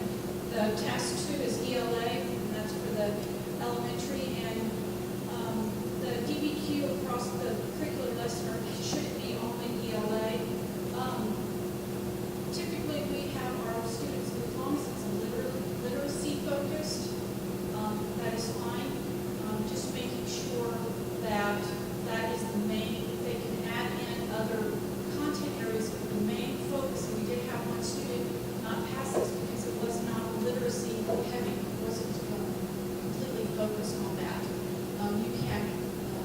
the task 2 is ELA, and that's for the elementary, and the DBQ across the curricular lesson, or should it be only ELA? Typically, we have our students, as long as it's literacy focused, that is fine. Just making sure that that is the main, they can add in other content areas, but the main focus, and we did have one student not pass this because it was not literacy heavy, it wasn't completely focused on that. You can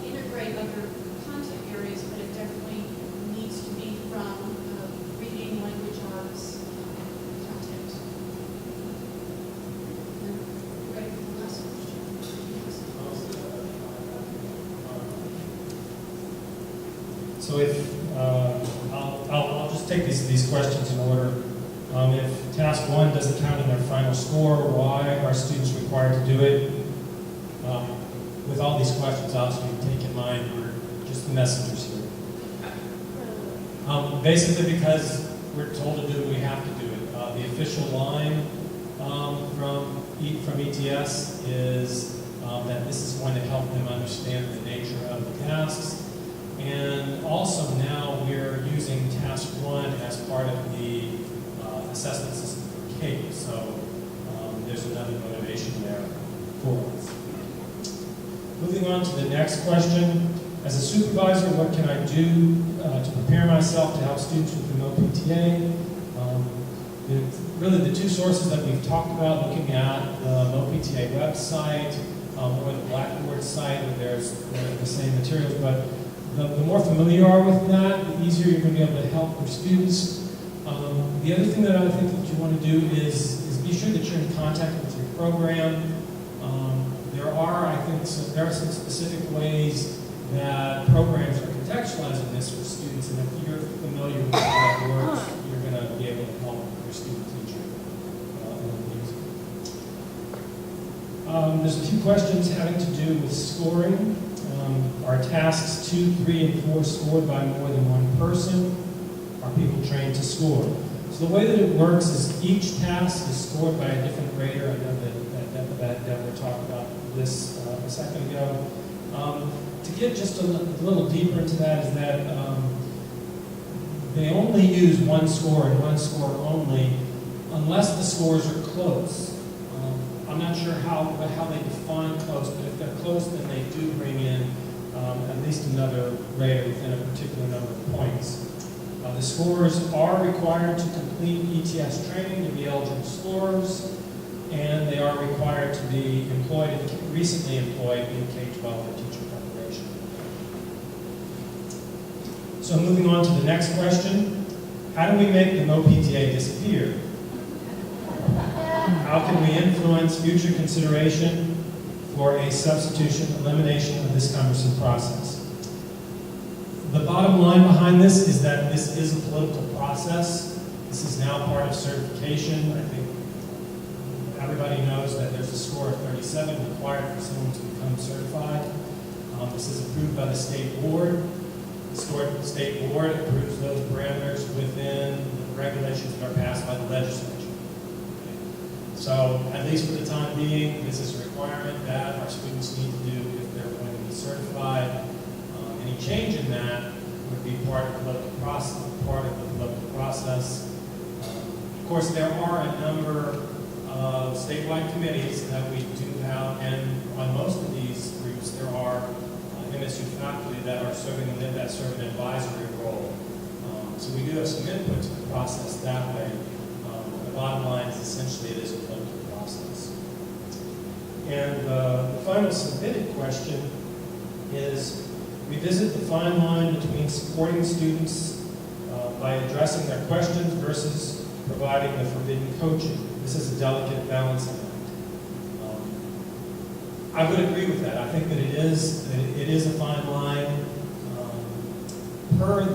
integrate other content areas, but it definitely needs to be from reading, language arts, content. Ready for the last question? So if, I'll just take these questions in order. If task 1 doesn't count in their final score, why are students required to do it? With all these questions, obviously, take in mind we're just the messengers here. Basically because we're told to do it, we have to do it. The official line from ETS is that this is going to help them understand the nature of the tasks. And also now we're using task 1 as part of the assessment system for CAPE. So there's another motivation there for us. Moving on to the next question. As a supervisor, what can I do to prepare myself to help students with remote PTA? Really the two sources that we've talked about, looking at the remote PTA website or the Blackboard site, where there's the same materials, but the more familiar you are with that, the easier you're going to be able to help your students. The other thing that I think that you want to do is be sure that you're in contact with your program. There are some specific ways that programs are contextualizing this for students, and if you're familiar with how that works, you're going to be able to help your student teacher. There's a few questions having to do with scoring. Are tasks 2, 3, and 4 scored by more than one person? Are people trained to score? So the way that it works is each task is scored by a different grader. I know that Deborah talked about this a second ago. To get just a little deeper into that is that they only use one score and one score only unless the scores are close. I'm not sure how they define close, but if they're close, then they do bring in at least another grader within a particular number of points. The scorers are required to complete ETS training to be eligible scorers, and they are required to be recently employed in K-12 or teacher preparation. So moving on to the next question, how do we make the no PTA disappear? How can we influence future consideration for a substitution elimination of this cumbersome process? The bottom line behind this is that this is a political process. This is now part of certification. I think everybody knows that there's a score of 37 required for someone to become certified. This is approved by the state board. The state board approves those parameters within the regulations that are passed by the legislature. So, at least for the time being, this is a requirement that our students need to do if they're going to be certified. Any change in that would be part of the political process. Of course, there are a number of statewide committees that we do have, and on most of these groups, there are MSU faculty that are serving an advisory role. So we do have some input to the process that way. The bottom line is essentially it is a political process. And the final submitted question is, revisit the fine line between supporting students by addressing their questions versus providing the forbidden coaching. This is a delicate balancing act. I would agree with that. I think that it is a fine line. Per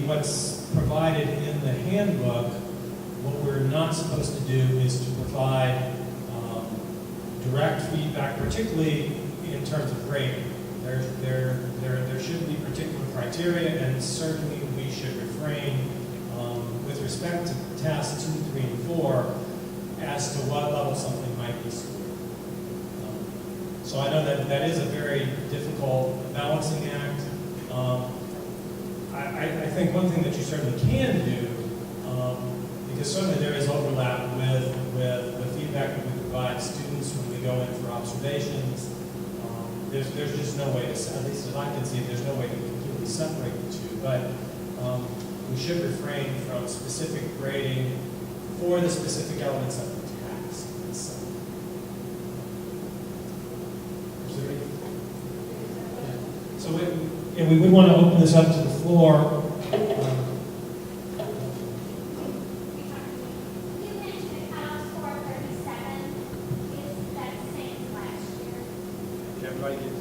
what's provided in the handbook, what we're not supposed to do is to provide direct feedback, particularly in terms of grading. There should be particular criteria, and certainly we should refrain with respect to tasks 2, 3, and 4 as to what level something might be scored. So I know that is a very difficult balancing act. I think one thing that you certainly can do, because certainly there is overlap with the feedback that we provide students when we go in for observations. There's just no way to, at least as I can see, there's no way to completely separate the two. But we should refrain from specific grading for the specific elements of the task itself. So we would want to open this up to the floor. You mentioned the cutoff score of 37. Is that the same as last year? Did everybody get it?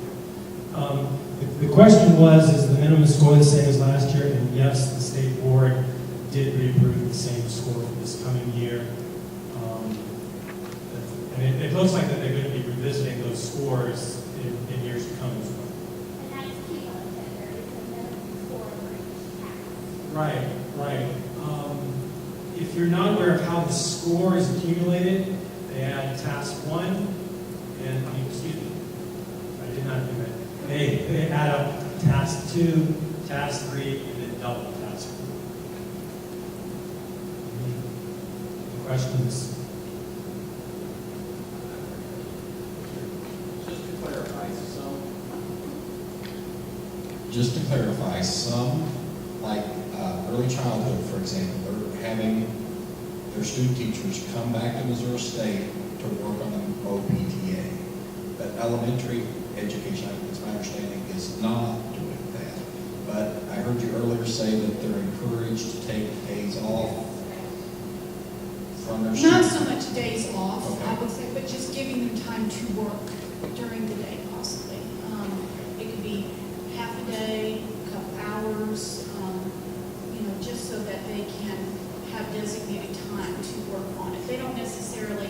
The question was, is the minimum score the same as last year? And yes, the state board did reapprove the same score for this coming year. And it looks like that they're going to be revisiting those scores in years to come as well. And that's cumulative. There is a minimum score for each task. Right, right. If you're not aware of how the score is accumulated, they add task 1, and excuse me, I did not do that. They add up task 2, task 3, and then double task 4. Any questions? Just to clarify, some, like early childhood, for example, they're having their student teachers come back to Missouri State to work on the OPTA. But elementary education, it's my understanding, is not doing that. But I heard you earlier say that they're encouraged to take days off from their Not students. so much days off, Okay. I would say, but just giving them time to work during the day possibly. It could be half a day, a couple hours, just so that they can have designated time to work on it. They don't necessarily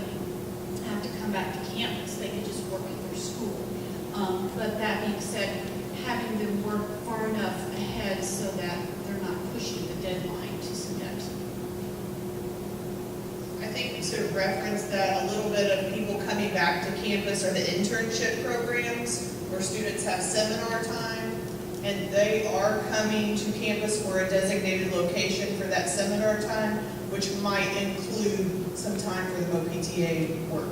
have to come back to campus, they can just work at their school. But that being said, having them work far enough ahead so that they're not pushing the deadline to submit. I think to reference that, a little bit of people coming back to campus are the internship programs where students have seminar time, and they are coming to campus for a designated location for that seminar time, which might include some time for the OPTA work.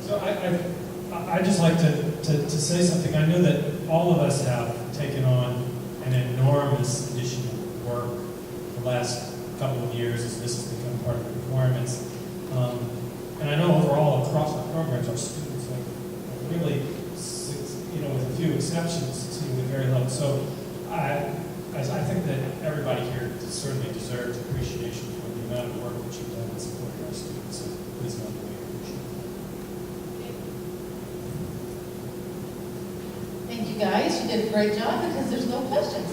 So I'd just like to say something. I know that all of us have taken on an enormous additional work the last couple of years as this has become part of the requirements. And I know overall across our programs, our students have really, with a few exceptions, succeeded with very low. So I think that everybody here certainly deserves appreciation for the amount of work that you've done in supporting our students. So please know that we appreciate it. Thank you, guys. You did a great job because there's no questions.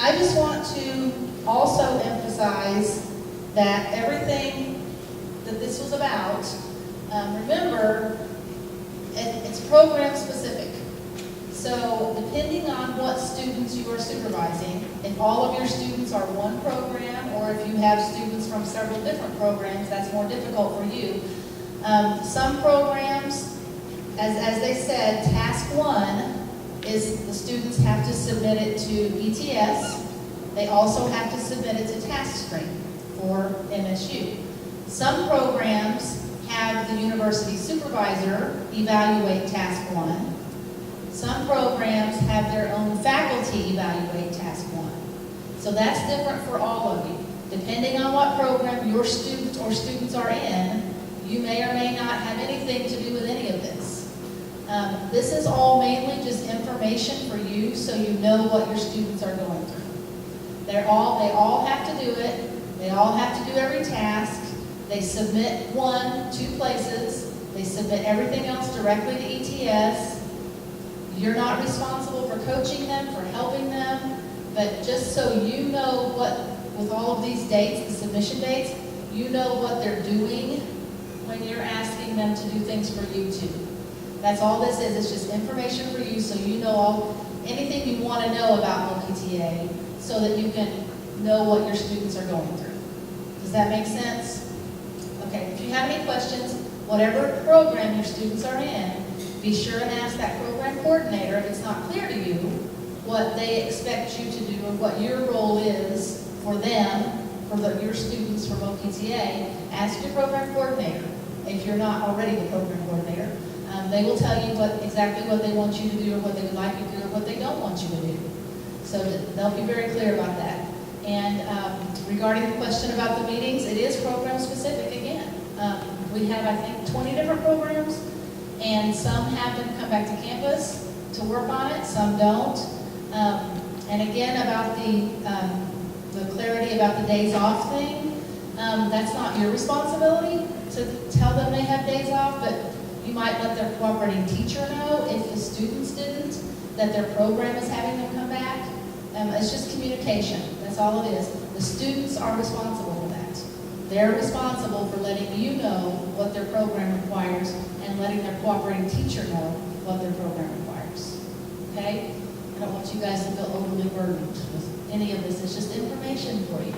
I just want to also emphasize that everything that this was about, remember, it's program specific. So depending on what students you are supervising, if all of your students are one program, or if you have students from several different programs, that's more difficult for you. Some programs, as they said, task 1 is the students have to submit it to ETS. They also have to submit it to task screen for MSU. Some programs have the university supervisor evaluate task 1. Some programs have their own faculty evaluate task 1. So that's different for all of you. Depending on what program your student or students are in, you may or may not have anything to do with any of this. This is all mainly just information information for you so you know what your students are going through. They all have to do it. They all have to do every task. They submit 2 places. They submit everything else directly to ETS. You're not responsible for coaching them, for helping them, but just so you know what, with all of these dates, the submission dates, you know what they're doing when you're asking them to do things for you too. That's all this is. It's just information for you so you know anything you want to know about OPTA so that you can know what your students are going through. Does that make sense? Okay, if you have any questions, whatever program your students are in, be sure and ask that program coordinator if it's not clear to you what they expect you to do or what your role is for them, for your students from OPTA. Ask your program coordinator if you're not already the program coordinator. They will tell you exactly what they want you to do or what they would like you to do or what they don't want you to do. So they'll be very clear about that. And regarding the question about the meetings, it is program specific again. We have, I think, 20 different programs, and some have them come back to campus to work on it, some don't. And again, about the clarity about the days off thing, that's not your responsibility to tell them they have days off, but you might let their cooperating teacher know if the students didn't, that their program is having them come back. It's just communication. That's all it is. The students are responsible for that. They're responsible for letting you know what their program requires and letting their cooperating teacher know what their program requires. Okay? I don't want you guys to feel overly burdened with any of this. It's just information for you.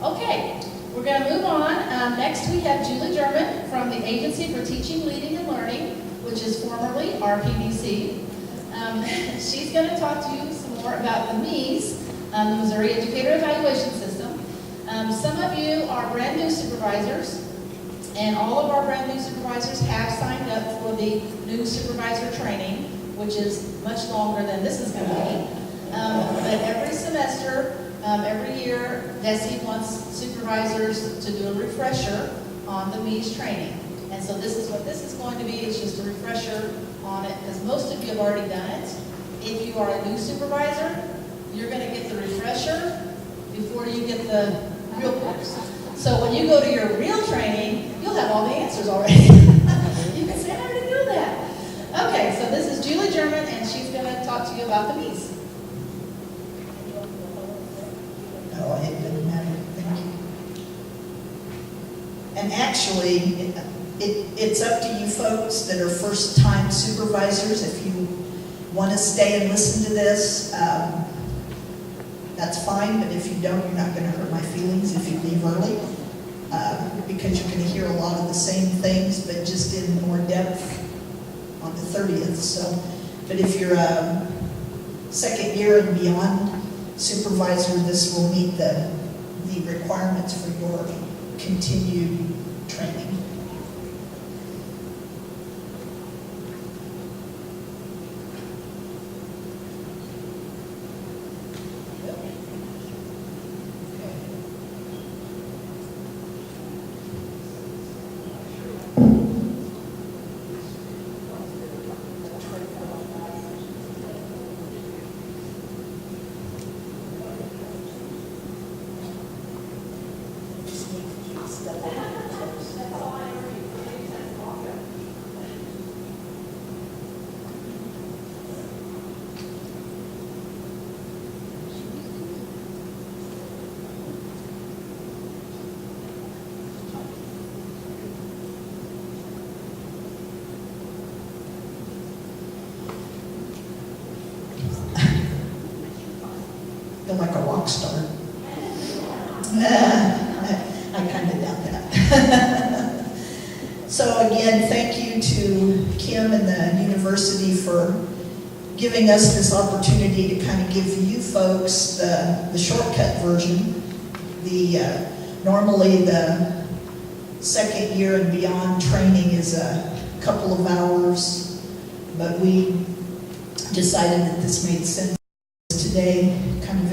Okay, we're going to move on. Next we have Julie German from the Agency for Teaching, Leading, and Learning, which is formerly RPDC. She's going to talk to you some more about the MEES, the Missouri Educator Evaluation System. Some of you are brand new supervisors, and all of our brand new supervisors have signed up for the new supervisor training, which is much longer than this is going to be. But every semester, every year, DESE wants supervisors to do a refresher on the MEES training. And so this is what this is going to be. It's just a refresher on it, because most of you have already done it. If you are a new supervisor, you're going to get the refresher before you get the real course. So when you go to your real training, you'll have all the answers already. You can say, I already knew that. Okay, so this is Julie German, and she's going to talk to you about the MEES. No, it doesn't matter. Thank you. And actually, it's up to you folks that are first-time supervisors. If you want to stay and listen to this, that's fine, but if you don't, you're not going to hurt my feelings if you leave early, because you're going to hear a lot of the same things, but just in more depth on the 30th. So, but if you're a second year and beyond supervisor, this will meet the requirements for your continued training. Feel like a rock star. I kind of doubt that. So again, thank you to Kim and the university for giving us this opportunity to kind of give you folks the shortcut version. Normally the second year and beyond training is a couple of hours, but we decided that this made sense today, kind of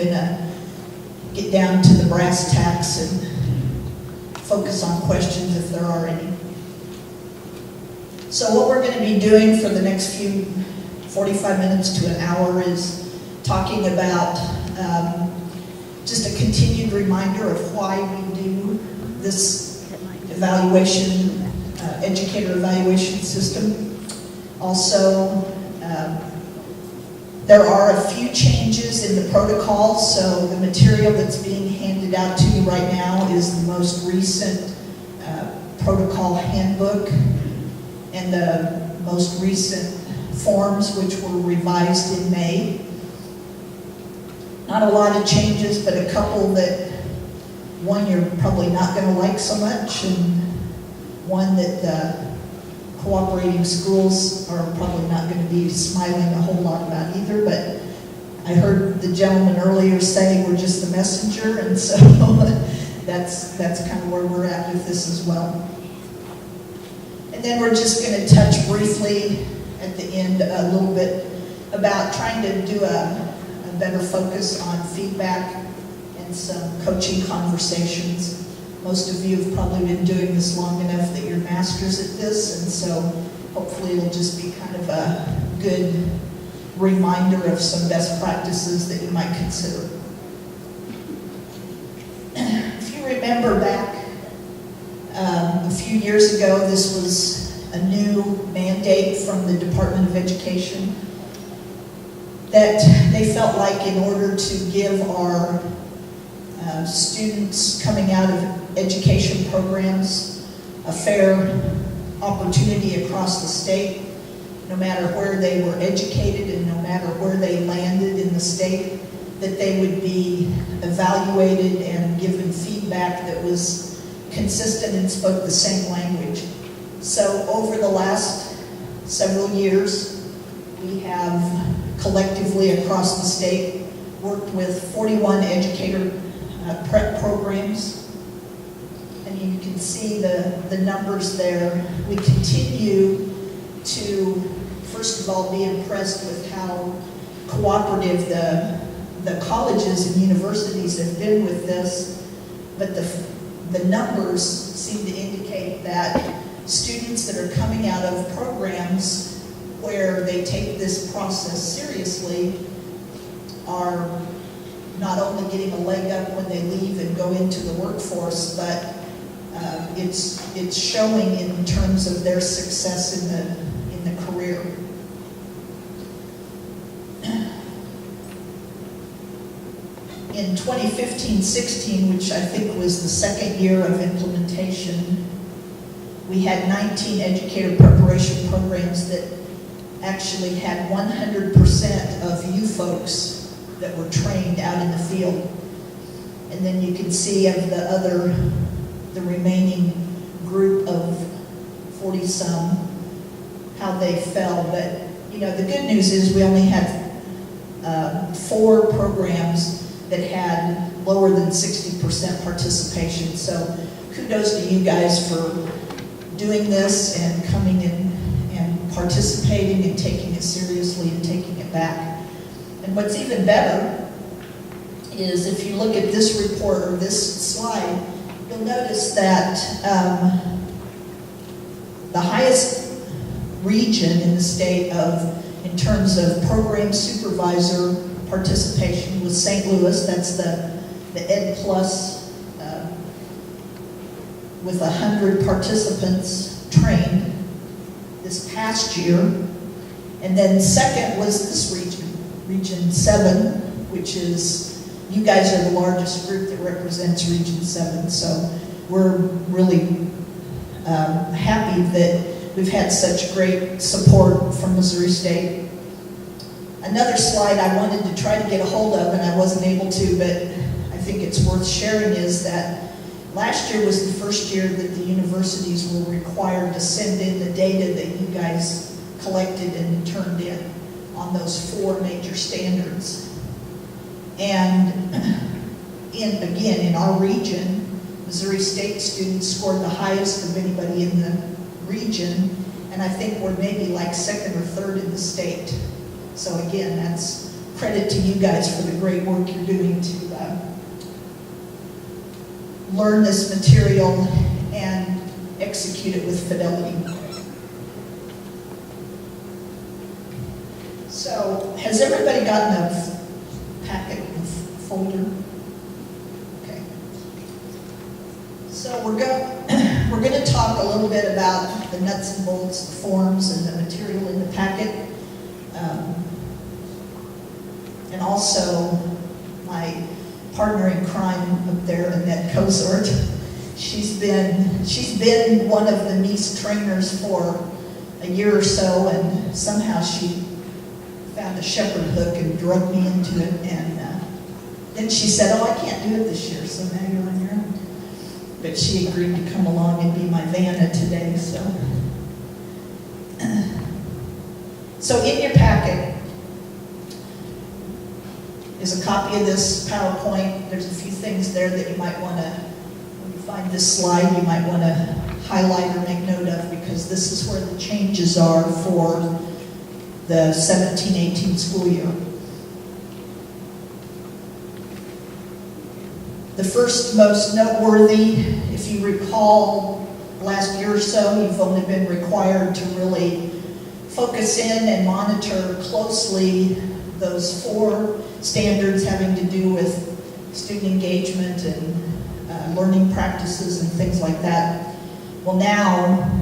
get down to the brass tacks and focus on questions if there are any. So what we're going to be doing for the next few 45 minutes to an hour is talking about just a continued reminder of why we do this evaluation, educator evaluation system. Also, there are a few changes in the protocol, so the material that's being handed out to you right now is the most recent protocol handbook and the most recent forms, which were revised in May. Not a lot of changes, but a couple that, one you're probably not going to like so much, and one that the cooperating schools are probably not going to be smiling a whole lot about either. But I heard the gentleman earlier say we're just the messenger, and so that's kind of where we're at with this as well. And then we're just going to touch briefly at the end a little bit about trying to do a better focus on feedback and some coaching conversations. Most of you have probably been doing this long enough that you're masters at this, and so hopefully it'll just be kind of a good reminder of some best practices that you might consider. If you remember back a few years ago, this was a new mandate from the Department of Education that they felt like in order to give our students coming out of education programs a fair opportunity across the state, no matter where they were educated and no matter where they landed in the state, that they would be evaluated and given feedback that was consistent and spoke the same language. So over the last several years, we have collectively across the state worked with 41 educator prep programs, and you can see the numbers there. We continue to, first of all, be impressed with how cooperative the colleges and universities have been with this, but the numbers seem to indicate that students that are coming out of programs where they take this process seriously are not only getting a leg up when they leave and go into the workforce, but it's showing in terms of their success in the career. In 2015-16, which I think was the second year of implementation, we had 19 educator preparation programs that actually had 100% of you folks that were trained out in the field. And then you can see of the remaining group of 40-some, how they fell. But, you know, the good news is we only had 4 programs that had lower than 60% participation. So kudos to you guys for doing this and coming in and participating and taking it seriously and taking it back. And what's even better is if you look at this report or this slide, you'll notice that the highest region in the state in terms of program supervisor participation was St. Louis. That's the Ed Plus with 100 participants trained this past year. And then second was this region, Region 7, which is, you guys are the largest group that represents Region 7. So we're really happy that we've had such great support from Missouri State. Another slide I wanted to try to get a hold of and I wasn't able to, but I think it's worth sharing, is that last year was the first year that the universities were required to send in the data that you guys collected and turned in on those 4 major standards. And in our region, Missouri State students scored the highest of anybody in the region, and I think we're maybe like 2nd or 3rd in the state. So again, that's credit to you guys for the great work you're doing to learn this material and execute it with fidelity. Has everybody gotten a packet with folder? Okay. So we're going to talk a little bit about the nuts and bolts, the forms, and the material in the packet. And also my partner in crime up there, Annette Cozort. She's been one of the niece trainers for a year or so, and somehow she found a shepherd hook and drug me into it. And then she said, "Oh, I can't do it this year, so now you're on your own." But she agreed to come along and be my Vanna today. So in your packet is a copy of this PowerPoint. There's a few things there that you might want to, when you find this slide, you might want to highlight or make note of, because this is where the changes are for the 17-18 school year. The first most noteworthy, if you recall, last year or so, you've only been required to really focus in and monitor closely those 4 standards having to do with student engagement and learning practices and things like that. Well, now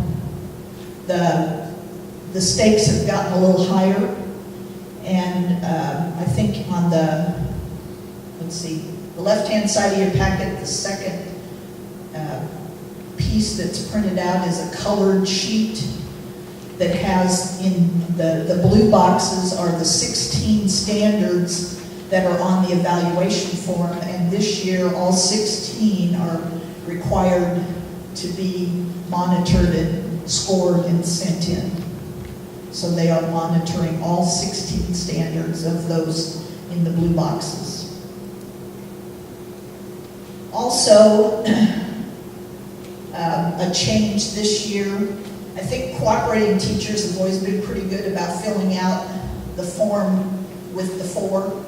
the stakes have gotten a little higher, and I think on the, the left-hand side of your packet, the second piece that's printed out is a colored sheet that has, in the blue boxes are the 16 standards that are on the evaluation form, and this year all 16 are required to be monitored and scored and sent in. So they are monitoring all 16 standards of those in the blue boxes. Also, a change this year. I think cooperating teachers have always been pretty good about filling out the form with the 4.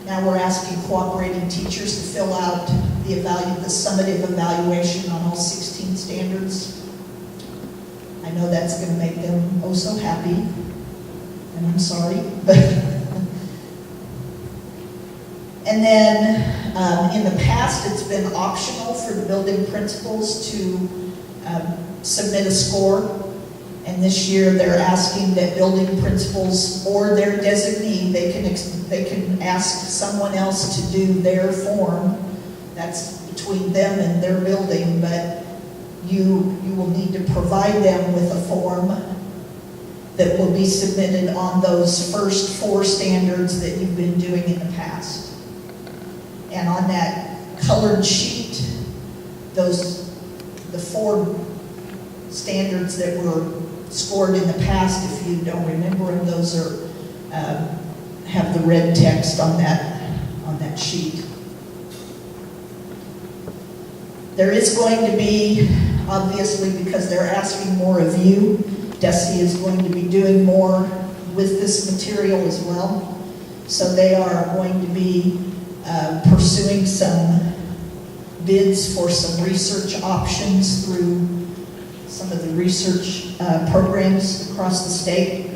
Now we're asking cooperating teachers to fill out the summative evaluation on all 16 standards. I know that's going to make them oh so happy, and I'm sorry, but and then in the past it's been optional for the building principals to submit a score, and this year they're asking that building principals or their designee, they can ask someone else to do their form. That's between them and their building, but you will need to provide them with a form that will be submitted on those first 4 standards that you've been doing in the past. And on that colored sheet, the 4 standards that were scored in the past, if you don't remember them, those are have the red text on that sheet. There is going to be, obviously, because they're asking more of you, DESE is going to be doing more with this material as well. So they are going to be pursuing some bids for some research options through some of the research programs across the state.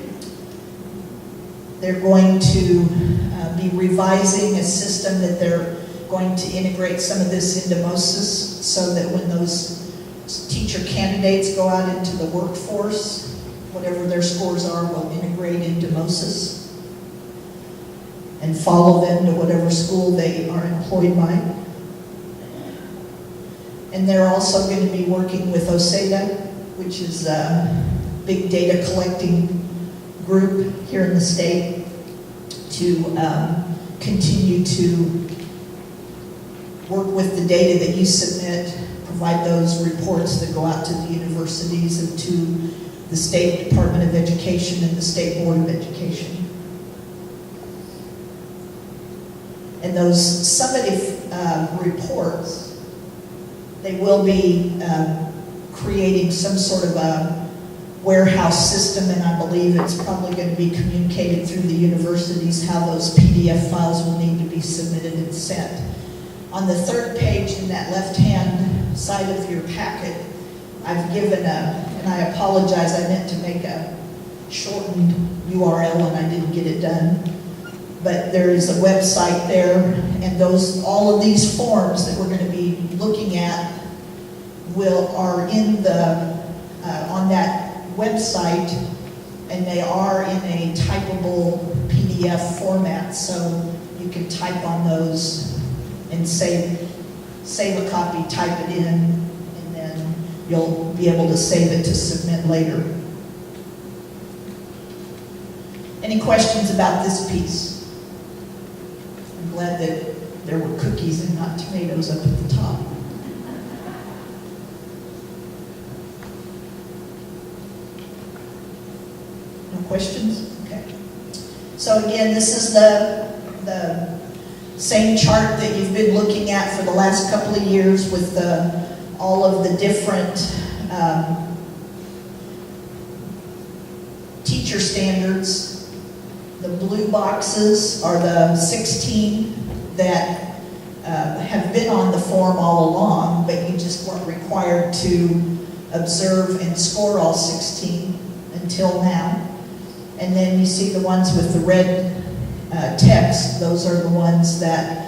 They're going to be revising a system that they're going to integrate some of this into MOSIS, so that when those teacher candidates go out into the workforce, whatever their scores are will integrate into MOSIS and follow them to whatever school they are employed by. And they're also going to be working with OSEDA, which is a big data collecting group here in the state, to continue to work with the data that you submit, provide those reports that go out to the universities and to the State Department of Education and the State Board of Education. And those summative reports, they will be creating some sort of a warehouse system, and I believe it's probably going to be communicated through the universities how those PDF files will need to be submitted and sent. On the 3rd page in that left-hand side of your packet, I've given and I apologize, I meant to make a shortened URL and I didn't get it done. but there is a website there, and all of these forms that we're going to be looking at are in on that website, and they are in a typable PDF format, so you can type on those and save a copy, type it in, and then you'll be able to save it to submit later. Any questions about this piece? I'm glad that there were cookies and not tomatoes up at the top. No questions? Okay. So again, this is the same chart that you've been looking at for the last couple of years with all of the different teacher standards. The blue boxes are the 16 that have been on the form all along, but you just weren't required to observe and score all 16 until now. And then you see the ones with the red text. Those are the ones that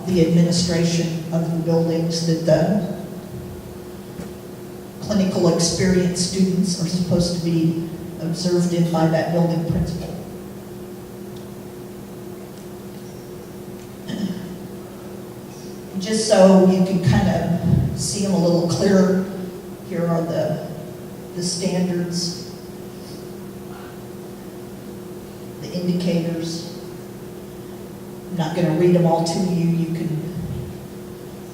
the administration of the buildings, that the clinical experience students are supposed to be observed in by that building principal. Just so you can kind of see them a little clearer, here are the standards, the indicators. I'm not going to read them all to you.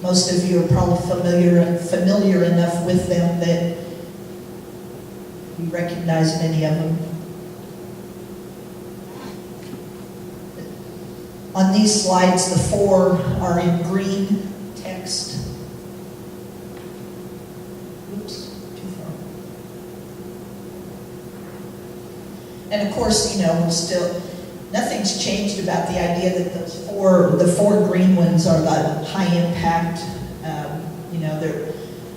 Most of you are probably familiar enough with them that you recognize many of them. On these slides, the 4 are in green text. Oops, too far. And of course, nothing's changed about the idea that the four green ones are the high impact.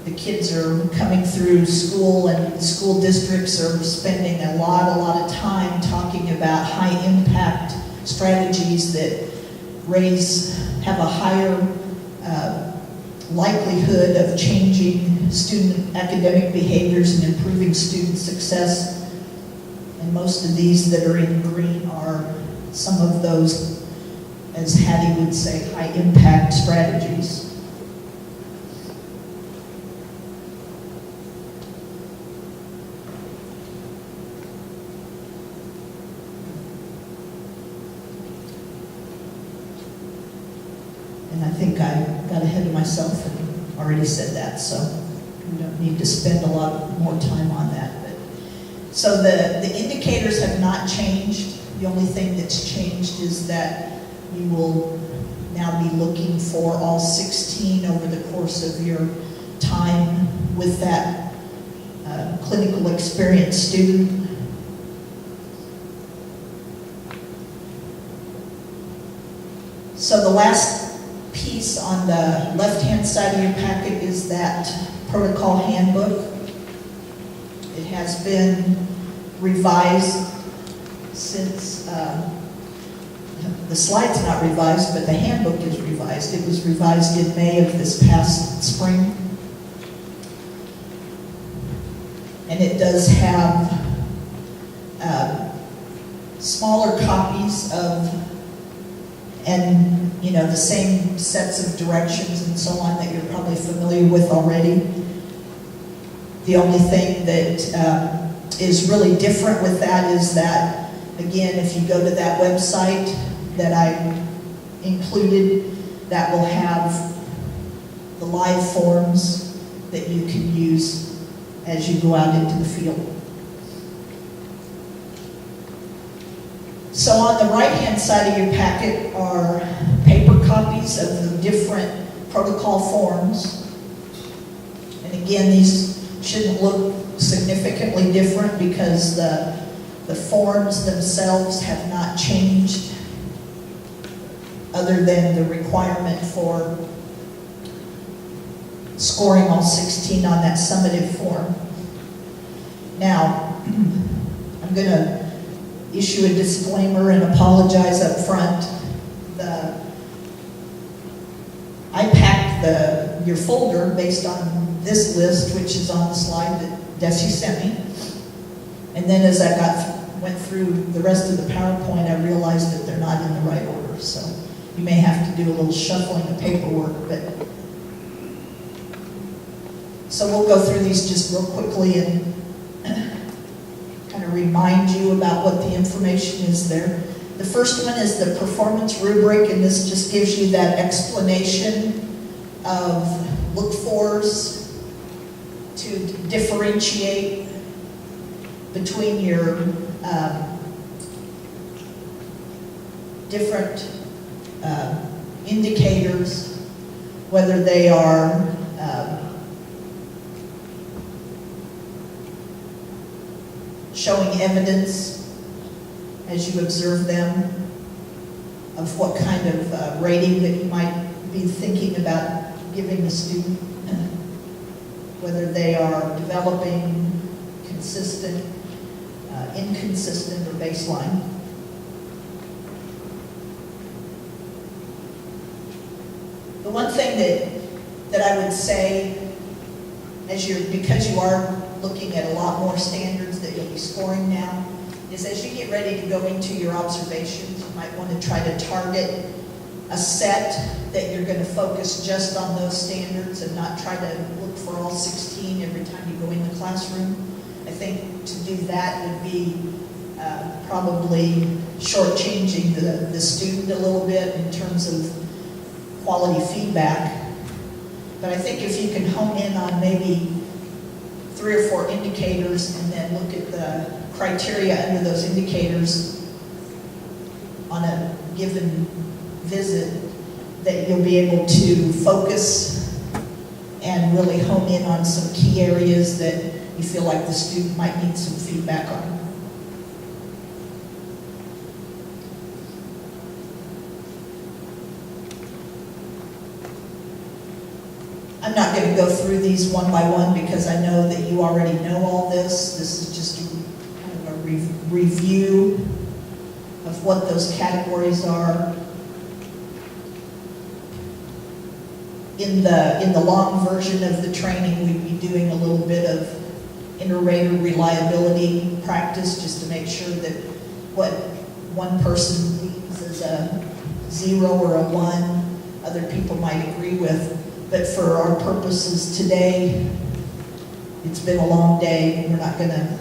The kids are coming through school, and school districts are spending a lot of time talking about high impact strategies that have a higher likelihood of changing student academic behaviors and improving student success. And most of these that are in green are some of those, as Hattie would say, high impact strategies. And I think I got ahead of myself and already said that, so we don't need to spend a lot more time on that. So the indicators have not changed. The only thing that's changed is that you will now be looking for all 16 over the course of your time with that clinical experience student. So the last piece on the left-hand side of your packet is that protocol handbook. It has been revised since, the slide's not revised, but the handbook is revised. It was revised in May of this past spring. And it does have smaller copies of, and the same sets of directions and so on that you're probably familiar with already. The only thing that is really different with that is that, again, if you go to that website that I included, that will have the live forms that you can use as you go out into the field. So on the right-hand side of your packet are paper copies of the different protocol forms. And again, these shouldn't look significantly different because the forms themselves have not changed other than the requirement for scoring all 16 on that summative form. Now, I'm going to issue a disclaimer and apologize up front. I packed your folder based on this list, which is on the slide that Desi sent me. And then as I went through the rest of the PowerPoint, I realized that they're not in the right order. So you may have to do a little shuffling of paperwork. So we'll go through these just real quickly and kind of remind you about what the information is there. The first one is the performance rubric, and this just gives you that explanation of look-fors to differentiate between your different indicators, whether they are showing evidence as you observe them of what kind of rating that you might be thinking about giving the student, whether they are developing, consistent, inconsistent, or baseline. The one thing that I would say, because you are looking at a lot more standards that you'll be scoring now, is as you get ready to go into your observations, you might want to try to target a set that you're going to focus just on those standards and not try to look for all 16 every time you go in the classroom. I think to do that would be probably shortchanging the student a little bit in terms of quality feedback. But I think if you can hone in on maybe 3 or 4 indicators and then look at the criteria under those indicators on a given visit, that you'll be able to focus and really hone in on some key areas that you feel like the student might need some feedback on. I'm not going to go through these one by one because I know that you already know all this. This is just kind of a review of what those categories are. In the long version of the training, we'd be doing a little bit of inter-rater reliability practice just to make sure that what one person deems as a 0 or a 1, other people might agree with. But for our purposes today, it's been a long day. We're not going to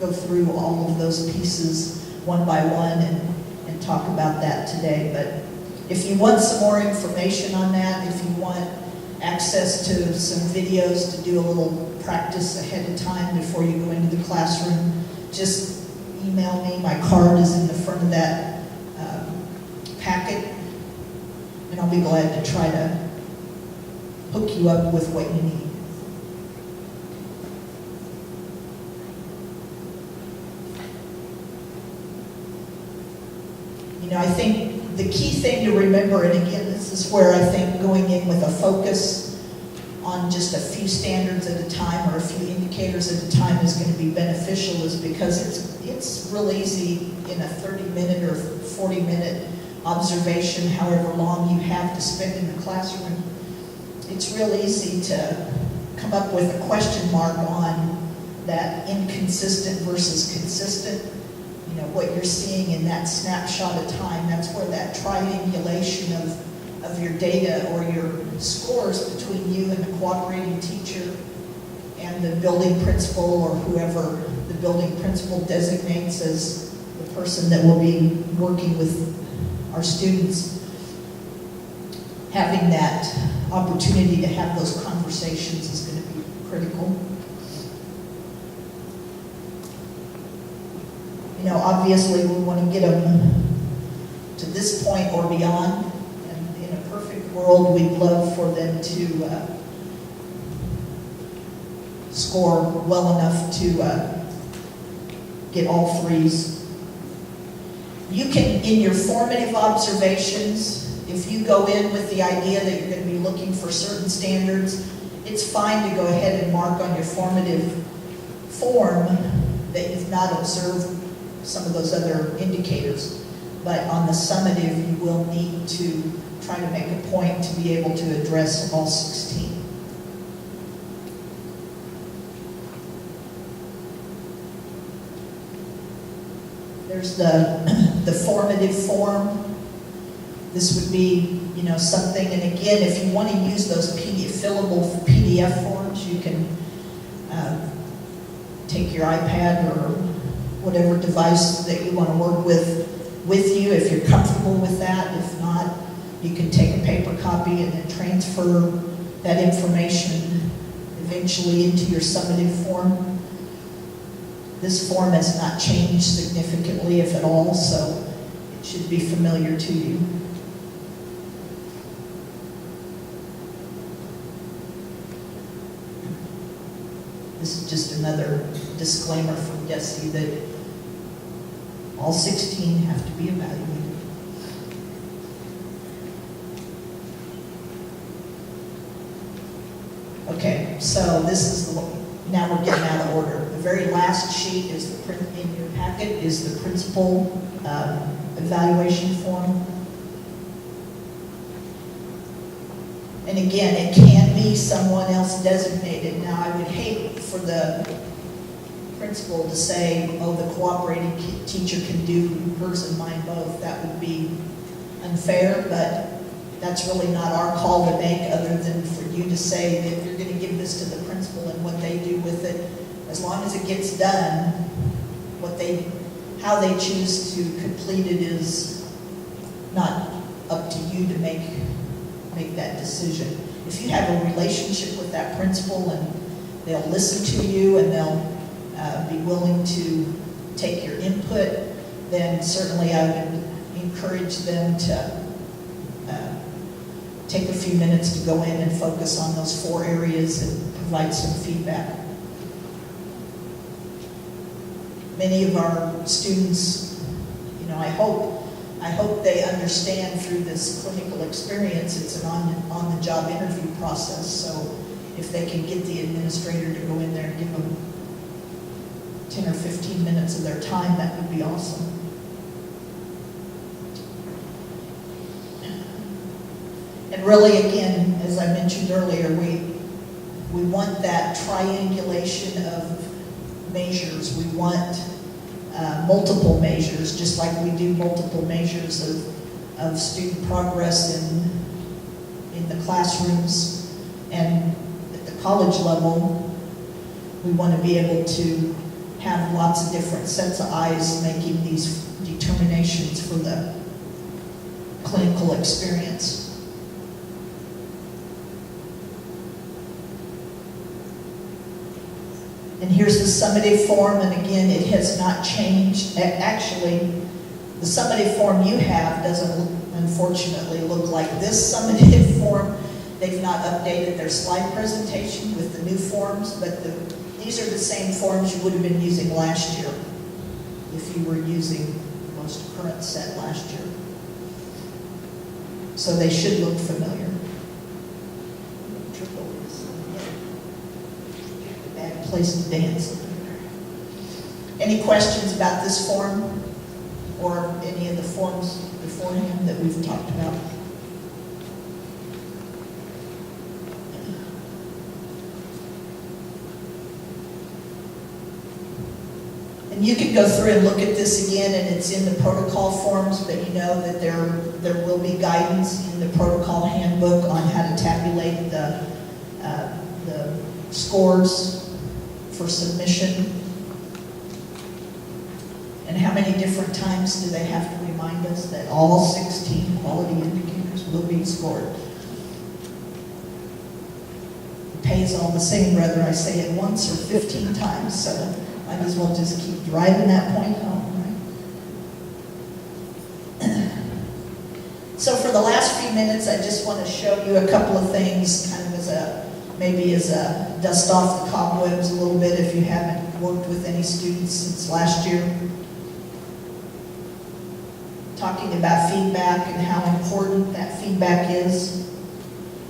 go through all of those pieces one by one and talk about that today. But if you want some more information on that, if you want access to some videos to do a little practice ahead of time before you go into the classroom, just email me. My card is in the front of that packet, and I'll be glad to try to hook you up with what you need. You know, I think the key thing to remember, and again, this is where I think going in with a focus on just a few standards at a time or a few indicators at a time is going to be beneficial, is because it's real easy in a 30-minute or 40-minute observation, however long you have to spend in the classroom. It's real easy to come up with a question mark on that inconsistent versus consistent. You know, what you're seeing in that snapshot of time, that's where that triangulation of your data or your scores between you and the cooperating teacher and the building principal or whoever the building principal designates as the person that will be working with our students, having that opportunity to have those conversations is going to be critical. You know, obviously we want to get them to this point or beyond, and in a perfect world we'd love for them to score well enough to get all 3s. You can, in your formative observations, if you go in with the idea that you're going to be looking for certain standards, it's fine to go ahead and mark on your formative form that you've not observed some of those other indicators. But on the summative, you will need to try to make a point to be able to address all 16. There's the formative form. This would be, something, and again, if you want to use those fillable PDF forms, you can take your iPad or whatever device that you want to work with you if you're comfortable with that. If not, you can take a paper copy and then transfer that information eventually into your summative form. This form has not changed significantly, if at all, so it should be familiar to you. This is just another disclaimer from Desi that all 16 have to be evaluated. Okay, so this is now we're getting out of order. The very last sheet is in your packet is the principal evaluation form. And again, it can be someone else designated. Now, I would hate for the principal to say, oh, the cooperating teacher can do hers and mine both. That would be unfair, but that's really not our call to make, other than for you to say that you're going to give this to the principal and what they do with it. As long as it gets done, how they choose to complete it is not up to you to make that decision. If you have a relationship with that principal and they'll listen to you and they'll be willing to take your input, then certainly I would encourage them to take a few minutes to go in and focus on those 4 areas and provide some feedback. Many of our students, I hope they understand through this clinical experience, it's an on-the-job interview process, so if they can get the administrator to go in there and give them 10 or 15 minutes of their time, that would be awesome. And really, again, as I mentioned earlier, we want that triangulation of measures. We want multiple measures, just like we do multiple measures of student progress in the classrooms. And at the college level, we want to be able to have lots of different sets of eyes making these determinations for the clinical experience. And here's the summative form, and again, it has not changed. Actually, the summative form you have doesn't, unfortunately, look like this summative form. They've not updated their slide presentation with the new forms, but these are the same forms you would have been using last year if you were using the most current set last year. So they should look familiar. Bad place to dance. Any questions about this form or any of the forms beforehand that we've talked about? And you can go through and look at this again, and it's in the protocol forms, but you know that there will be guidance in the protocol handbook on how to tabulate the scores for submission. And how many different times do they have to remind us that all 16 quality indicators will be scored? It pays all the same whether I say it once or 15 times, so might as well just keep driving that point home, right? So for the last few minutes, I just want to show you a couple of things, kind of maybe as a dust off the cobwebs a little bit if you haven't worked with any students since last year. Talking about feedback and how important that feedback is.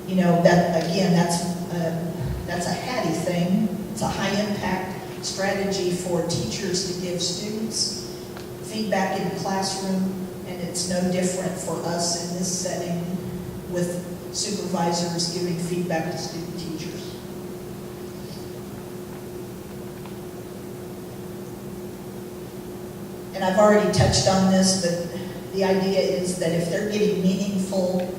That again, that's a HADDY thing. It's a high impact strategy for teachers to give students. feedback in the classroom, and it's no different for us in this setting with supervisors giving feedback to student teachers. And I've already touched on this, but the idea is that if they're getting meaningful,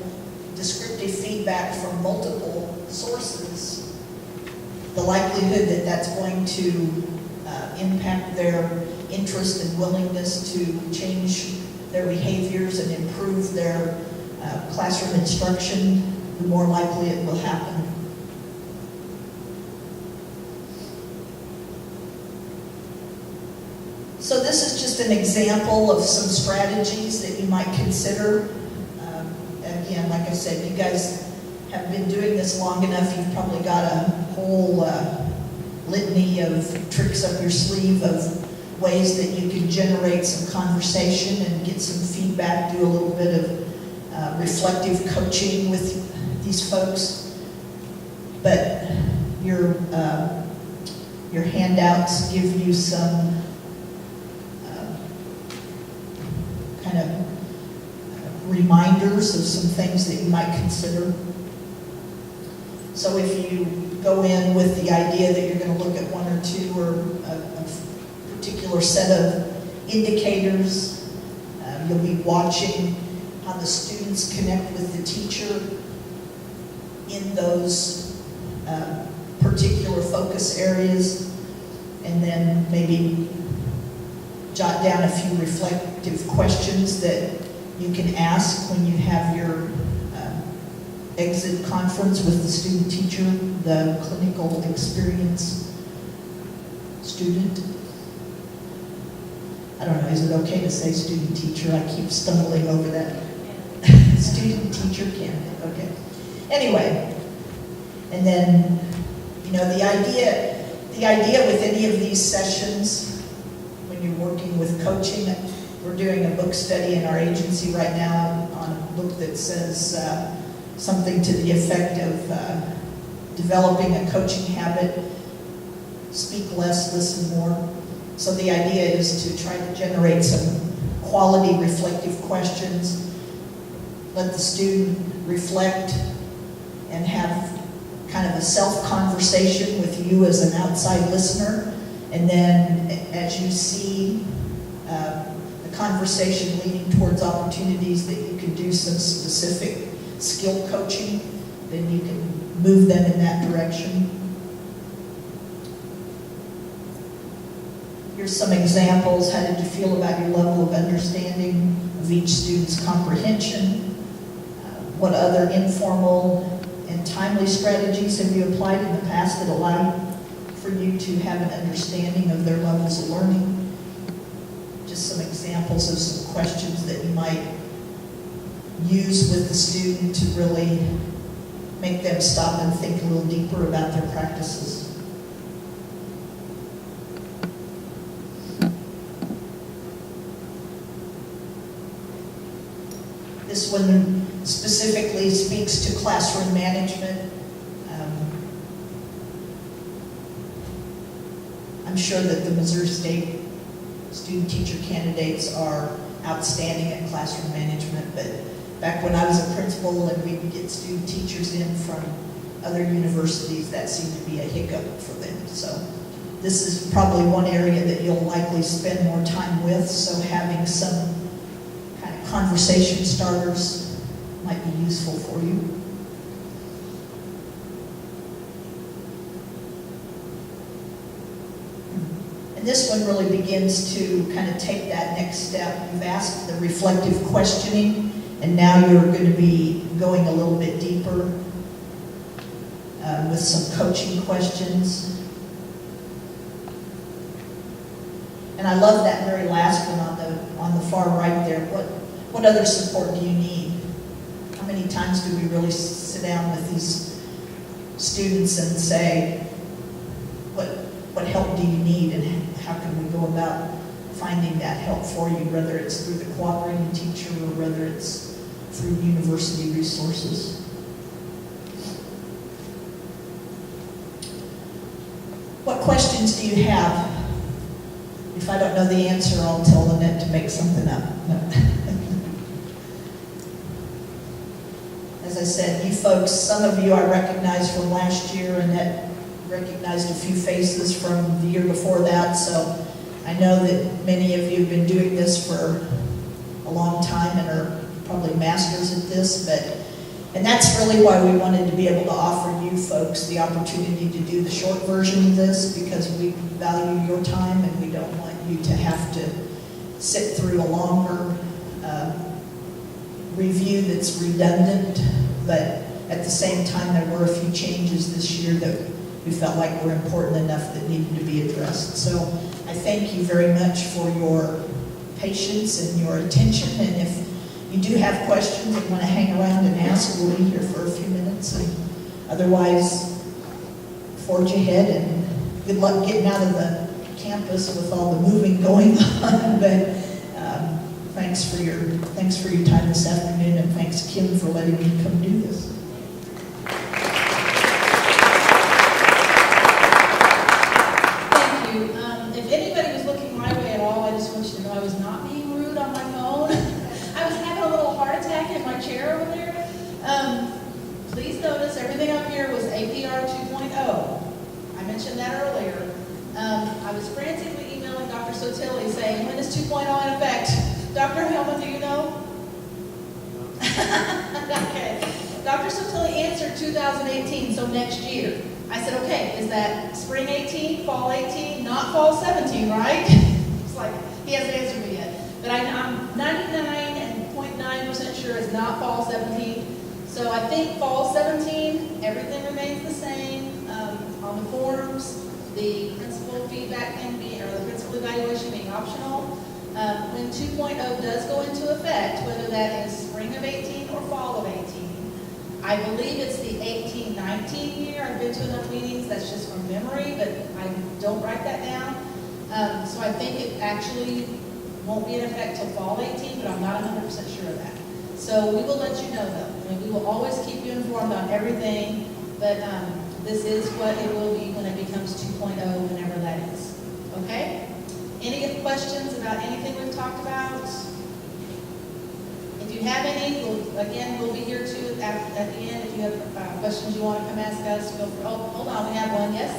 descriptive feedback from multiple sources, the likelihood that that's going to impact their interest and willingness to change their behaviors and improve their classroom instruction, the more likely it will happen. So this is just an example of some strategies that you might consider. Again, like I said, you guys have been doing this long enough, you've probably got a whole litany of tricks up your sleeve of ways that you can generate some conversation and get some feedback, do a little bit of reflective coaching with these folks. But your handouts give you some kind of reminders of some things that you might consider. So if you go in with the idea that you're going to look at one or two or a particular set of indicators, you'll be watching how the students connect with the teacher in those particular focus areas, and then maybe jot down a few reflective questions that you can ask when you have your exit conference with the student teacher, the clinical experience student. I don't know, is it okay to say student teacher? I keep stumbling over that. Student teacher candidate, okay. Anyway, and then, you know, the idea with any of these sessions, when you're working with coaching, we're doing a book study in our agency right now on a book that says something to the effect of developing a coaching habit, speak less, listen more. So the idea is to try to generate some quality reflective questions, let the student reflect and have kind of a self-conversation with you as an outside listener, and then as you see the conversation leading towards opportunities that you can do some specific skill coaching, then you can move them in that direction. Here's some examples. How did you feel about your level of understanding of each student's comprehension? What other informal and timely strategies have you applied in the past that allowed for you to have an understanding of their levels of learning? Just some examples of some questions that you might use with the student to really make them stop and think a little deeper about their practices. This one specifically speaks to classroom management. I'm sure that the Missouri State student teacher candidates are outstanding at classroom management, but back when I was a principal and we would get student teachers in from other universities, that seemed to be a hiccup for them. So this is probably one area that you'll likely spend more time with, so having some kind of conversation starters might be useful for you. And this one really begins to kind of take that next step. You've asked the reflective questioning, and now you're going to be going a little bit deeper with some coaching questions. And I love that very last one on the far right there. What other support do you need? How many times do we really sit down with these students and say, what help do you need, and how can we go about finding that help for you, whether it's through the cooperating teacher or whether it's through university resources? What questions do you have If I don't know the answer, I'll tell Lynette to make something up. As I said, you folks, some of you I recognize from last year, and that recognized a few faces from the year before that, so I know that many of you have been doing this for a long time and are probably masters at this, and that's really why we wanted to be able to offer you folks the opportunity to do the short version of this, because we value your time and we don't want you to have to sit through a longer review that's redundant, but at the same time there were a few changes this year that we felt like were important enough that needed to be addressed. So I thank you very much for your patience and your attention, and if you do have questions and want to hang around and ask, we'll be here for a few minutes, and otherwise forge ahead, and good luck getting out of the campus with all the moving going on, but thanks for your time this afternoon, and thanks Kim for letting me come do this. Thank you. If anybody was looking my way at all, I just want you to know I was not being rude on my phone. I was having a little heart attack in my chair over there. Please notice everything up here was APR 2.0. I mentioned that earlier. I was frantically emailing Dr. Sotilli saying, when is 2.0 in effect? Dr. Hellman, do you know? Okay. Dr. Sotilli answered 2018, so next year. I said, okay, is that spring 18, fall 18, not fall 17, right? It's like, he hasn't answered me yet. But I'm 99.9% sure it's not fall 17. So I think fall 17, everything remains the same. On the forms, the principal feedback can be, or the principal evaluation being optional. When 2.0 does go into effect, whether that is spring of 18 or fall of 18, I believe it's the 18-19 year. I've been to enough meetings, that's just from memory, but I don't write that down. So I think it actually won't be in effect till fall 18, but I'm not 100% sure of that. So we will let you know though. I mean, we will always keep you informed on everything, but this is what it will be when it becomes 2.0, whenever that is. Okay? Any questions about anything we've talked about? If you have any, we'll be here too at the end. If you have questions you want to come ask us, feel free. Oh, hold on, we have one. Yes?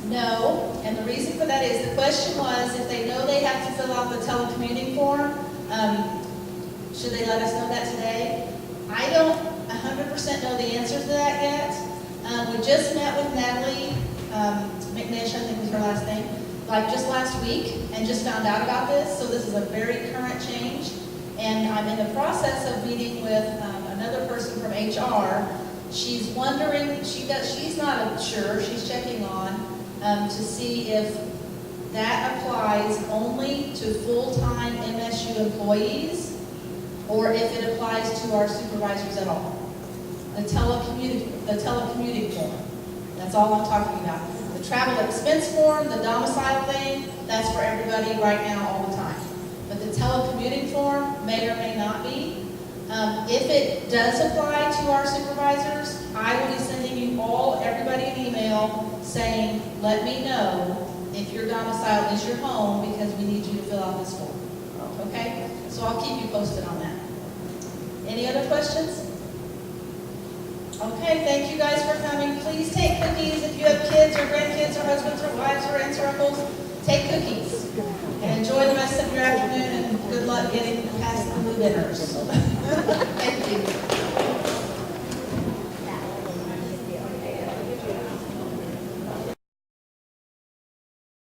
No, and the reason for that is the question was if they know they have to fill out the telecommuting form, should they let us know that today? I don't 100% know the answer to that yet. We just met with Natalie McNish, I think was her last name, like just last week, and just found out about this. So this is a very current change, and I'm in the process of meeting with another person from HR. She's wondering, she's not sure, she's checking on to see if that applies only to full-time MSU employees or if it applies to our supervisors at all. The telecommuting form, that's all I'm talking about. The travel expense form, the domicile thing, that's for everybody right now all the time. But the telecommuting form may or may not be. If it does apply to our supervisors, I will be sending you everybody an email saying, let me know if your domicile is your home because we need you to fill out this form. Okay? So I'll keep you posted on that. Any other questions? Okay, thank you guys for coming. Please take cookies if you have kids or grandkids or husbands or wives or aunts or uncles. Take cookies. And enjoy the rest of your afternoon and good luck getting past the blue dinners. Thank you.